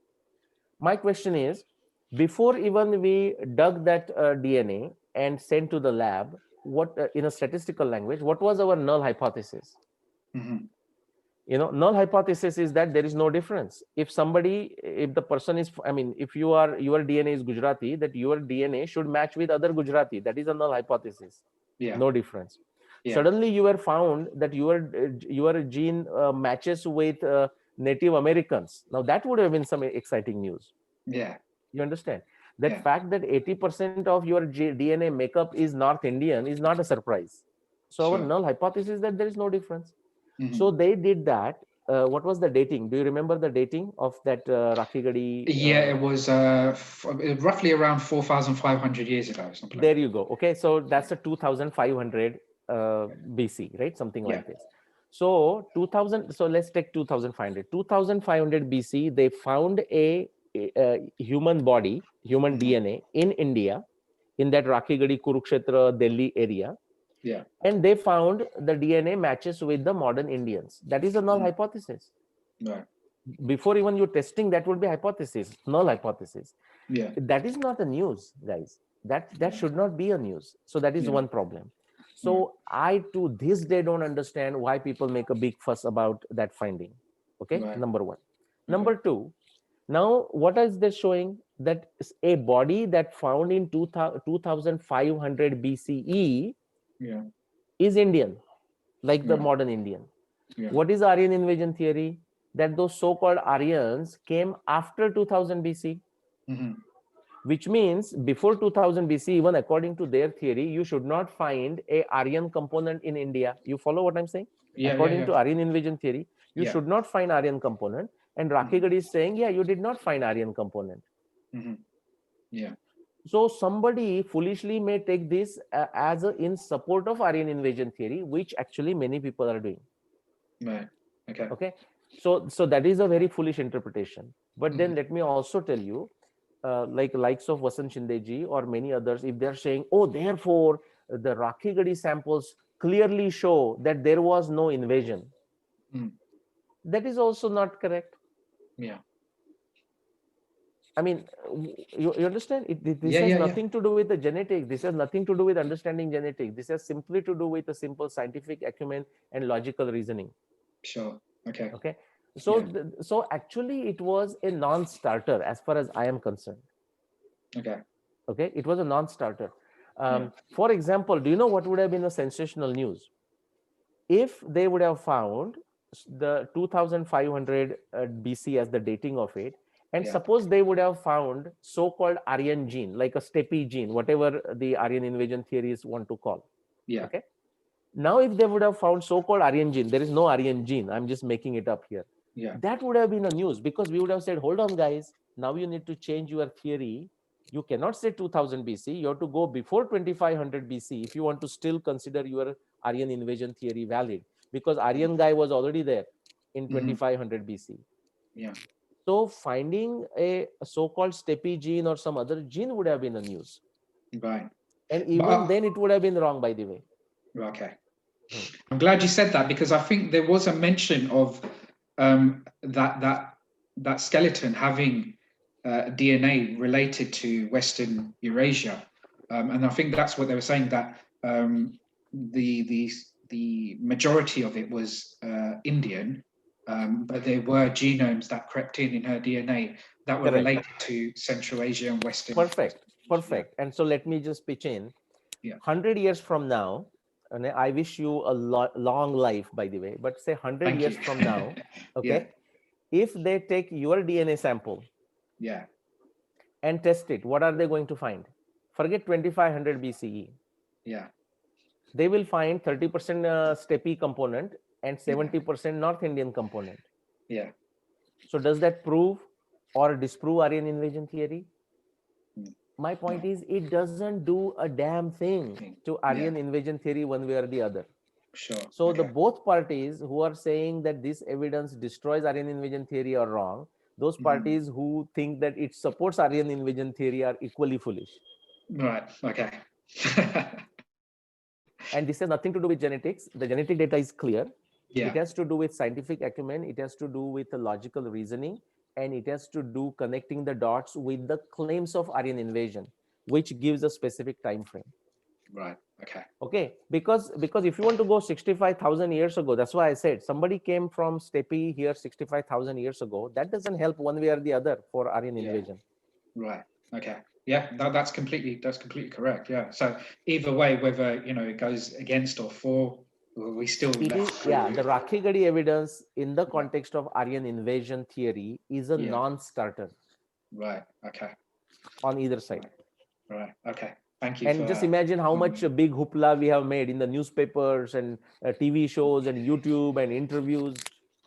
My question is, before even we dug that DNA and sent to the lab, what in a statistical language, what was our null hypothesis? Null hypothesis is that there is no difference. If the person is, if your DNA is Gujarati, that your DNA should match with other Gujarati. That is a null hypothesis. Yeah. No difference. Yeah. Suddenly you were found that your gene matches with Native Americans. Now that would have been some exciting news. Yeah. You understand? That fact that 80% of your DNA makeup is North Indian is not a surprise. So our null hypothesis is that there is no difference. So they did that. What was the dating? Do you remember the dating of that Rakhi Gadi? Yeah, it was roughly around 4,500 years ago. Something there you go. Okay, so that's a 2,500 BC, right? Something like this. So 2000. So let's take 2,500. 2,500 BC. They found a human body, human DNA in India, in that Rakhi Gadi, Kurukshetra, Delhi area. Yeah. And they found the DNA matches with the modern Indians. That is a null hypothesis. Right. Before even you testing, that would be hypothesis, null hypothesis. Yeah. That is not a news, guys. That should not be a news. So that is one problem. So I to this day don't understand why people make a big fuss about that finding. Okay, number one. Number two, Now, what is this showing? That a body that found in 2500 BCE Yeah. is Indian, like the Yeah. modern Indian. Yeah. What is Aryan invasion theory? That those so-called Aryans came after 2000 BC, Mm-hmm. which means before 2000 BC, even according to their theory, you should not find a Aryan component in India. You follow what I'm saying? Yeah. Yeah. According Yeah. to Aryan invasion theory, you Yeah. should not find Aryan component. And Mm-hmm. Rakhigarh is saying, yeah, you did not find Aryan component. Mm-hmm. Yeah. So somebody foolishly may take this as in support of Aryan invasion theory, which actually many people are doing. Right. Okay. Okay, so that is a very foolish interpretation. But then Mm-hmm. let me also tell you, like likes of Vasant Shindeji or many others, if they're saying, oh, therefore the Rakhigarh samples clearly show that there was no invasion, Mm. that is also not correct. Yeah. I mean, you understand? This Yeah. has Yeah. Yeah. nothing to do with the genetics. This has nothing to do with understanding genetics. This has simply to do with a simple scientific acumen and logical reasoning. Sure. Okay. Okay, so Yeah. so actually it was a non-starter as far as I am concerned. Okay. Okay, it was a non-starter. Yeah. For example, do you know what would have been a sensational news if they would have found the 2500 BC as the dating of it, and Yeah. suppose they would have found so-called Aryan gene, like a steppe gene, whatever the Aryan invasion theories want to call. Yeah. Okay, now if they would have found so-called Aryan gene, there is no Aryan gene, I'm just making it up here, Yeah. that would have been a news, because we would have said, hold on guys, now you need to change your theory. You cannot say 2000 BC, you have to go before 2500 BC if you want to still consider your Aryan invasion theory valid, because Aryan guy was already there in Mm-hmm. 2500 BC. Yeah. So finding a so-called steppe gene or some other gene would have been a news, Right. and But even then it would have been wrong, by the way. okay. Hmm. I'm glad you said that, because I think there was a mention of that skeleton having DNA related to Western Eurasia, and I think that's what they were saying, that the majority of it was Indian, but there were genomes that crept in her DNA that were Correct. related to Central Asia and Western. Perfect. Yeah. And so let me just pitch in. Yeah. 100 years from now, and I wish you a long life, by the way, but say 100 Thank years you. from now, Yeah. okay, if they take your DNA sample Yeah. and test it, what are they going to find? Forget 2500 BCE. Yeah. They will find 30% steppe component and 70% North Indian component. Yeah. So does that prove or disprove Aryan invasion theory? Mm. My point No. is, it doesn't do a damn thing to Aryan Yeah. invasion theory one way or the other. Sure. So Okay. the both parties who are saying that this evidence destroys Aryan invasion theory are wrong. Those parties who think that it supports Aryan invasion theory are equally foolish. Right. Okay. And this has nothing to do with genetics. The genetic data is clear. Yeah. It has to do with scientific acumen. It has to do with the logical reasoning, and it has to do connecting the dots with the claims of Aryan invasion, which gives a specific time frame. Right. Okay. Okay, because if you want to go 65,000 years ago, that's why I said somebody came from steppe here 65,000 years ago. That doesn't help one way or the other for Aryan Yeah. invasion. Right. Okay. Yeah. That's completely correct. Yeah. So either way, whether it goes against or for, we still It is, left yeah, with. the Rakhigarh evidence in the Yeah. context of Aryan invasion theory is a Yeah. non-starter Right. Okay. on either side. Right. Okay. Thank you And for. just imagine how much big hoopla we have made in the newspapers and TV shows and YouTube and interviews.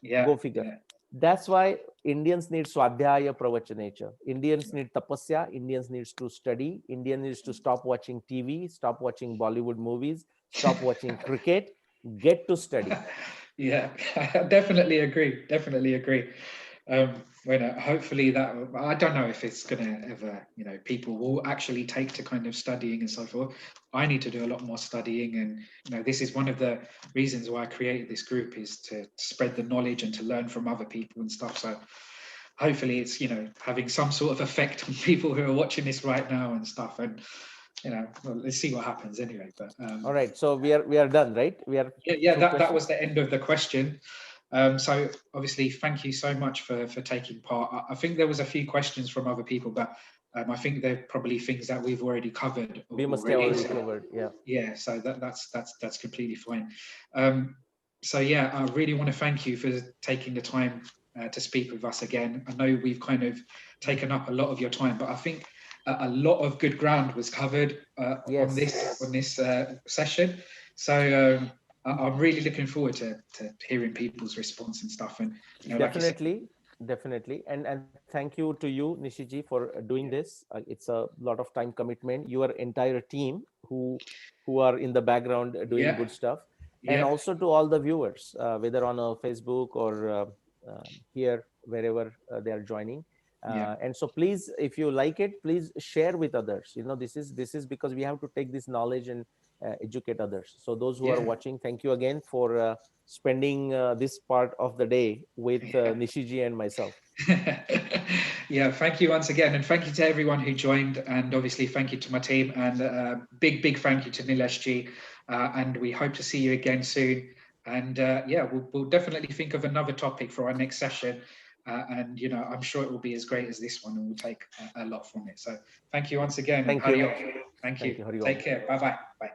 Yeah. Go figure. Yeah. That's why Indians need swadhyaya pravachanacha. Indians need tapasya. Indians needs to study. Indians needs to stop watching TV, stop watching Bollywood movies, stop watching cricket, get to study. Yeah, I definitely agree. Definitely agree. Hopefully that, I don't know if it's going to ever, people will actually take to kind of studying and so forth. I need to do a lot more studying, and this is one of the reasons why I created this group, is to spread the knowledge and to learn from other people and stuff. So hopefully it's having some sort of effect on people who are watching this right now and stuff. And well, let's see what happens anyway. But all right, so we are done, right? We are yeah. That was the end of the question. So obviously, thank you so much for taking part. I think there was a few questions from other people, but I think they're probably things that we've already covered. We must have already covered, yeah. Yeah, so that's completely fine. So yeah, I really want to thank you for taking the time to speak with us again. I know we've kind of taken up a lot of your time, but I think a lot of good ground was covered on this session. So I'm really looking forward to hearing people's response and stuff. And definitely, definitely, and thank you to you, Nishiji, for doing this. It's a lot of time commitment. Your entire team who are in the background doing good stuff, and also to all the viewers, whether on Facebook or here, wherever they are joining. And so please, if you like it, please share with others. This is because we have to take this knowledge and educate others. So those who are watching, thank you again for spending this part of the day with Nishiji and myself. Yeah, thank you once again, and thank you to everyone who joined, and obviously thank you to my team, and big thank you to Nilesh G, and we hope to see you again soon. And yeah, we'll definitely think of another topic for our next session, and I'm sure it will be as great as this one, and we'll take a lot from it. So thank you once again. Thank you. Thank you. Take care. Bye.